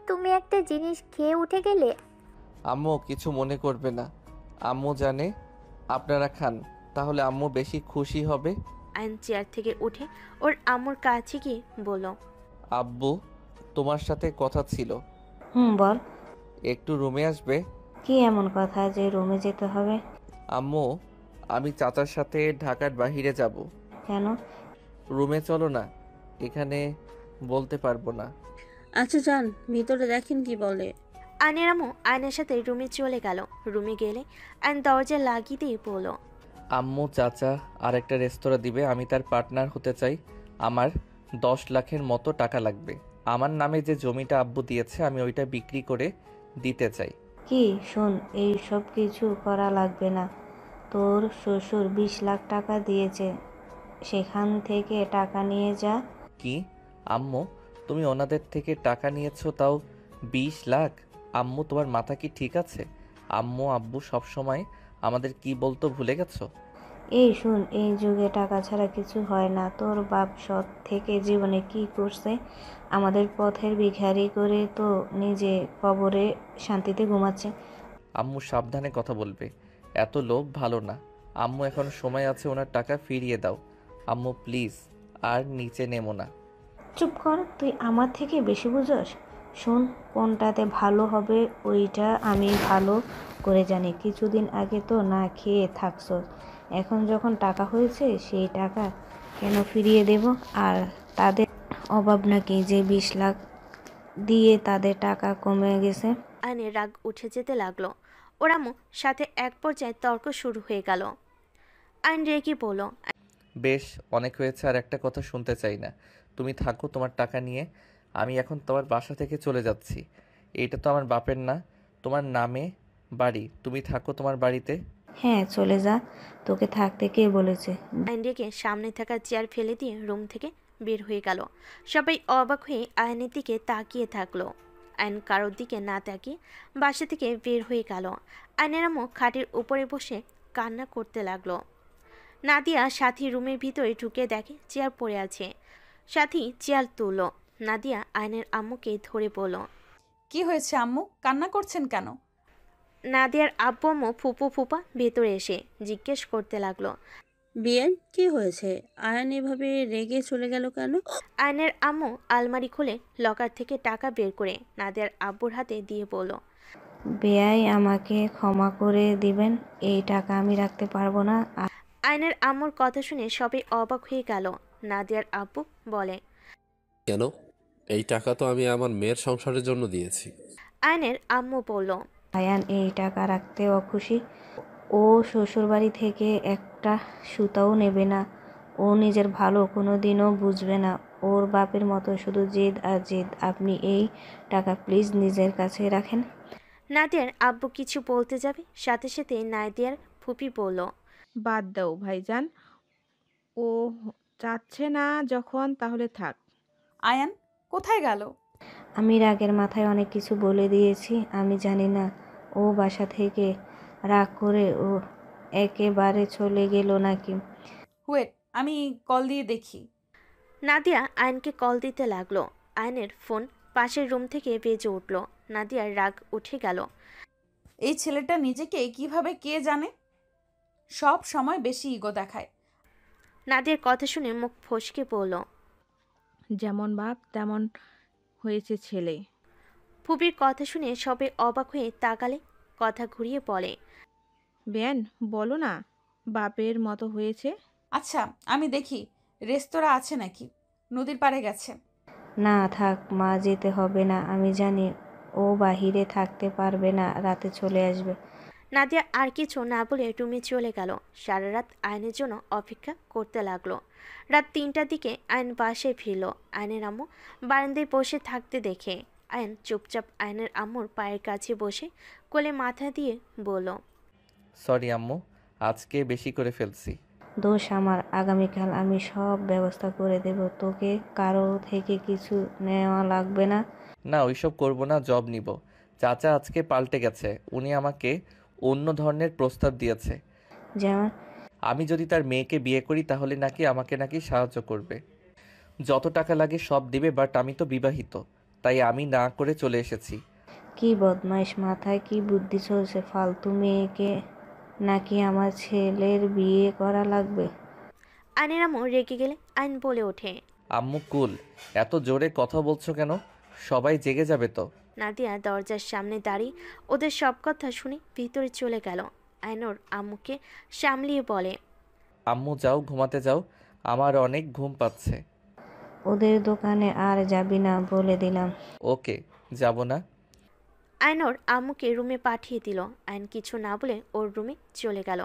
তুমি একটা জিনিস খেয়ে উঠে গেলে। আম্মু কিছু মনে করবে না, আম্মু জানে আপনারা খান, তাহলে আম্মু বেশি খুশি হবে। আয়ন চেয়ার থেকে উঠে ওর আম্মুর কাছে গিয়ে বলল, আব্বু তোমার সাথে কথা ছিল। বল। একটু রুমে আসবে? কি এমন কথা যে রুমে যেতে হবে? আম্মু আমি চাচার সাথে ঢাকার বাইরে যাব। কেন? রুমে চলো না, এখানে বলতে পারবো না। আচ্ছা যান, ভিতরে দেখেন কি বলে। আয়নের আম্মু আয়নের সাথে রুমে চলে গেল। রুমে গেলে আয়ন দরজা লাগিয়ে দিয়ে বলল, আম্মু চাচা আরেকটা রেস্তোরাঁ দিবে, আমি তার পার্টনার হতে চাই। আমার 10 লাখের মতো টাকা লাগবে। আমার নামে যে জমিটা আব্বু দিয়েছে আমি ওইটা বিক্রি করে দিতে চাই। কি শোন, এই সব কিছু করা লাগবে না। তোর শ্বশুর 20 লাখ টাকা দিয়েছে, সেখান থেকে টাকা নিয়ে যা। কি আম্মু, তুমি ওনাদের থেকে টাকা নিয়েছো, তাও 20 লাখ? আম্মু তোমার মাথা কি ঠিক আছে? আম্মু আব্বু সব সময় আমাদের কি বলতো ভুলে গেছো? এই শুন, এই যুগে টাকা ছাড়া কিছু হয় না। তোর বাপ সৎ থেকে জীবনে কি করছে? আমাদের পথের ভিখারি করে তো নিজে কবরে শান্তিতে ঘুমাচ্ছে। আম্মু সাবধানে কথা বলবে, এত লোভ ভালো না। আম্মু এখন সময় আছে, ওনার টাকা ফিরিয়ে দাও আম্মু প্লিজ, আর নিচে নেমো না। চুপ কর, তুই আমার থেকে বেশি বুঝোস। শোন, কোনটাতে ভালো হবে ওইটা আমি ভালো করে জানি। কিছুদিন আগে তো না খেয়ে থাকছো, এখন যখন টাকা হয়েছে সেই টাকা কেন ফিরিয়ে দেব? আর তাদের অভাব নাকি যে 20 লাখ দিয়ে তাদের টাকা কমে গেছে? আয়নের রাগ উঠে যেতে লাগলো। ওর আম্মু সাথে এক পর্যায়ে তর্ক শুরু হয়ে গেল। আয়ন রেগে বলল, বেশ, অনেক হয়েছে, আর একটা কথা শুনতে চাই না। তুমি থাকো তোমার টাকা নিয়ে, আমি এখন তোমার বাসা থেকে চলে যাচ্ছি। এইটা তো আমার বাপের না, তোমার নামে বাড়ি, তুমি থাকো তোমার বাড়িতে। হ্যাঁ চলে যা, তোকে থাকতে কে বলেছে? আয়ন রেগে সামনে থাকা চেয়ার ফেলে দিয়ে রুম থেকে বের হয়ে গেল। সবাই অবাক হয়ে আয়নের দিকে তাকিয়ে থাকলো। আয়ন কারোর দিকে না তাকিয়ে বাসা থেকে বের হয়ে গেল। আয়নের আম্মু খাটের উপরে বসে কান্না করতে লাগলো। নাদিয়া সাথী রুমের ভিতরে ঢুকে দেখে চেয়ার পড়ে আছে। সাথী চেয়ার তুলল। নাদিয়া আয়নের আম্মুকে ধরে বলল, কি হয়েছে আম্মু, কান্না করছেন কেন? নাদিয়ার আব্বু আম্মু ফুপু ফুপা ভেতরে এসে জিজ্ঞেস করতে লাগলো, বিয়ের কি হয়েছে? আয়ান এভাবে রেগে চলে গেল কেন? আয়নের আম্মু আলমারি খুলে লকার থেকে টাকা বের করে নাদিয়ার আব্বুর হাতে দিয়ে বলল, বেয়াই আমাকে ক্ষমা করে দিবেন, এই টাকা আমি রাখতে পারবো না। আয়নের আম্মুর কথা শুনে সবাই অবাক হয়ে গেল। নাদিয়ার আব্বু বলে, কেন? এই টাকা তো আমি আমার মেয়ের সংসারের জন্য দিয়েছি। আয়নের আম্মু বলল, আয়ান এই টাকা রাখতে অখুশি। ও শ্বশুরবাড়ি থেকে একটা সুতাও নেবে না। ও নিজের ভালো কোনো দিনও বুঝবে না। ওর বাপের মতো শুধু জেদ আর জেদ। আপনি এই টাকা প্লিজ নিজের কাছে রাখেন। নাদিয়ার আব্বু কিছু বলতে যাবে, সাথে সাথে নাদিয়ার ফুপি বলল, বাদ দাও ভাইজান, ও চাচ্ছে না যখন, তাহলে থাক। আয়ান কোথায় গেল? আমি রাগের মাথায় অনেক কিছু বলে দিয়েছি। আমি জানি না ও বাসা থেকে রাগ করে ও একেবারে চলে গেল নাকি। ওয়েট, আমি কল দিয়ে দেখি। নাদিয়া আয়নকে কল দিতে লাগলো। আয়নের ফোন পাশের রুম থেকে বেজে উঠল। নাদিয়ার রাগ উঠে গেল। এই ছেলেটা নিজেকে কিভাবে কে জানে, সব সময় বেশি ইগো দেখায়। নাদিয়ার কথা শুনে মুখ ফসকে পড়ল, যেমন বাপ তেমন হয়েছে ছেলে। ফুপির কথা শুনে সবে অবাক হয়ে তাকালে কথা ঘুরিয়ে বলে, বেন বলো না, বাপের মতো হয়েছে। আচ্ছা আমি দেখি রেস্তোরাঁ আছে নাকি। নদীর পাড়ে গেছে। না থাক মা, যেতে হবে না। আমি জানি ও বাহিরে থাকতে পারবে না, রাতে চলে আসবে। নাদিয়া আর কিছু না বলে রুমে চলে গেল। সারা রাত আয়নের জন্য অপেক্ষা করতে লাগলো। রাত 3টার দিকে আয়ন বাসায় ফিরল। আয়নের আম্মু বারান্দায় বসে থাকতে দেখে আয়ন চুপচাপ আয়নের আম্মুর পায়ের কাছে বসে কোলে মাথা দিয়ে বলল, সরি আম্মু, আজকে বেশি করে ফেলছি। দোষ আমার। আগামীকাল আমি সব ব্যবস্থা করে দেব, তোকে কারো থেকে কিছু নেওয়া লাগবে না। না, ওইসব করব না, জব নিব। চাচা আজকে পাল্টে গেছে, উনি আমাকে অন্য ধরনের প্রস্তাব দিয়েছে। যেমন? আমি যদি তার মেয়েকে বিয়ে করি তাহলে আমাকে নাকি সাহায্য করবে, যত টাকা লাগে সব দিবে। বাট আমি তো বিবাহিত, তাই আমি না করে চলে এসেছি। কি বদমাইশ, মাথায় কি বুদ্ধি চলছে? ফালতু মেয়েকে নাকি আমার ছেলের বিয়ে করা লাগবে? আয়নের আম্মু রেগে গেলে আইন বলে ওঠে, আম্মু কুল, এত জোরে কথা বলছো কেন? সবাই জেগে যাবে তো। নাদিয়া দরজার সামনে দাঁড়িয়ে ওদের সব কথা শুনে ভিতরে চলে গেল। আয়নোর আম্মুকে সামলিয়ে বলে, আম্মু যাও, ঘুমাতে যাও, আমার অনেক ঘুম পাচ্ছে। ওদের দোকানে আর যাবি না বলে দিলাম। ওকে, যাব না। আয়নোর আম্মুকে রুমে পাঠিয়ে দিল। আয়ন কিছু না বলে ওর রুমে চলে গেল।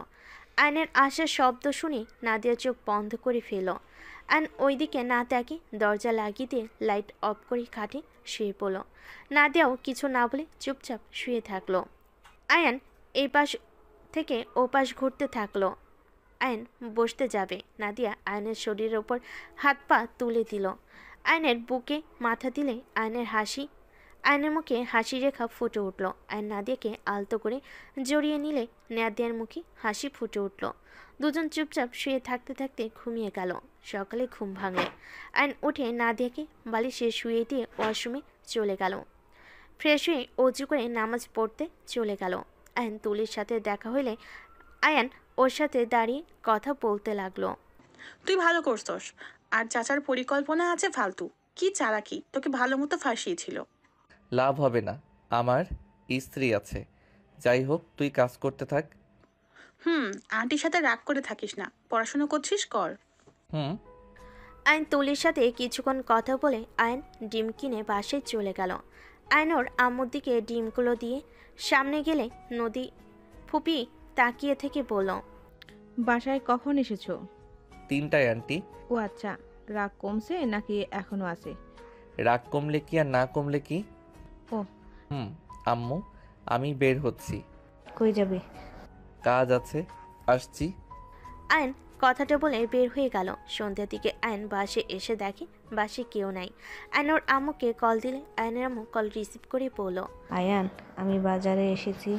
আয়নের আসার শব্দ শুনে নাদিয়া চোখ বন্ধ করে ফেল। আয়ন ওইদিকে না তাকে দরজা লাগিয়ে দিয়ে লাইট অফ করে খাটে শুয়ে পড়ল। নাদিয়াও কিছু না বলে চুপচাপ শুয়ে থাকলো। আয়ন এই পাশ থেকে ও পাশ ঘুরতে থাকলো। আয়ন বসতে যাবে, নাদিয়া আয়নের শরীরের ওপর হাত পা তুলে দিল। আয়নের বুকে মাথা দিলে আয়নের মুখে হাসি রেখা ফুটে উঠল। আয়ন নাদিয়াকে আলতো করে জড়িয়ে নিলে নাদিয়ার মুখে হাসি ফুটে উঠল। দুজন চুপচাপ শুয়ে থাকতে থাকতে ঘুমিয়ে গেল। সকালে ঘুম ভাঙলে আয়ন উঠে নাদিয়াকে বালিশে শুয়ে দিয়ে ওয়াশরুমে চলে গেল। ফ্রেশ হয়ে অজু করে নামাজ পড়তে চলে গেল। আয়ন তুলির সাথে দেখা হইলে আয়ান ওর সাথে দাঁড়িয়ে কথা বলতে লাগলো। তুই ভালো করছস, আর চাচার পরিকল্পনা আছে ফালতু। কি চালাকি, তোকে ভালো মতো ফাঁসিয়েছিল। লাভ হবে না, আমার স্ত্রী আছে। যাই হোক, তুই কাজ করতে থাক। আন্টির সাথে রাগ করে থাকিস না, পড়াশোনা করছিস, কর। আয়ন তুলির সাথে কিছুক্ষণ কথা বলে আয়ন ডিম কিনে বাসায় চলে গেল। আয়নোর আম্মুর দিকে ডিমগুলো দিয়ে সামনে গেলে নদী ফুপি তাকিয়ে থেকে বলল, বাসায় কখন এসেছো? 3টায় আন্টি। ও আচ্ছা, রাগ কমছে নাকি এখনো আছে? রাগ কমলে কি আর না কমলে কি। ও আম্মু, আমি বের হচ্ছি। কই যাবে? কাজ আছে, আসছি। আয়ন কথাটা বলে বের হয়ে গেল। সন্ধ্যার দিকে আয়ন বাসে এসে দেখে বাসে কেউ নাই। আয়নোর আম্মুকে কল দিলে আয়নের আম্মু কল রিসিভ করে বলল, আয়ান, আমি বাজারে এসেছি,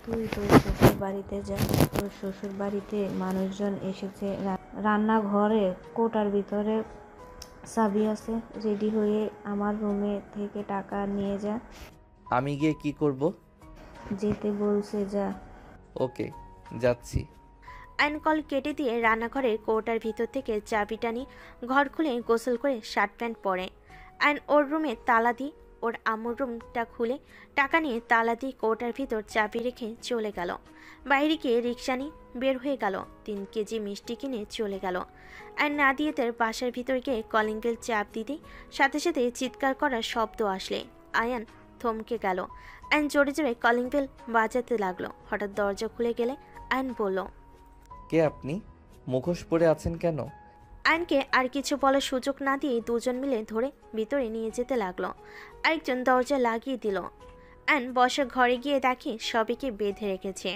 তুই তোর শ্বশুর বাড়িতে যা। তোর শ্বশুর বাড়িতে মানুষজন এসেছে। রান্নাঘরে কোটার ভিতরে চাবি আছে, রেডি হয়ে আমার রুমে থেকে টাকা নিয়ে যা। আমি গিয়ে কি করব? যেতে বলছে, যা। ওকে, যাচ্ছি। আয়ন কল কেটে দিয়ে রান্নাঘরের কৌটার ভিতর থেকে চাবিটা নিয়ে ঘর খুলে গোসল করে শার্ট প্যান্ট পরে আয়ন ওর রুমে তালা দিয়ে ওর আম্মুর রুমটা খুলে টাকা নিয়ে তালা দিয়ে কৌটার ভিতর চাবি রেখে চলে গেল। বাইরে গিয়ে রিক্সা নিয়ে বের হয়ে গেল। 3 কেজি মিষ্টি কিনে চলে গেল। আয়ন নাদিয়াদের বাসার ভিতর গিয়ে কলিং বেল চাপ দিতে সাথে সাথে চিৎকার করার শব্দ আসলে আয়ান থমকে গেল। আয়ন জোরে জোরে কলিং বেল বাজাতে লাগলো। হঠাৎ দরজা খুলে গেলে আয়ন বলল, কে আপনি? মুখোশ পরে আছেন কেন? আয়নকে আর কিছু বলার সুযোগ না দিয়ে দুজন মিলে ধরে ভিতরে নিয়ে যেতে লাগলো। আরেকজন দরজা লাগিয়ে দিল। আয়ন বসার ঘরে গিয়ে দেখে সবাইকে বেঁধে রেখেছে।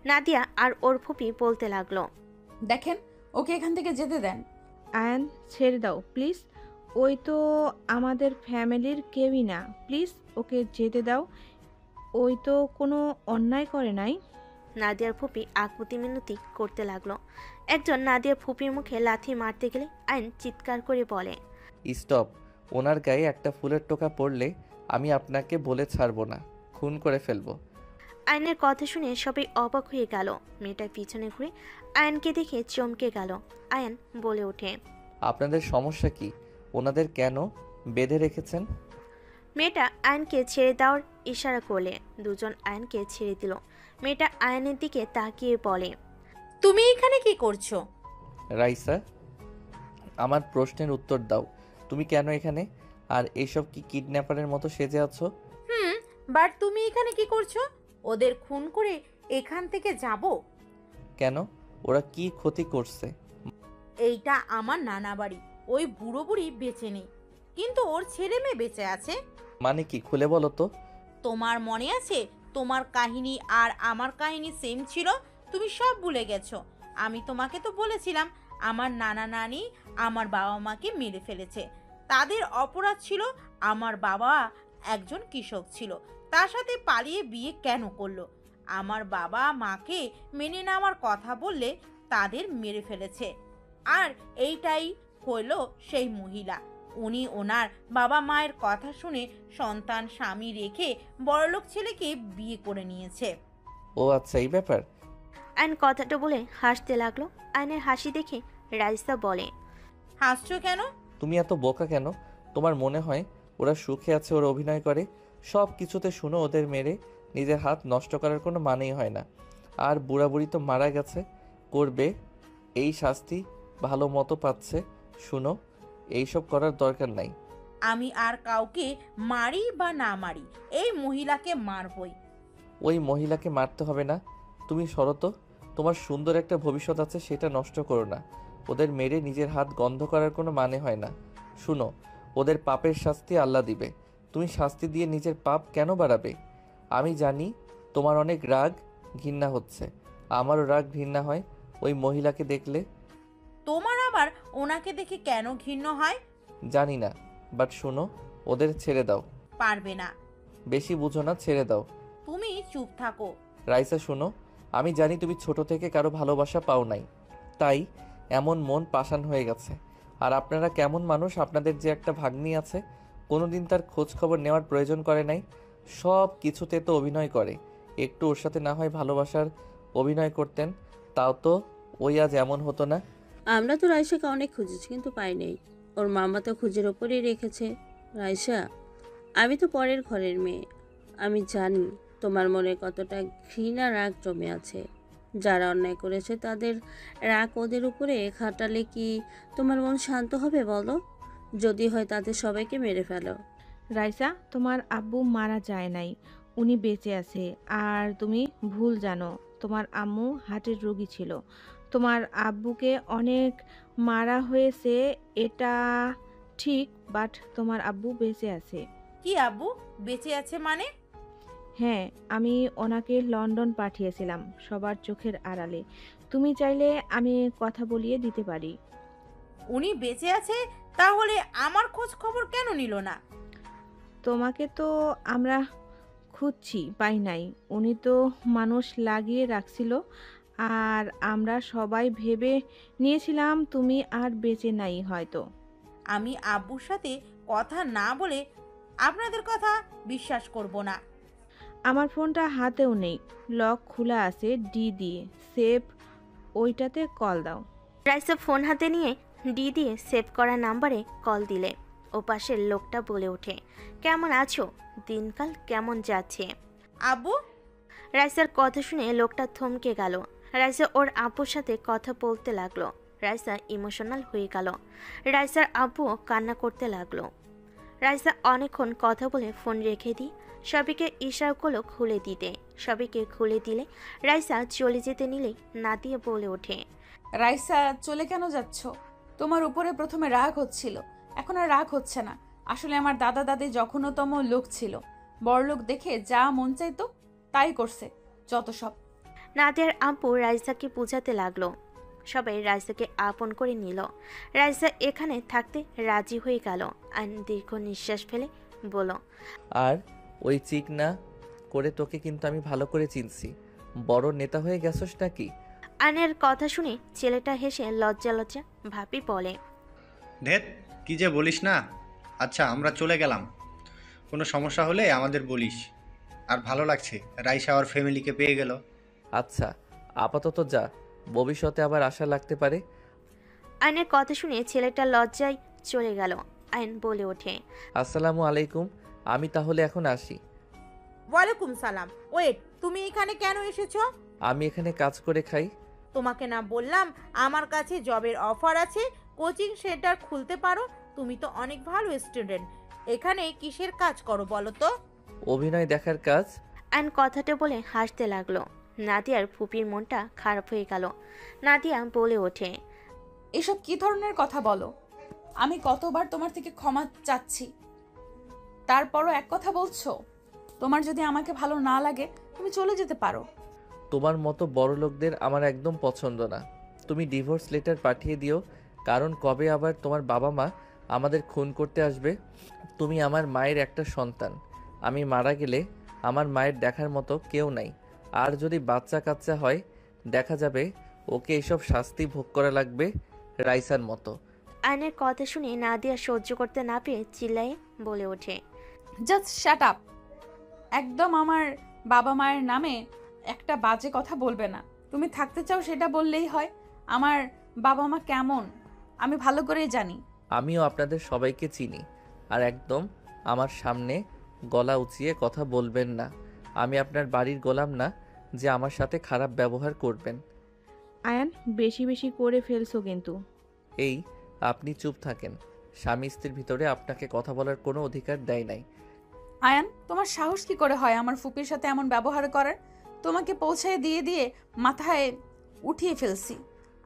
নাদিয়া আর ওর ফুপি বলতে লাগলো, দেখেন, ওকে এখান থেকে যেতে দেন। আয়ন, ছেড়ে দাও প্লিজ, ওই তো আমাদের ফ্যামিলির কেউই না, প্লিজ ওকে যেতে দাও, ওই তো কোনো অন্যায় করে নাই। নাদিয়ার ফুপি আকুতি মিনতি করতে লাগলো। একজন নাদিয়ার ফুপির মুখে লাথি মারতে গেলে আয়ন চিৎকার করে বলে, স্টপ! ওনার গায়ে একটা ফুলের টোকা পড়লে আমি আপনাকে বলে ছাড়বো না, খুন করে ফেলবো। আয়নের কথা শুনে সবাই অবাক হয়ে গেল। মেয়েটা পিছনে ঘুরে আয়নকে দেখে চমকে গেল। আয়ন বলে ওঠে, আপনাদের সমস্যা কি? ওনাদের কেন বেঁধে রেখেছেন? মেয়েটা আয়নকে ছেড়ে দেওয়ার ইশারা করলে দুজন আয়নকে ছেড়ে দিল। মেয়েটা আয়নের দিকে তাকিয়ে বলে, তুমি এখানে কি করছো? রাইসা, আমার প্রশ্নের উত্তর দাও, তুমি কেন এখানে? আর এসব কি কিডন্যাপারের মতো সেজে আছো? বাট তুমি এখানে কি করছো? ওদের খুন করে এখান থেকে যাব? কেন? ওরা কি ক্ষতি করছে? এইটা আমার নানা বাড়ি, ওই বুড়ো বুড়ি বেঁচে নেই, কিন্তু ওর ছেলে মেয়ে বেঁচে আছে। মানে কি, খুলে বলো তো। তোমার মনে আছে তোমার কাহিনী আর আমার কাহিনী সেম ছিল? তুমি সব ভুলে গেছো। আমি তোমাকে তো বলেছিলাম আমার নানা নানি আমার বাবা মাকে মেরে ফেলেছে। তাদের অপরাধ ছিল আমার বাবা একজন কৃষক ছিল, তার সাথে পালিয়ে বিয়ে কেন করলো? আমার বাবা মাকে মেনে নেওয়ার কথা বললে তাদের মেরে ফেলেছে। আর এইটাই হলো সেই মহিলা। উনি ওনার বাবা মায়ের কথা শুনে সন্তান স্বামী রেখে বড়লোক ছেলেকে বিয়ে করে নিয়েছে। ও আচ্ছা, এই ব্যাপার। আয়ন কথাটা বলে হাসতে লাগলো। আয়নের হাসি দেখে রাইসা বলে, হাসছো কেন? তুমি এত বোকা কেন? তোমার মনে হয় ওরা সুখে আছে, ওরা অভিনয় করে? সব কিছুতে শুনো ওদের মেরে নিজের হাত নষ্ট করার কোনো মানেই হয় না। আর বুড়াবুড়ি তো মারা গেছে, করবে এই শাস্তি ভালো মতো পাচ্ছে। শুনো, এইসব করার দরকার নাই। আমি আর কাউকে মারি বা না মারি, এই মহিলাকে মারবই। ওই মহিলাকে মারতে হবে না, তুমি সরো তো। তোমার সুন্দর একটা ভবিষ্যৎ আছে, সেটা নষ্ট করো না। ওদের মেরে নিজের হাত গন্ধ করার কোনো মানে হয় না। শুনো, ওদের পাপের শাস্তি আল্লাহ দিবে। তুমি শাস্তি দিয়ে নিজের পাপ কেন বাড়াবে? আমি জানি তোমার অনেক রাগ ঘৃণা হচ্ছে, আমারও রাগ ঘৃণা হয় ওই মহিলাকে দেখলে। তোমার আবার ওনাকে দেখে কেন ঘৃণ্য হয়? জানি না, বাট শুনো, ওদের ছেড়ে দাও। পারবে না। বেশি বুঝো না, ছেড়ে দাও। তুমি চুপ থাকো। রাইসা শোনো, আমি জানি তুমি ছোট থেকে কারো ভালোবাসা পাও নাই, তাই এমন মন পাষাণ হয়ে গেছে। আর আপনারা কেমন মানুষ, আপনাদের যে একটা ভাগ্নি আছে, কোনোদিন তার খোঁজ খবর নেওয়ার প্রয়োজন করে নাই, সব কিছুতে তো অভিনয় করে। একটু ওর সাথে না হয় ভালোবাসার অভিনয় করতেন, তাও তো ওই আজ এমন হতো না। আমরা তো রাইসাকে অনেক খুঁজেছি কিন্তু পাই নাই। ওর মামা তো খুঁজের ওপরেই রেখেছে। রাইসা, আমি তো পরের ঘরের মেয়ে। আমি জানি তোমার মনে কতটা ঘৃণা রাগ জমে আছে। যারা অন্যায় করেছে তাদের রাগ ওদের উপরে খাটালে কি তোমার মন শান্ত হবে বলো? যদি হয় তাদের সবাইকে মেরে ফেলো। রাইসা, তোমার আব্বু মারা যায় নাই, উনি বেঁচে আছে। আর তুমি ভুল জানো, তোমার আম্মু হার্টের রোগী ছিল। তোমার আব্বুকে অনেক মারা হয়েছে, এটা ঠিক, বাট তোমার আব্বু বেঁচে আছে। কি আব্বু বেঁচে আছে মানে? হ্যাঁ, আমি ওনাকে লন্ডন পাঠিয়েছিলাম সবার চোখের আড়ালে। তুমি চাইলে আমি কথা বলিয়ে দিতে পারি। উনি বেঁচে আছে, তাহলে আমার খোঁজ খবর কেন নিল না? তোমাকে তো আমরা খুঁজছি, পাই নাই। উনি তো মানুষ লাগিয়ে রাখছিল, আর আমরা সবাই ভেবে নিয়েছিলাম তুমি আর বেঁচে নাই হয়তো। আমি আব্বুর সাথে কথা না বলে আপনাদের কথা বিশ্বাস করব না। আমার ফোনটা হাতেও নেই, লক খোলা আছে ডি দিয়ে সেভ, ওইটাতে কল দাও। রাইসা ফোন হাতে নিয়ে ডি দিয়ে সেভ করা নাম্বারে কল দিলে ও পাশের লোকটা বলে ওঠে, কেমন আছো? দিনকাল কেমন যাচ্ছে? আব্বু? রাইসার কথা শুনে লোকটা থমকে গেল। রাইসা ওর আব্বুর সাথে কথা বলতে লাগলো। রাইসা ইমোশনাল হয়ে গেল। রাইসার আব্বুও কান্না করতে লাগলো। রাইসা অনেকক্ষণ কথা বলে ফোন রেখে দিই সবাইকে ইশারা করলো খুলে দিতে। সবাইকে খুলে দিলে রাইসা চলে যেতে নিলেই নাদিয়া বলে ওঠে, রাইসা চলে কেন যাচ্ছ? তোমার উপরে প্রথমে রাগ হচ্ছিল, এখন আর রাগ হচ্ছে না। আসলে আমার দাদা দাদি যখনতম লোক ছিল, বড়লোক দেখে যা মন চাইতো তাই করছে, যত সব। নাদিয়ার আব্বু রাইসাকে বুঝাতে লাগলো। সবাই রাইসাকে আপন করে নিল। রাইসা এখানে থাকতে রাজি হয়ে গেল। আর দীর্ঘ নিঃশ্বাস ফেলে বলল, আর ওই চিক না করে তোকে কিন্তু আমি ভালো করে চিনছি। বড় নেতা হয়ে গেছস নাকি? আনের কথা শুনে ছেলেটা হেসে লজ্জা লজ্জা ভাবি বলে, ঢেত কি যে বলিস না। আচ্ছা আমরা চলে গেলাম, কোনো সমস্যা হলে আমাদের বলিস। আর ভালো লাগছে রাইসা আর ফ্যামিলিকে পেয়ে গেল। আচ্ছা আপাতত যা, ভবিষ্যতে আবার আশা লাগতে পারে। আইনের কথা শুনে ছেলেটা লজ্জায় চলে গেল। আইন বলে ওঠে, আসসালামু আলাইকুম, আমি তাহলে এখন আসি। ওয়ালাইকুম সালাম। ওয়েট, তুমি এখানে কেন এসেছো? আমি এখানে কাজ করে খাই। তোমাকে না বললাম আমার কাছে জবের অফার আছে, কোচিং সেন্টার খুলতে পারো? তুমি তো অনেক ভালো স্টুডেন্ট, এখানে কিসের কাজ করো বলো তো? অভিনয় দেখার কাজ। আইন কথাটা বলে হাসতে লাগলো। নাদিয়ার ফুপির মনটা খারাপ হয়ে গেল। নাদিয়া বলে ওঠে, এসব কি ধরনের কথা বলো? আমি কতবার তোমার থেকে ক্ষমা চাচ্ছি, তারপরও এক কথা বলছো? তোমার যদি আমাকে ভালো না লাগে তুমি চলে যেতে পারো। তোমার মতো বড় লোকদের আমার একদম পছন্দ না। তুমি ডিভোর্স লেটার পাঠিয়ে দিও, কারণ কবে আবার তোমার বাবা মা আমাদের খুন করতে আসবে। তুমি আমার মায়ের একটা সন্তান। আমি মারা গেলে আমার মায়ের দেখার মতো কেউ নাই। আর যদি বাচ্চা কাচ্চা হয়, দেখা যাবে ওকে এইসব শাস্তি ভোগ করা লাগবে রাইসার মতো। আয়নের কথা শুনে নাদিয়া সহ্য করতে না পেরে চিল্লায়ে বলে ওঠে, জাস্ট শাট আপ। একদম আমার বাবা মায়ের নামে একটা বাজে কথা বলবে না। তুমি থাকতে চাও সেটা বললেই হয়। আমার বাবা মা কেমন আমি ভালো করেই জানি। আমিও আপনাদের সবাইকে চিনি। আর একদম আমার সামনে গলা উঁচিয়ে কথা বলবেন না। আমি আপনার বাড়ির গোলাম না যে আমার সাথে খারাপ ব্যবহার করবেন। আয়ান, বেশি বেশি করে ফেলছো কিন্তু। এই, আপনি চুপ থাকেন। স্বামী স্ত্রীর ভিতরে আপনাকে কথা বলার কোনো অধিকার দেয় নাই। আয়ান, তোমার সাহস কি করে হয় আমার ফুপির সাথে এমন ব্যবহার করার? তোমাকে পৌঁছায় দিয়ে দিয়ে মাথায় উঠিয়ে ফেলছি।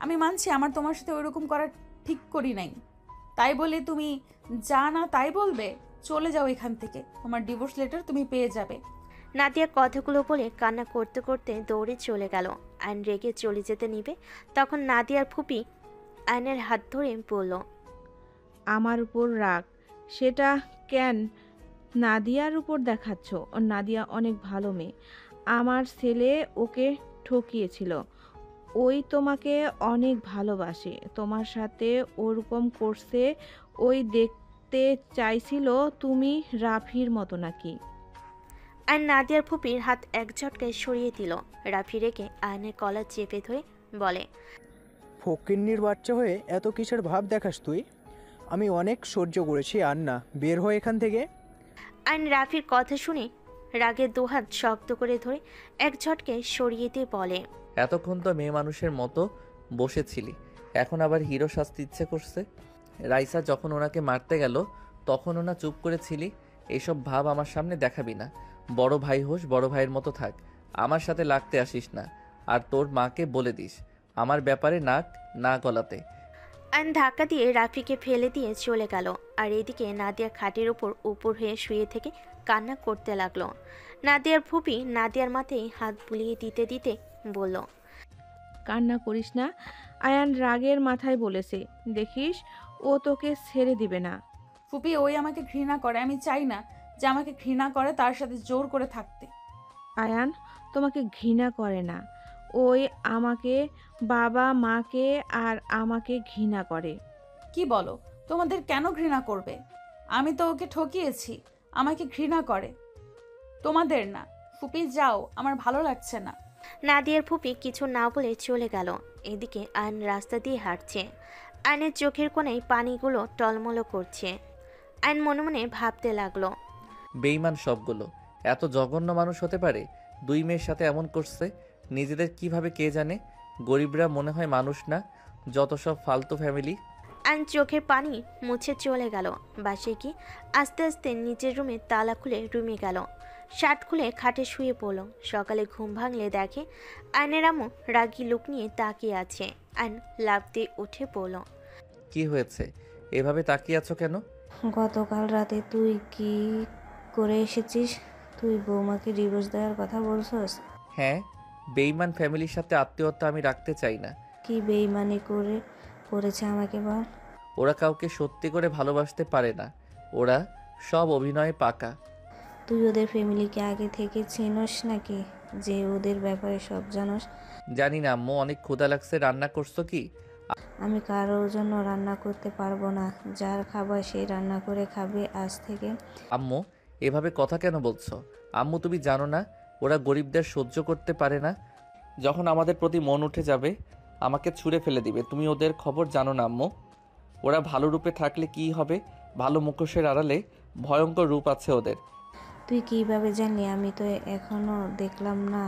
আমি মানছি আমার তোমার সাথে ওইরকম করার ঠিক করি নাই, তাই বলে তুমি যা না তাই বলবে? চলে যাও এখান থেকে, তোমার ডিভোর্স লেটার তুমি পেয়ে যাবে। নাদিয়া কথাগুলো বলে কান্না করতে করতে দৌড়ে চলে গেল। আয়ন রেগে চলে যেতে নিবে, তখন নাদিয়ার ফুপি আয়নের হাত ধরে বলল, আমার উপর রাগ, সেটা কেন নাদিয়ার উপর দেখাচ্ছ? নাদিয়া অনেক ভালো মেয়ে। আমার ছেলে ওকে ঠকিয়েছিল। ওই তোমাকে অনেক ভালোবাসে। তোমার সাথে ওরকম করছে, ওই দেখতে চাইছিল তুমি রাফির মতো নাকি। আর নাদিয়ার ফুপির হাত এক ঝটকায় সরিয়ে দিল। রাফি রেগে আয়নের কলার চেপে ধরে বলে, ফকিন্নির বাচ্চা হয়ে এত কিসের ভাব দেখাস তুই? আমি অনেক সহ্য করেছি, আর না, বের হয়ে এখান থেকে। আয়ন রাফির কথা শুনে রাগে দুহাত শক্ত করে ধরে এক ঝটকে সরিয়ে দিয়ে বলে, এতক্ষণ তো মেয়ে মানুষের মতো বসেছিলি, এখন আবার হিরো শাস্তি ইচ্ছে করছে? রাইসা যখন ওনাকে মারতে গেল তখন ওনা চুপ করেছিলি। এইসব ভাব আমার সামনে দেখাবি না। বড় ভাই হোস, বড় ভাইয়ের মতো থাক। আমার সাথে লাগতে আসিস না। আর তোর মাকে বলে দিস আমার ব্যাপারে নাক না গলাতে। আয়ন ধাক্কা দিয়ে রাফিকে ফেলে দিয়ে চলে গেল। আর এদিকে নাদিয়া খাটের উপর হয়ে শুয়ে থেকে কান্না করতে লাগলো। নাদিয়ার ফুপি নাদিয়ার মাথায় হাত বুলিয়ে দিতে দিতে বলল, কান্না করিস না। আয়ান রাগের মাথায় বলেছে, দেখিস ও তোকে ছেড়ে দিবে না। ফুপি, ওই আমাকে ঘৃণা করে। আমি চাই না যে আমাকে ঘৃণা করে তার সাথে জোর করে থাকতে। আয়ান তোমাকে ঘৃণা করে না, ওই আমাকে, বাবা মাকে আর আমাকে ঘৃণা করে। কি বলো? তোমাদের কেন ঘৃণা করবে? আমি তো ওকে ঠকিয়েছি, আমাকে ঘৃণা করে, তোমাদের না। ফুপি যাও, আমার ভালো লাগছে না। নাদিয়ার ফুপি কিছু না বলে চলে গেল। এদিকে আয়ন রাস্তা দিয়ে হাঁটছে। আয়নের চোখের কোণায় পানিগুলো টলমলো করছে। আয়ন মনে মনে ভাবতে লাগলো, বেঈমান সবগুলো। এত জঘন্য মানুষ হতে পারে? দুই মেয়ের সাথে এমন করছে, নিজেদের কিভাবে কে জানে। গরিবরা মনে হয় মানুষ না, যত সব ফালতু ফ্যামিলি। আয়ন চোখের পানি মুছে চলে গেল। বাসে গিয়ে আস্তে আস্তে নিজের রুমে তালা খুলে রুমে গেল। শার্ট খুলে খাটে শুয়ে পড়ল। সকালে ঘুম ভাঙলে দেখে আয়নের আম্মু রাগী লুক নিয়ে তাকিয়ে আছে। আয়ন লাফ দিয়ে উঠে পড়ল। কি হয়েছে? এভাবে তাকিয়ে আছো কেন? গতকাল রাতে তুই কি করে এসেছিস? তুই বৌমাকে ডিভোর্স দেওয়ার কথা বলছস? হ্যাঁ, বেঈমান ফ্যামিলির সাথে আত্মীয়তা আমি রাখতে চাই না। কি বেইমানি করেছে আমাকে বল। ওরা কাউকে সত্যি করে ভালোবাসতে পারে না, ওরা সব অভিনয়ে পাকা। তুই ওদের ফ্যামিলিকে আগে থেকে চিনস নাকি, যে ওদের ব্যাপারে সব জানোস? জানি না আম্মু, অনেক ক্ষুধা লাগছে, রান্না করছো কি? আমি কারোর জন্য রান্না করতে পারবো না। যার খাবার সে রান্না করে খাবে আজ থেকে। আম্মু, এভাবে কথা কেন বলছো? আম্মু, তুমি জানো না ওরা গরিবদের সহ্য করতে পারে না? যখন আমাদের প্রতি মন উঠে যাবে আমাকে ছুঁড়ে ফেলে দিবে। তুমি ওদের খবর জানো না আম্মু? ওরা ভালো রূপে থাকলে কি হবে? ভালো মুখোশের আড়ালে ভয়ঙ্কর রূপ আছে ওদের। তুই কিভাবে জানলি? আমি তো এখনো দেখলাম না।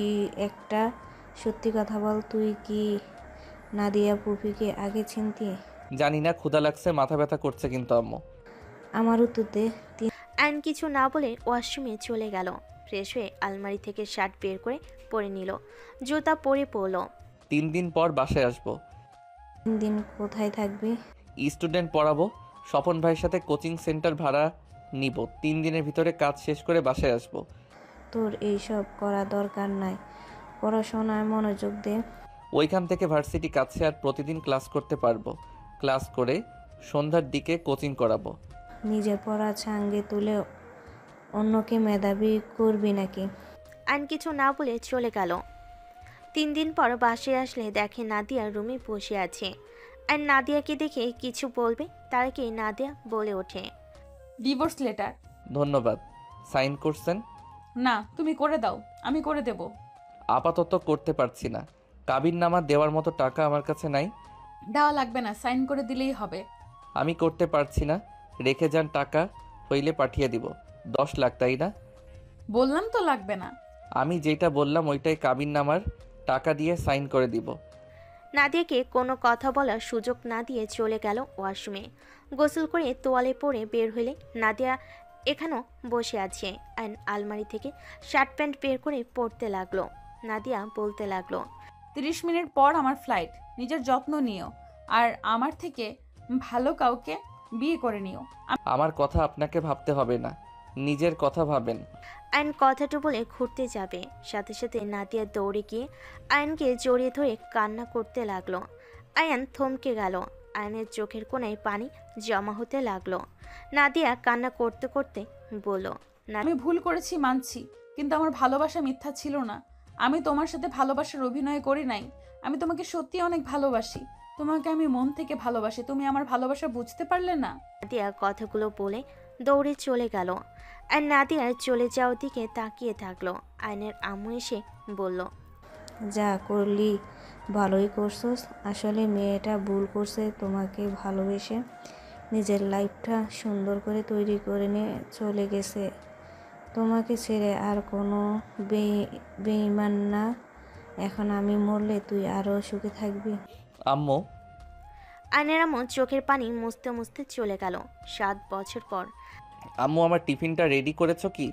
এই একটা সত্যি কথা বল, তুই কি নাদিয়া পুপিকে আগে চিনতি? জানি না, ক্ষুধা লাগছে, মাথা ব্যথা করছে কিন্তু আম্মু। আমার উত্তর দে। আয়ন কিছু না বলে ওয়াশরুমে চলে গেল। ফ্রেশ হয়ে আলমারি থেকে শার্ট বের করে পরে নিল। জুতা পরে পরল। 3 দিন পর বাসায় আসবো। 3 দিন কোথায় থাকবি? স্টুডেন্ট পড়াবো। স্বপন ভাইয়ের সাথে কোচিং সেন্টার ভাড়া নিব। 3 দিনের ভিতরে কাজ শেষ করে বাসায় আসবো। তোর এইসব করা দরকার নাই, পড়াশোনায় মনোযোগ দে। ওইখান থেকে ভার্সিটি কাছে আর প্রতিদিন ক্লাস করতে পারবো। ক্লাস করে সন্ধ্যার দিকে কোচিং করাবো। নিজের পড়া ছাঙ্গে তুলে অন্যকে মেধাবী করবি নাকি? আইন কিছু না বলে চলে গেল। 3 দিন পর বাসায় আসলে দেখে নাদিয়া রুমে বসে আছে। আর নাদিয়াকে দেখে কিছু বলবে তার আগে নাদিয়া বলে ওঠে, ডিভোর্স লেটার। ধন্যবাদ। সাইন করছেন? না, তুমি করে দাও, আমি করে দেব। আপাতত করতে পারছি না। কাবিননামা দেওয়ার মতো টাকা আমার কাছে নাই। দেওয়া লাগবে না, সাইন করে দিলেই হবে। আমি করতে পারছি না। রেখে যান, টাকা হইলে পাঠিয়ে দিব। 10 লাখ, তাই না? বললাম তো লাগবে না। আমি যেটা বললাম ওইটাই কাবিননামার টাকা দিয়ে সাইন করে দিব। নাদিয়াকে কোনো কথা বলার সুযোগ না দিয়ে চলে গেল ওয়াশরুমে। গোসল করে তোয়ালে পরে বের হলে নাদিয়া এখানেও বসে আছে। আইন আলমারি থেকে শার্ট প্যান্ট বের করে পরতে লাগলো। নাদিয়া বলতে লাগলো, 30 মিনিট পর আমার ফ্লাইট, নিজের যত্ন নিও, আর আমার থেকে ভালো কাউকে বিয়ে করে নিও। আমার কথা আপনাকে ভাবতে হবে না, নিজের কথা ভাবেন। আইন কথাটা বলে ঘুরতে যাবে, সাথে সাথে নাদিয়া দৌড়ে গিয়ে আয়নকে জড়িয়ে ধরে কান্না করতে লাগলো। আয়ান থমকে গেল। আয়নের চোখের কোণায় পানি জমা হতে লাগলো। নাদিয়া কান্না করতে করতে বলল, আমি ভুল করেছি মানছি, কিন্তু আমার ভালোবাসা মিথ্যা ছিল না। আমি তোমার সাথে ভালোবাসার অভিনয় করি নাই। আমি তোমাকে সত্যি অনেক ভালোবাসি। তোমাকে আমি মন থেকে ভালোবাসি। তুমি আমার ভালোবাসা বুঝতে পারলে না? নাদিয়া কথাগুলো বলে দৌড়ে চলে গেল। আর নাদিয়ার চলে যাওয়ার দিকে তাকিয়ে থাকলো। আয়নের আম্মু এসে বলল, যা করলি ভালোই করছস। আসলে মেয়েটা ভুল করছে, তোমাকে ভালোবেসে নিজের লাইফটা সুন্দর করে তৈরি করে নিয়ে চলে গেছে। তোমাকে ছেড়ে আর কোনো বেঈমান না। এখন আমি মরলে তুই আরও সুখে থাকবি। আম্মু। আয়নের আম্মু চোখের পানি মুছতে মুছতে চলে গেল। 7 বছর পর। আম্মু, আমার টিফিনটা রেডি করেছো কি?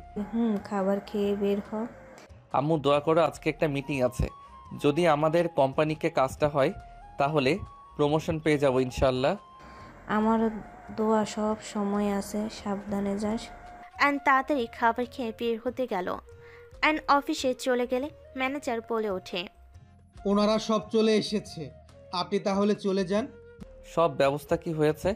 খাবার খেয়ে বের হ। আম্মু, দোয়া করো, আজকে একটা মিটিং আছে। যদি আমাদের কোম্পানিকে কাজটা হয় তাহলে প্রমোশন পেয়ে যাবো ইনশাল্লাহ। আমার দোয়া সব সময় আছে, সাবধানে যাস। অ্যান্ড তাড়াতাড়ি খাবার খেয়ে বের হতে গেল। অ্যান্ড অফিসে চলে গেলে ম্যানেজার বলে ওঠে, ওনারা সব চলে এসেছে, আপনি তাহলে চলে যান। সব ব্যবস্থা কি হয়েছে?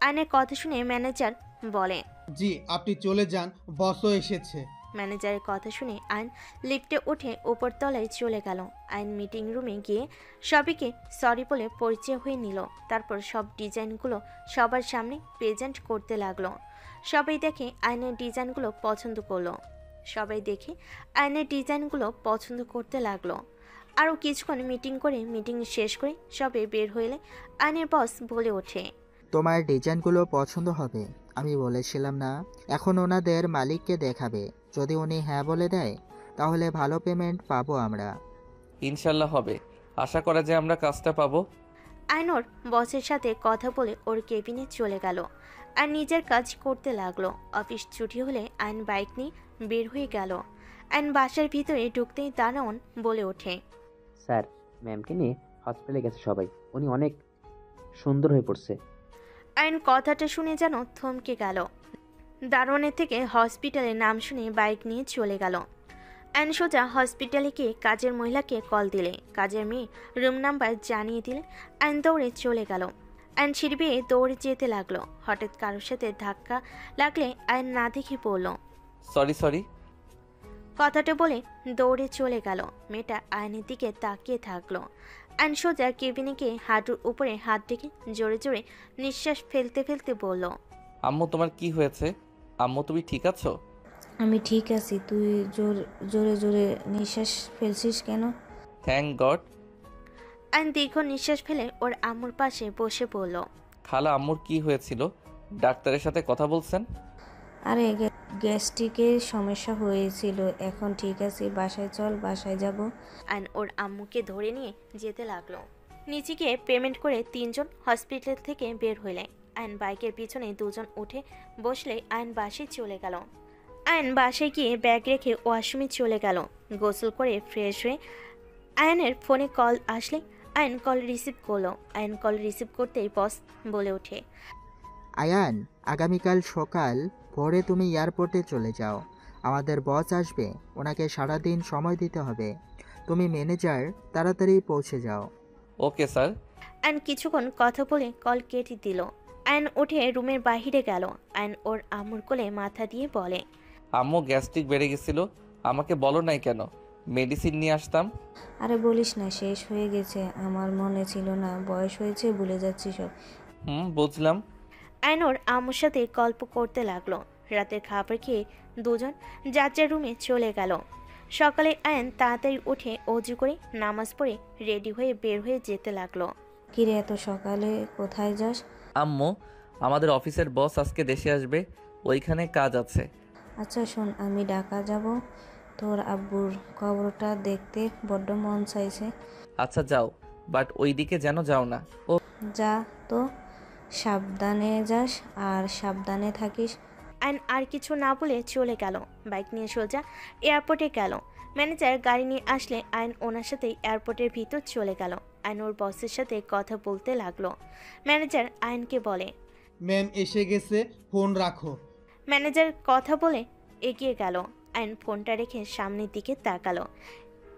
আয়নের কথা শুনে ম্যানেজার বলে, জি আপনি চলে যান, বসও এসেছে। ম্যানেজারের কথা শুনে আইন লিফটে উঠে উপর তলায় চলে গেল। আইন মিটিং রুমে গিয়ে সবাইকে সরি বলে পরিচয় হয়ে নিল। তারপর সব ডিজাইনগুলো সবার সামনে প্রেজেন্ট করতে লাগলো। সবাই দেখে আইনের ডিজাইনগুলো পছন্দ করলো। সবাই দেখে আইনের ডিজাইনগুলো পছন্দ করতে লাগলো। আরও কিছুক্ষণ মিটিং করে মিটিং শেষ করে সবে বের হইলে আইনের বস বলে ওঠে, তোমার ডিজাইনগুলো পছন্দ হবে, আমি বলেছিলাম না? এখন ওনাদের মালিককে দেখাবে, যদি উনি হ্যাঁ বলে দেয় তাহলে ভালো পেমেন্ট পাবো আমরা। ইনশাল্লাহ হবে, আশা করা যায় আমরা কাজটা পাবো। আইনোর বসের সাথে কথা বলে ওর কেবিনে চলে গেল আর নিজের কাজ করতে লাগলো। অফিস ছুটি হলে আইন বাইক নিয়ে বের হয়ে গেল। আইন বাসার ভিতরে ঢুকতেই দারোয়ান বলে ওঠে, স্যার, ম্যামকে নিয়ে হসপিটালে গেছে সবাই, উনি অনেক সুন্দর হয়ে পড়ছে। আইন কথাটা শুনে যেন থমকে গেল। দারোয়ানের থেকে হসপিটালের নাম শুনে বাইক নিয়ে চলে গেল। আইন সোজা হসপিটালে গিয়ে কাজের মহিলাকে কল দিলে। কাজের মেয়ে রুম নাম্বার জানিয়ে দিলে। আইন দৌড়ে চলে গেল। আইন সিঁড়ি বেয়ে দৌড়ে যেতে লাগলো। হঠাৎ কারোর সাথে ধাক্কা লাগলে আইন না দেখে পড়ল। সরি। কথাটা বলে দৌড়ে চলে গেল। মেয়েটা আয়নের দিকে তাকিয়ে থাকলো। আইন সোজা কেবিনে গিয়ে হাঁটুর উপরে হাত রেখে জোরে জোরে নিঃশ্বাস ফেলতে ফেলতে বলল, আম্মু, তোমার কি হয়েছে? আম্মু, তুমি ঠিক আছো? আমি ঠিক আছি। তুই জোরে জোরে নিঃশ্বাস ফেলছিস কেন? Thank god. আইন দীর্ঘ নিঃশ্বাস ফেলে ওর আম্মুর পাশে বসে পড়ল। খালা, আম্মুর কি হয়েছিল? ডাক্তারের সাথে কথা বলছেন? আরে গ্যাস্ট্রিকের সমস্যা হয়েছিল, এখন ঠিক আছে। বাসায় চল, বাসায় যাব। আইন ওর আম্মুকে ধরে নিয়ে যেতে লাগলো। নিচে গিয়ে পেমেন্ট করে 3 জন হসপিটাল থেকে বের হইলে আইন বাইকের পিছনে 2 জন উঠে বসলে আইন বাসায় চলে গেল। আইন বাসায় গিয়ে ব্যাগ রেখে ওয়াশরুমে চলে গেল। গোসল করে ফ্রেশ হয়ে আয়নের ফোনে কল আসলে আইন কল রিসিভ করলো। আইন কল রিসিভ করতেই বস বলে ওঠে, আয়ান, আগামীকাল সকাল ভোরে তুমি এয়ারপোর্টে চলে যাও। আমাদের বস আসবে, ওনাকে সারাদিন সময় দিতে হবে। তুমি ম্যানেজার, তাড়াতাড়ি পৌঁছে যাও। Okay sir. আয়ন কিছুক্ষণ কথা বলে কল কেটে দিল। আয়ন উঠে রুমের বাহিরে গেল। আয়ন ওর আম্মুর কোলে মাথা দিয়ে বলে, আম্মু গ্যাস্ট্রিক বেড়ে গেছিল, আমাকে বলো নাই কেন? মেডিসিন নিয়ে আসতাম। আরে বলিস না, শেষ হয়ে গেছে। আমার মনে ছিল না, বয়স হয়েছে, ভুলে যাচ্ছি সব। বুঝলাম। আয়ন ওর আম্মুর সাথে গল্প করতে লাগলো। রাতের খাবার খেয়ে দুজন যার যার রুমে চলে গেল। সকালে আয়ন তাড়াতাড়ি উঠে অজু করে নামাজ পড়ে রেডি হয়ে বের হয়ে যেতে লাগলো। কিরে, এত সকালে কোথায় যাস? আম্মু, আমাদের অফিসের বস আজকে দেশে আসবে, ওইখানে কাজ আছে। আচ্ছা শোন, আমি ঢাকা যাব, তোর আব্বুর কবরটা দেখতে বড্ড মন চাইছে। আচ্ছা যাও, বাট ওই দিকে যেন যাও না। ও যা তো, সাবধানে যাস আর সাবধানে থাকিস। আয়ন আর কিছু না বলে চলে গেল। বাইক নিয়ে সোজা এয়ারপোর্টে গেল। ম্যানেজার গাড়ি নিয়ে আসলে আয়ন ওনার সাথে এয়ারপোর্টের ভিতর চলে গেল। আয়ন ওর বসের সাথে কথা বলতে লাগলো। ম্যানেজার আয়নকে বলে, ম্যাম এসে গেছে, ফোন রাখো। ম্যানেজার কথা বলে এগিয়ে গেল। আয়ন ফোনটা রেখে সামনের দিকে তাকালো।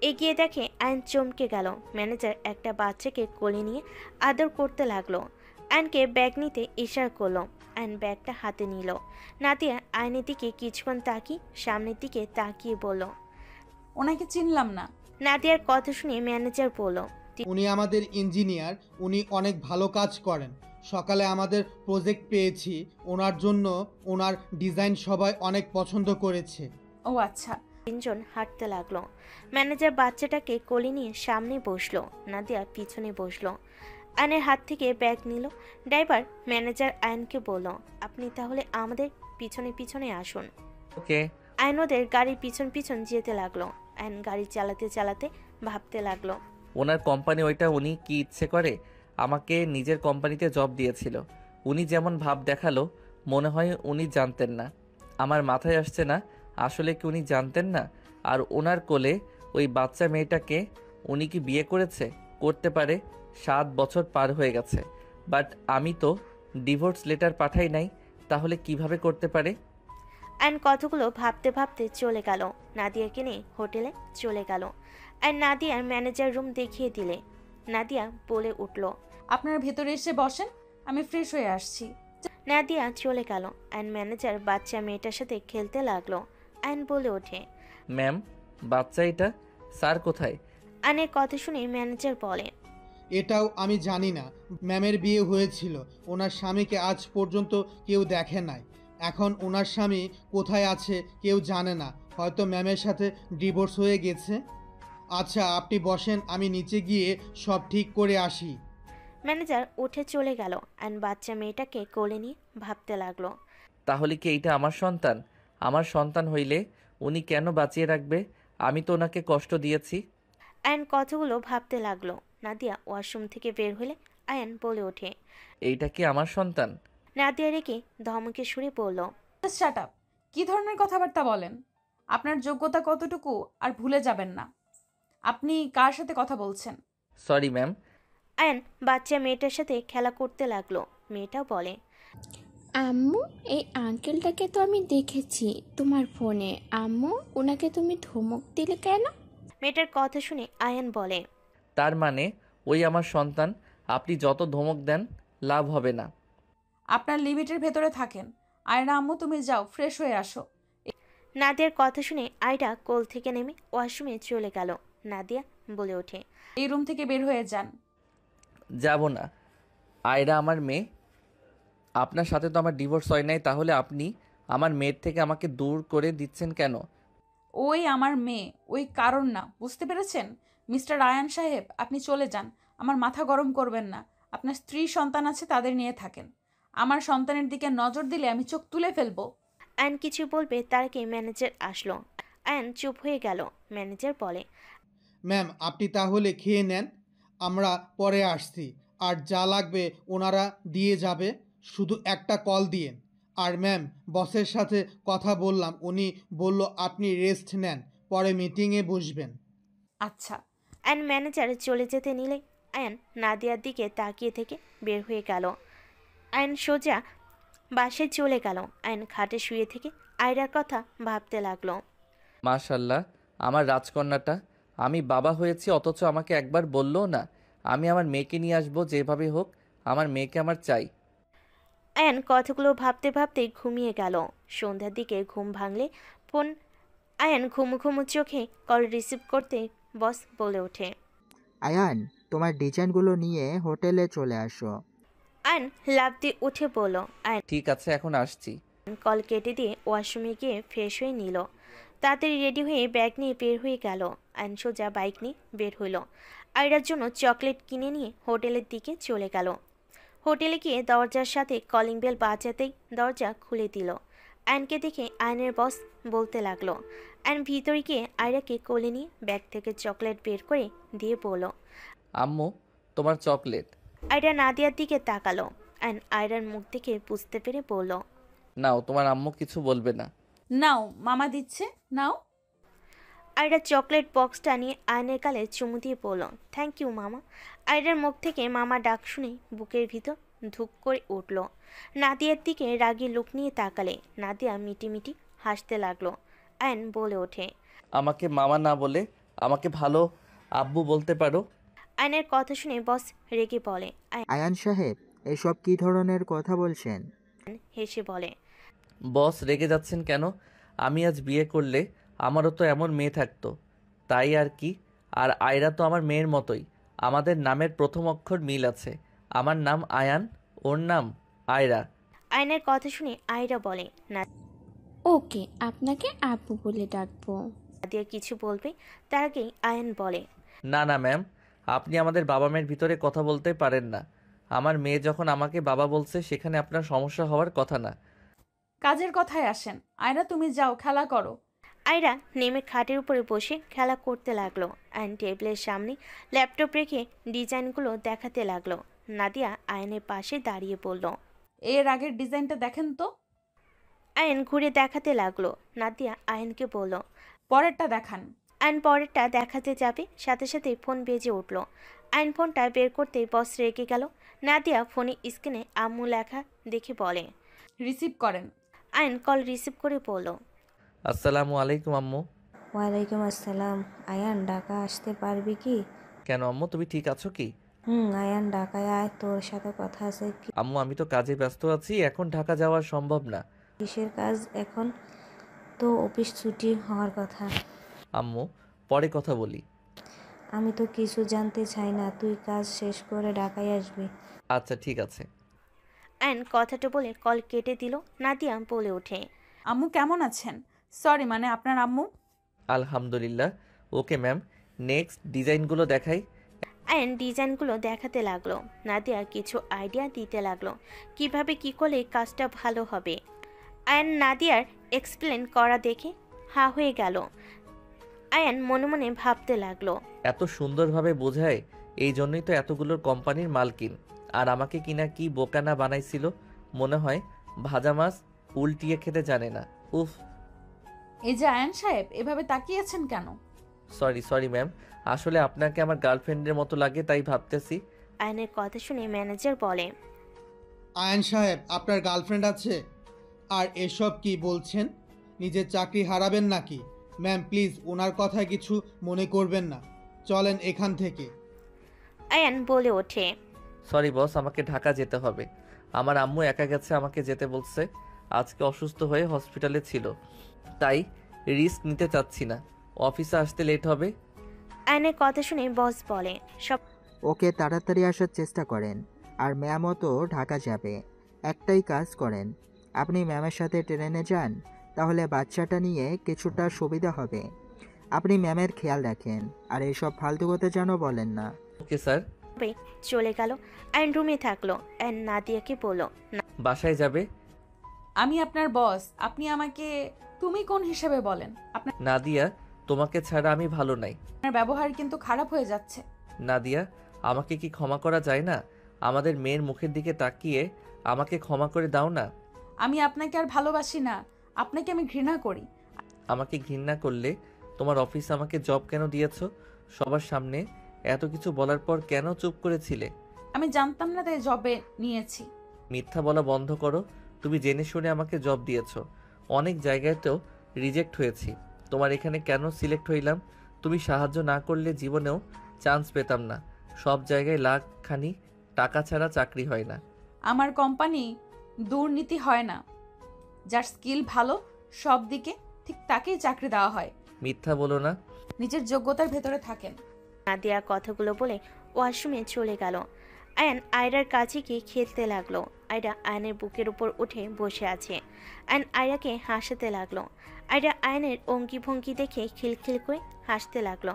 এগিয়ে দেখে আয়ন চমকে গেল। ম্যানেজার একটা বাচ্চাকে কোলে নিয়ে আদর করতে লাগলো। আয়নকে ব্যাগ নিতে ইশারা করলো। আয়ন ব্যাগটা হাতে নিল। নাদিয়া আয়নের দিকে কিছুক্ষণ তাকিয়ে সামনের দিকে তাকিয়ে বলল, ওনাকে চিনলাম না। নাদিয়ার কথা শুনে ম্যানেজার বলল, উনি আমাদের ইঞ্জিনিয়ার, উনি অনেক ভালো কাজ করেন। সকালে আমাদের প্রজেক্ট পেয়েছি ওনার জন্য, ওনার ডিজাইন সবাই অনেক পছন্দ করেছে। ও আচ্ছা। তিনজন হাঁটতে লাগলো। ম্যানেজার বাচ্চাটাকে কোলে নিয়ে সামনে বসলো। নাদিয়া পিছনে বসলো। আয়নের হাত থেকে ব্যাগ নিল। ড্রাইভার ম্যানেজার আয়নকে বলল, আপনি তাহলে আমাদের পিছনে পিছনে আসুন। ওকে। আয়ন ওদের গাড়ির পিছন পিছন যেতে লাগলো। আয়ন গাড়ি চালাতে চালাতে ভাবতে লাগলো, ওনার কোম্পানি ওইটা, উনি কি ইচ্ছে করে আমাকে নিজের কোম্পানিতে জব দিয়েছিল। উনি যেমন ভাব দেখালো, মনে হয় উনি জানতেন না। আমার মাথায় আসছে না, আসলে কি উনি জানতেন না? আর ওনার কোলে ওই বাচ্চা মেয়েটাকে উনি কি বিয়ে করেছে? করতে পারে, 7 বছর পার হয়ে গেছে, বাট আমি তো ডিভোর্স লেটার পাঠাই নাই, তাহলে কিভাবে করতে পারে? আয়ন কতগুলো ভাবতে ভাবতে চলে গেল। নাদিয়াকে নিয়ে হোটেলে চলে গেল। আর নাদিয়ার ম্যানেজার রুম দেখিয়ে দিলে। নাদিয়া বলে উঠল, আপনারা ভেতরে এসে বসেন, আমি ফ্রেশ হয়ে আসছি। নাদিয়া চলে গেল। আয়ন ম্যানেজার বাচ্চা মেয়েটার সাথে খেলতে লাগলো। আয়ন বলে ওঠে, ম্যাম, বাচ্চা এটা, স্যার কোথায়? আয়নের কথা শুনে ম্যানেজার বলে, এটাও আমি জানি না। ম্যামের বিয়ে হয়েছিল, ওনার স্বামীকে আজ পর্যন্ত কেউ দেখে নাই। এখন ওনার স্বামী কোথায় আছে কেউ জানে না, হয়তো ম্যামের সাথে ডিভোর্স হয়ে গেছে। আচ্ছা আপনি বসেন, আমি নিচে গিয়ে সব ঠিক করে আসি। ম্যানেজার উঠে চলে গেল। আয়ন বাচ্চা মেয়েটাকে কোলে নিয়ে ভাবতে লাগলো, তাহলে কি এইটা আমার সন্তান? আমার সন্তান হইলে উনি কেন বাঁচিয়ে রাখবে? আমি তো ওনাকে কষ্ট দিয়েছি। আয়ন কথাগুলো ভাবতে লাগলো। নাদিয়া ওয়াশরুম থেকে বের হলে আয়ন বলে ওঠে, এইটা কি আমার সন্তান? নাদিয়া রেখে ধমকে সুরে বলল, শাট আপ। কি ধরনের কথাবার্তা বলেন? আপনার যোগ্যতা কতটুকু আর ভুলে যাবেন না। আপনি কার সাথে কথা বলছেন? Sorry ma'am. আয়ন বাচ্চা মেয়েটার সাথে খেলা করতে লাগলো। মেয়েটা বলে, আম্মু, এই আঙ্কেলটাকে তো আমি দেখেছি তোমার ফোনে। আম্মু, ওনাকে তুমি ধমক দিলে কেন? মেয়েটার কথা শুনে আয়ন বলে, তার মানে ওই আমার সন্তান, আপনি যত ধমক দেন লাভ হবে না। আপনার লিমিটের ভেতরে থাকেন। আয়রা আম্মু, তুমি যাও, ফ্রেশ হয়ে আসো। নাদিয়ার কথা শুনে আয়রা কোল থেকে নেমে ওয়াশরুমে চলে গেল। নাদিয়া বলে ওঠে, এই রুম থেকে বের হয়ে যান। যাব না। আয়রা আমার মেয়ে, আপনার সাথে তো আমার ডিভোর্স হয় নাই, তাহলে আপনি আমার মেয়ের থেকে আমাকে দূর করে দিচ্ছেন কেন? ওই আমার মেয়ে, ওই কারণ না, বুঝতে পেরেছেন? মিস্টার আয়ান সাহেব, আপনি চলে যান। আমার মাথা গরম করবেন না। আপনার স্ত্রী সন্তান আছে, তাদের নিয়ে থাকেন। আমার সন্তানের দিকে নজর দিলে আমি চোখ তুলে ফেলবো। আয়ন কিছু বলবে তার আগে ম্যানেজার আসলো। আয়ন চুপ হয়ে গেল। ম্যানেজার বলে, ম্যাম আপনি তাহলে খেয়ে নেন, আমরা পরে আসছি। আর যা লাগবে ওনারা দিয়ে যাবে, শুধু একটা কল দিয়েন। আর ম্যাম, বসের সাথে কথা বললাম, উনি বলল আপনি রেস্ট নেন, পরে মিটিংয়ে বসবেন। আচ্ছা। আয়ন ম্যানেজার চলে যেতে নিলে আয়ন নাদিয়ার দিকে তাকিয়ে থেকে বের হয়ে গেল। আয়ন সোজা বাসে চলে গেল। আয়ন খাটে শুয়ে থেকে আয়রার কথা ভাবতে লাগলো। মাশাল্লাহ, আমার রাজকন্যাটা আমি বাবা হয়েছি অথচ আমাকে একবার বললো না আমি আমার মেয়েকে নিয়ে আসবো যেভাবে হোক। আমার মেয়েকে আমার চাই। আয়ান কথাগুলো ভাবতে ভাবতে ঘুমিয়ে গেল। সন্ধ্যার দিকে ঘুম ভাঙলে ফোন আয়ান ঘুমু ঘুমু চোখে কল রিসিভ করতে বস বলে ওঠে, আয়ান, তোমার ডিজাইনগুলো নিয়ে হোটেলে চলে আসো। আয়ান লাফ দিয়ে উঠে বলল। আয়ান ঠিক আছে, এখন আসছি। কল কেটে দিয়ে ওয়াশরুমে গিয়ে ফ্রেশ হয়ে নিল। তাড়াতাড়ি রেডি হয়ে ব্যাগ নিয়ে বের হয়ে গেল। আয়ন সোজা বাইক নিয়ে বের হইল। আয়রার জন্য চকলেট কিনে নিয়ে হোটেলের দিকে চলে গেল। হোটেলে গিয়ে দরজার সাথে কলিং বেল বাজাতেই দরজা খুলে দিল। আয়নকে দেখে আয়নের বস বলতে লাগলো। আয়ন ভিতরে গিয়ে আয়রাকে কোলে নিয়ে ব্যাগ থেকে চকলেট বের করে দিয়ে বলল, আম্মু, তোমার চকলেট। আয়রা নাদিয়ার দিকে তাকালো। আয়ন আয়রার মুখ দেখে বুঝতে পেরে বলল, নাও, তোমার আম্মু কিছু বলবে না। নাও, মামা দিচ্ছে, নাও। আয়রা চকলেট বক্সটা নিয়ে আয়নের গালে চুমু দিয়ে বলল, থ্যাংক ইউ মামা। আয়রার মুখ থেকে মামা ডাক শুনে বুকের ভিতর ধুক করে উঠল। নাদিয়ার দিকে রাগী লোক নিয়ে তাকালে নাদিয়া মিটিমিটি হাসতে লাগলো। আয়ন বলে ওঠে, আমাকে মামা না বলে আমাকে ভালো আব্বু বলতে পারো। আয়নের কথা শুনে বস রেগে বলে। আয়ান সাহেব, এসব কি ধরনের কথা বলছেন? আয়ন হেসে বলে, বস রেগে যাচ্ছেন কেন? আমি আজ বিয়ে করলে আমারও তো এমন মেয়ে থাকতো, তাই আর কি। আর আয়রা তো আমার মেয়ের মতোই। আমাদের নামের প্রথম অক্ষর মিল আছে। আমার নাম আয়ান, ওর নাম আয়রা। আয়নের কথা শুনে আয়রা বলে, না ওকে, আপনাকে আপু বলে ডাকবো। নাদিয়া কিছু বলবে তার আগেই আয়ন বলে, না না ম্যাম, আপনি আমাদের বাবা মায়ের ভিতরে কথা বলতে পারেন না। আমার মেয়ে যখন আমাকে বাবা বলছে সেখানে আপনার সমস্যা হওয়ার কথা না। কাজের কথায় আসেন। আয়রা, তুমি যাও, খেলা করো। আয়রা নেমে খাটের উপরে বসে খেলা করতে লাগলো। আয়ন টেবিলের সামনে ল্যাপটপ রেখে ডিজাইনগুলো দেখাতে লাগলো। নাদিয়া আয়নের পাশে দাঁড়িয়ে বলল, এর আগের ডিজাইনটা দেখেন তো। আয়ন ঘুরে দেখাতে লাগলো। নাদিয়া আয়নকে বলল, পরেরটা দেখান। আয়ন পরেরটা দেখাতে যাবে, সাথে সাথে ফোন বেজে উঠল। আয়ন ফোনটা বের করতে বস রেগে গেল। নাদিয়া ফোনে স্ক্রিনে আম্মু লেখা দেখে বলে, রিসিভ করেন। আয়ন কল রিসিভ করে বলল, আসসালামু আলাইকুম আম্মু। ওয়ালাইকুম আসসালাম। আয়ান, ঢাকা আসতে পারবি কি? কেন আম্মু, তুমি ঠিক আছো কি? আয়ান, ঢাকায় আয়, তোর সাথে কথা আছে। আম্মু, আমি তো কাজে ব্যস্ত আছি, এখন ঢাকা যাওয়া সম্ভব না। কিসের কাজ? এখন তো অফিস ছুটি হওয়ার কথা। আম্মু, পরে কথা বলি। আমি তো কিছু জানতে চাই না, তুই কাজ শেষ করে ঢাকায় আসবি। আচ্ছা ঠিক আছে। আয়ন কথাটা বলে কল কেটে দিল। নাদিয়া বলে ওঠে, আম্মু কেমন আছেন? সরি, মানে আপনার আম্মু। আলহামদুলিল্লাহ। ওকে ম্যাম, নেক্সট ডিজাইনগুলো দেখাই। আয়ন ডিজাইনগুলো দেখাতে লাগলো। নাদিয়া কিছু আইডিয়া দিতে লাগলো কিভাবে কি করলে কাজটা ভালো হবে। আয়ন নাদিয়ার এক্সপ্লেন করা দেখে হা হয়ে গেল। আয়ন মনে মনে ভাবতে লাগলো, এত সুন্দরভাবে বোঝায়, এই জন্যই তো এতগুলোর কোম্পানির মালকিন। আর আমাকে কিনা কি বোকানা বানাইছিল। মনে হয় ভাজা মাছ উল্টিয়ে খেতে জানে না। উফ। এই যে আয়ন সাহেব, এভাবে তাকিয়েছেন কেন? সরি ম্যাম, আসলে আপনাকে আমার গার্লফ্রেন্ডের মতো লাগে তাই ভাবতেছি। আয়নের কথা শুনে ম্যানেজার বলে, আয়ন সাহেব, আপনার গার্লফ্রেন্ড আছে? আর এসব কি বলছেন? নিজের চাকরি হারাবেন নাকি? ম্যাম প্লিজ, ওনার কথায় কিছু মনে করবেন না, চলেন এখান থেকে। আয়ন বলে ওঠে, সরি বস, আমাকে ঢাকা যেতে হবে। আমার আম্মু একা গেছে, আমাকে যেতে বলছে। আজকে অসুস্থ হয়ে হসপিটালে ছিল, তাই রিস্ক নিতে চাচ্ছি না। অফিসে আসতে লেট হবে। আয়নের কথা শুনে বস বলে, সব ওকে তাড়াতাড়ি আসার চেষ্টা করেন। আর ম্যামও তো ঢাকা যাবে। একটাই কাজ করেন, আপনি ম্যামের সাথে ট্রেনে যান, তাহলে বাচ্চাটা নিয়ে কিছুটা সুবিধা হবে। আপনি ম্যামের খেয়াল রাখেন, আর এইসব ফালতু কথা যেন বলেন না। Okay sir. চলে গেল। আয়ন রুমে থাকলো। আয়ন নাদিয়াকে বলল, বাসায় যাবে? আমি আপনার বস, আপনি আমাকে তুমি কোন হিসেবে বলেন? আপনার নাদিয়া, তোমাকে ছাড়া আমি ভালো নাই। ব্যবহার কিন্তু খারাপ হয়ে যাচ্ছে। নাদিয়া, আমাকে কি ক্ষমা করা যায় না? আমাদের মেয়ের মুখের দিকে তাকিয়ে আমাকে ক্ষমা করে দাও না। আমি আপনাকে আর ভালোবাসি না, আপনাকে আমি ঘৃণা করি। আমাকে ঘৃণা করলে তোমার অফিসে আমাকে জব কেন দিয়েছো? সবার সামনে এত কিছু বলার পর কেন চুপ করেছিলে? আমি জানতাম না তাই জবে নিয়েছি। মিথ্যা বলা বন্ধ করো। তুমি জেনে শুনে আমাকে জব দিয়েছো। অনেক জায়গায় তো রিজেক্ট হয়েছি, তোমার এখানে কেন সিলেক্ট হইলাম? তুমি সাহায্য না করলে জীবনেও চান্স পেতাম না। সব জায়গায় লাখ খানি টাকা ছাড়া চাকরি হয় না। আমার কোম্পানি দুর্নীতি হয় না। যার স্কিল ভালো সব দিকে, ঠিক তাকেই চাকরি দেওয়া হয়। মিথ্যা বলো না। নিজের যোগ্যতার ভেতরে থাকেন। নাদিয়া কথাগুলো বলে ওয়াশরুমে চলে গেল। আয়ান আয়রার কাছে গিয়ে খেলতে লাগলো। আয়রা আয়নের বুকের উপর উঠে বসে আছে। আয়ন আয়রাকে হাসাতে লাগলো। আয়রা আয়নের অঙ্গি ভঙ্গি দেখে খিলখিল করে হাসতে লাগলো।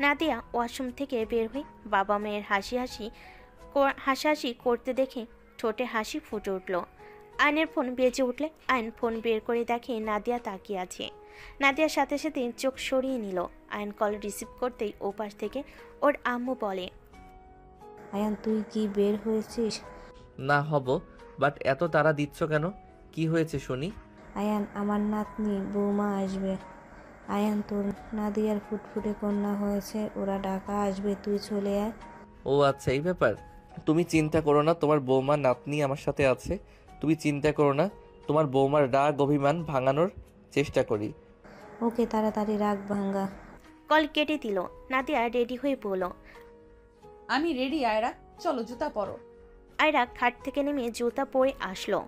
নাদিয়া ওয়াশরুম থেকে বের হয়ে বাবা মেয়ের হাসাহাসি করতে দেখে ঠোঁটে হাসি ফুটে উঠল। আয়নের ফোন বেজে উঠলে আয়ন ফোন বের করে দেখে নাদিয়া তাকিয়ে আছে। নাদিয়ার সাথে সাথে চোখ সরিয়ে নিল। আয়ন কল রিসিভ করতেই ওপাশ থেকে ওর আম্মু বলে, আয়ান তুই কি বের হয়েছিস? না হব, বাট এত তাড়া দিচ্ছ কেন? কি হয়েছে শুনি? আয়ান আমার নাতনি বৌমা আসবে। আয়ান তোর নাদিয়ার ফুটফুটে কন্যা হয়েছে, ওরা ঢাকা আসবে, তুই চলে আয়। ও আচ্ছা, এই ব্যাপার। তুমি চিন্তা করো না, তোমার বৌমা নাতনি আমার সাথে আছে। তুমি চিন্তা করো না, তোমার বৌমার রাগ অভিমান ভাঙানোর চেষ্টা করি। ওকে, তাড়াতাড়ি রাগ ভাঙ্গা। কল কেটে দিল। নাদিয়া রেডি হয়ে বলল, আমি রেডি আয়রা, চলো জুতা পরো। আয়রা খাট থেকে নেমে জুতা পরে আসলো।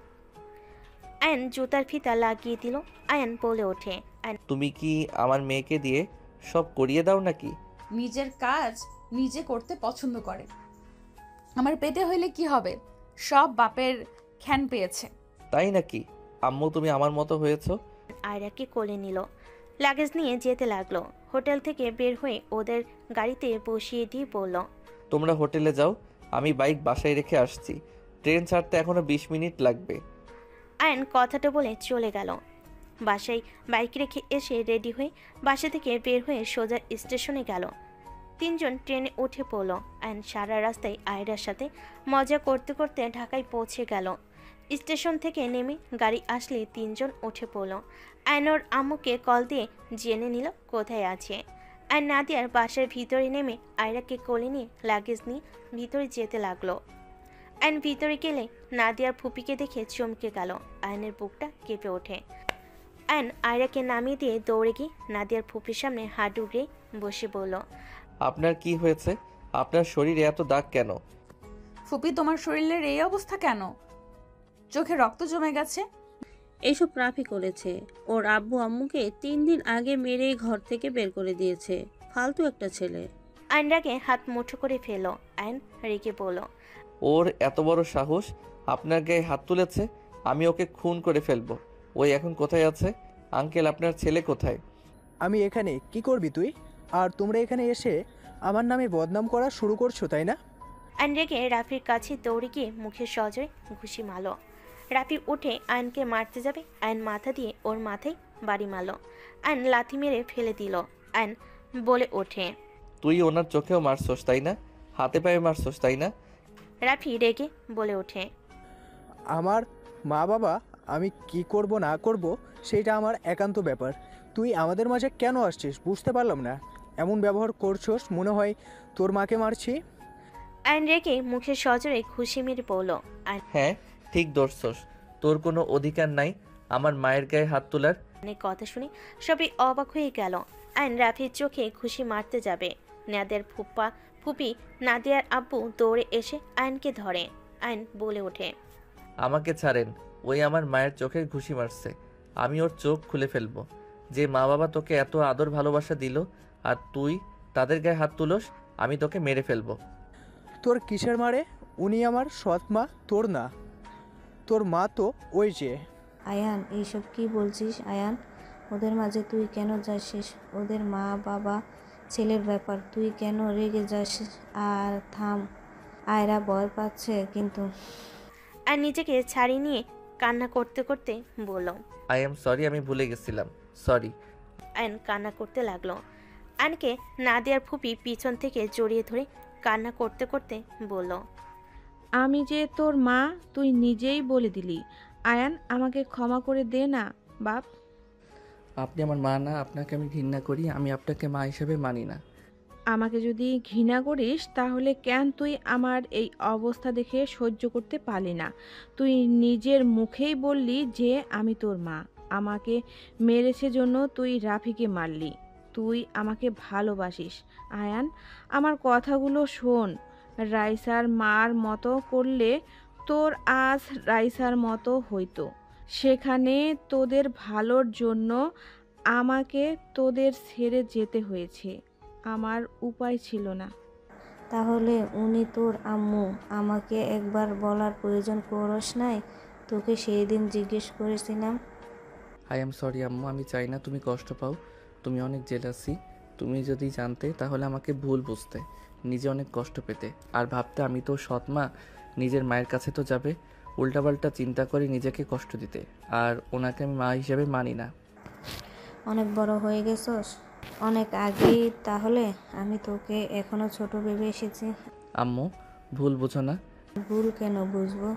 আয়ন জুতার ফিতা লাগিয়ে দিল। আয়ন বলে ওঠে, তুমি কি আমার মেয়েকে দিয়ে সব করিয়ে দাও নাকি? নিজের কাজ নিজে করতে পছন্দ করে। আমার পেটে হইলে কি হবে? সব বাপের খ্যান পেয়েছে। তাই নাকি? আম্মু তুমি আমার মতো হয়েছো। আয়রাকে কোলে নিল। লাগেজ নিয়ে যেতে লাগলো। হোটেল থেকে বের হয়ে ওদের গাড়িতে বসিয়ে দিয়ে বলল, তোমরা হোটেলে যাও, আমি বাইক বাসায় রেখে আসছি। ট্রেন ছাড়তে এখনো 20 মিনিট লাগবে। আয়ন কথাটা বলে চলে গেল। বাসায় বাইক রেখে এসে রেডি হয়ে বাসা থেকে বের হয়ে সোজা স্টেশনে গেল। তিনজন ট্রেনে উঠে পড়ল। আয়ন সারা রাস্তায় আয়রার সাথে মজা করতে করতে ঢাকায় পৌঁছে গেল। স্টেশন থেকে নেমে গাড়ি আসলে তিনজন উঠে পড়ল। আয়নোর আম্মুকে কল দিয়ে জেনে নিল কোথায় আছে। আর নাদিয়ার বাসার ভিতরে নেমে আয়রাকে কোলে নিয়ে লাগেজ নিয়ে ভিতরে যেতে লাগলো। আয়ন ভিতরে গেলে নাদিয়ার ফুপিকে দেখে চমকে গেল। আয়নের বুকটা কেঁপে ওঠে। আয়ন আয়রাকে নামিয়ে দিয়ে দৌড়ে গিয়ে নাদিয়ার ফুপির সামনে হাঁটু গিয়ে বসে বলল, আপনার কি হয়েছে? আপনার শরীরে এত দাগ কেন? ফুপি, তোমার শরীরের এই অবস্থা কেন? চোখে রক্ত জমে গেছে। এইসব রাফি করেছে। ওর আব্বু আম্মুকে 3 দিন আগে মেরেই ঘর থেকে বের করে দিয়েছে। ফালতু একটা ছেলে। আয়নরাকে হাত মুঠো করে ফেলো। আয়ন রেগে বলল, ওর এত বড় সাহস, আপনার গায়ে হাত তুলেছে। আমি ওকে খুন করে ফেলবো। ওই এখন কোথায় আছে? আঙ্কেল, আপনার ছেলে কোথায়? আমি এখানে, কি করবি তুই? আর তোমরা এখানে এসে আমার নামে বদনাম করা শুরু করছো, তাই না? আয়ন রেগে রাফির কাছে দৌড়ে গিয়ে মুখে সজোরে ঘুষি মারল। রাফি উঠে আয়নকে মারতে যাবে। আয়ন মাথা দিয়ে ওর মাথায় বাড়ি মারল। আয়ন লাথি মেরে ফেলে দিল। আয়ন বলে ওঠে, তুই ওনার চোখেও মারছস তাই না? হাতে পায়ে মারছস তাই না? রাফি রেগে বলে ওঠে, আমার মা বাবা আমি কি করব না করব সেটা আমার একান্ত ব্যাপার। তুই আমাদের মাঝে কেন আসছিস বুঝতে পারলাম না। এমন ব্যবহার করছস মনে হয় তোর মাকে মারছি। আয়ন রেগে মুখে সজোরে ঘুষি মেরে পড়ল। হ্যাঁ, ঠিক ধরছস। তোর কোনো অধিকার নাই আমার মায়ের গায়ে হাত তোলার। আয়নের কথা শুনে সবাই অবাক হয়ে গেল। আয়ন রাফির চোখে ঘুষি মারতে যাবে। নাদিয়ার ফুপি নাদিয়ার আব্বু দৌড়ে এসে আয়নকে ধরে। আয়ন বলে ওঠে, আমাকে ছাড়েন, ওই আমার মায়ের চোখের ঘুষি মারছে। আমি ওর চোখ খুলে ফেলবো। যে মা বাবা তোকে এত আদর ভালোবাসা দিল আর তুই তাদের গায়ে হাত তুলোস, আমি তোকে মেরে ফেলবো। তোর কিসের মারে? উনি আমার সৎ মা, তোর না। তোর মা তো ওই যে। আয়ান, এইসব কি বলছিস? আয়ান, ওদের মাঝে তুই কেন যাচ্ছিস? ওদের মা বাবা ছেলের ব্যাপার, তুই কেন রেগে যাচ্ছিস? আর থাম, আয়রা ভয় পাচ্ছে কিন্তু। আর নিজেকে ছাড়িয়ে নিয়ে কান্না করতে করতে বলল, আই এম সরি, আমি ভুলে গেছিলাম, সরি। আয়ন কান্না করতে লাগলো। আয়নকে নাদিয়ার ফুপি পিছন থেকে জড়িয়ে ধরে কান্না করতে করতে বলল, আমি যে তোর মা তুই নিজেই বলে দিলি। আয়ান, আমাকে ক্ষমা করে দে না বাপ। আপনি আমার মা না, আপনাকে আমি ঘৃণা করি। আমি আপনাকে মা হিসেবে মানি না। আমাকে যদি ঘৃণা করিস তাহলে কেন তুই আমার এই অবস্থা দেখে সহ্য করতে পারলি না? তুই নিজের মুখেই বললি যে আমি তোর মা। আমাকে মেরেছে জন্য তুই রাফিকে মারলি। তুই আমাকে ভালোবাসিস। আয়ান, আমার কথাগুলো শোন। রাইসার মার মতো করলে তোর আজ রাইসার মতো হইতো। সেখানে তোদের ভালোর জন্য আমাকে তোদের ছেড়ে যেতে হয়েছে। আমার উপায় ছিল না। তাহলে উনি তোর আম্মু, আমাকে একবার বলার প্রয়োজন করস নাই? তোকে সেই দিন জিজ্ঞেস করেছিলাম। আই এম সরি আম্মু, আমি চাই না তুমি কষ্ট পাও। তুমি অনেক জেলাসি। তুমি যদি জানতে তাহলে আমাকে ভুল বুঝতে, নিজে অনেক কষ্ট পেতে, আর ভাবতে আমি তো সৎ মা, নিজের মায়ের কাছে তো যাবে। উল্টাপাল্টা চিন্তা করে নিজেকে কষ্ট দিতে, আর ওনাকে আমি মা হিসেবে মানি না। অনেক বড় হয়ে গেছস অনেক আগেই। তাহলে আমি তোকে এখনো ছোট ভেবে এসেছি। আম্মু, ভুল বুঝো না। ভুল কেন বুঝবো?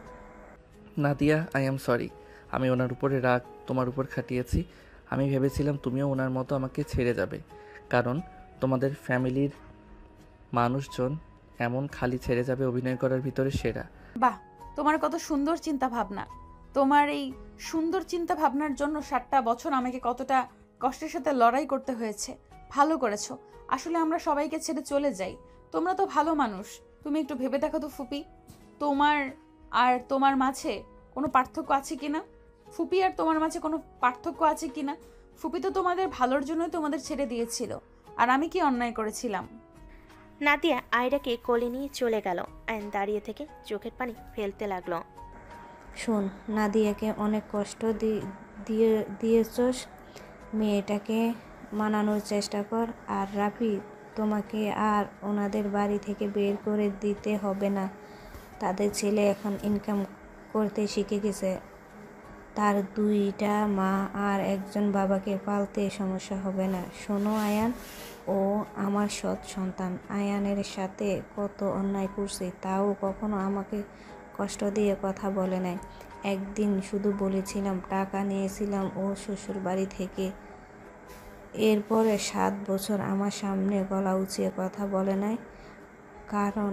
Nadia, I am sorry. আমি ওনার উপরে রাগ তোমার উপর খাটিয়েছি। আমি ভেবেছিলাম তুমিও ওনার মতো আমাকে ছেড়ে যাবে, কারণ তোমাদের ফ্যামিলির মানুষজন এমন খালি ছেড়ে যাবে অভিনয় করার ভিতরে সেরা। বাহ, তোমার কত সুন্দর চিন্তা ভাবনা। তোমার এই সুন্দর চিন্তা ভাবনার জন্য 7টা বছর আমাকে কতটা কষ্টের সাথে লড়াই করতে হয়েছে। ভালো করেছো। আসলে আমরা সবাইকে ছেড়ে চলে যাই। তোমরা তো ভালো মানুষ। তুমি একটু ভেবে দেখো তো ফুপি, তোমার আর তোমার মাঝে কোনো পার্থক্য আছে কিনা? ফুপি আর তোমার মাঝে কোনো পার্থক্য আছে কিনা? ফুপি তো তোমাদের ভালোর জন্যই তোমাদের ছেড়ে দিয়েছিল, আর আমি কি অন্যায় করেছিলাম? নাদিয়া আয়রাকে কোলে নিয়ে চলে গেল। আয়ন দাঁড়িয়ে থেকে চোখের পানি ফেলতে লাগলো। শোন, নাদিয়াকে অনেক কষ্ট দিয়েছস। মেয়েটাকে মানানোর চেষ্টা কর। আর রাফি, তোমাকে আর ওনাদের বাড়ি থেকে বের করে দিতে হবে না। তাদের ছেলে এখন ইনকাম করতে শিখে গেছে। তার 2টা মা আর একজন বাবাকে পালতে সমস্যা হবে না। শোনো আয়ান, ও আমার সৎ সন্তান। আয়ানের সাথে কত অন্যায় করছে, তাও কখনো আমাকে কষ্ট দিয়ে কথা বলে নাই। একদিন শুধু বলেছিলাম, টাকা নিয়েছিলাম ও শ্বশুর বাড়ি থেকে। এরপরে 7 বছর আমার সামনে গলা উঁচিয়ে কথা বলে নাই, কারণ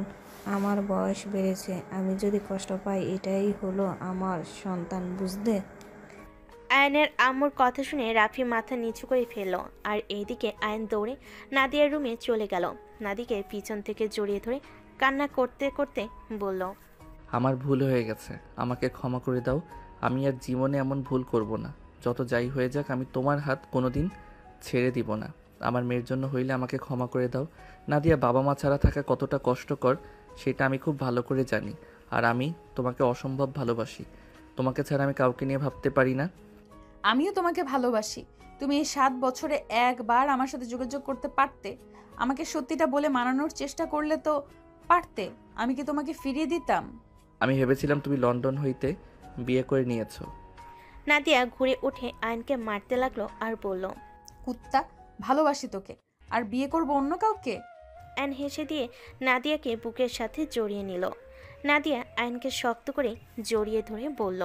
আমার বয়স বেড়েছে। আমি যদি কষ্ট পাই, এটাই হলো আমার সন্তান, বুঝলে? আয়নের আম্মুর কথা শুনে রাফি মাথা নিচু করে ফেলল। আর এইদিকে আয়ন দৌড়ে নাদিয়ার রুমে চলে গেল। নাদিকে পিছন থেকে জড়িয়ে ধরে কান্না করতে করতে বলল, আমার ভুল হয়ে গেছে, আমাকে ক্ষমা করে দাও। আমি আর জীবনে এমন ভুল করব না। যত যাই হয়ে যাক, আমি তোমার হাত কোনোদিন ছেড়ে দিব না। আমার মেয়ের জন্য হইলে আমাকে ক্ষমা করে দাও। নাদিয়া, বাবা মা ছাড়া থাকা কতটা কষ্টকর সেটা আমি খুব ভালো করে জানি। আর আমি তোমাকে অসম্ভব ভালোবাসি। তোমাকে ছাড়া আমি কাউকে নিয়ে ভাবতে পারি না। আমিও তোমাকে ভালোবাসি। তুমি এই 7 বছরে একবার আমার সাথে যোগাযোগ করতে পারতে। আমাকে সত্যিটা বলে মানানোর চেষ্টা করলে তো পারতে। আমি কি তোমাকে ফিরিয়ে দিতাম? আমি ভেবেছিলাম তুমি লন্ডন হইতে বিয়ে করে নিয়েছো। নাদিয়া ঘুরে উঠে আয়নকে মারতে লাগলো আর বলল, কুত্তা, ভালোবাসি তোকে, আর বিয়ে করব অন্য কাউকে? আয়ন হেসে দিয়ে নাদিয়াকে বুকের সাথে জড়িয়ে নিল। নাদিয়া আয়নকে শক্ত করে জড়িয়ে ধরে বলল,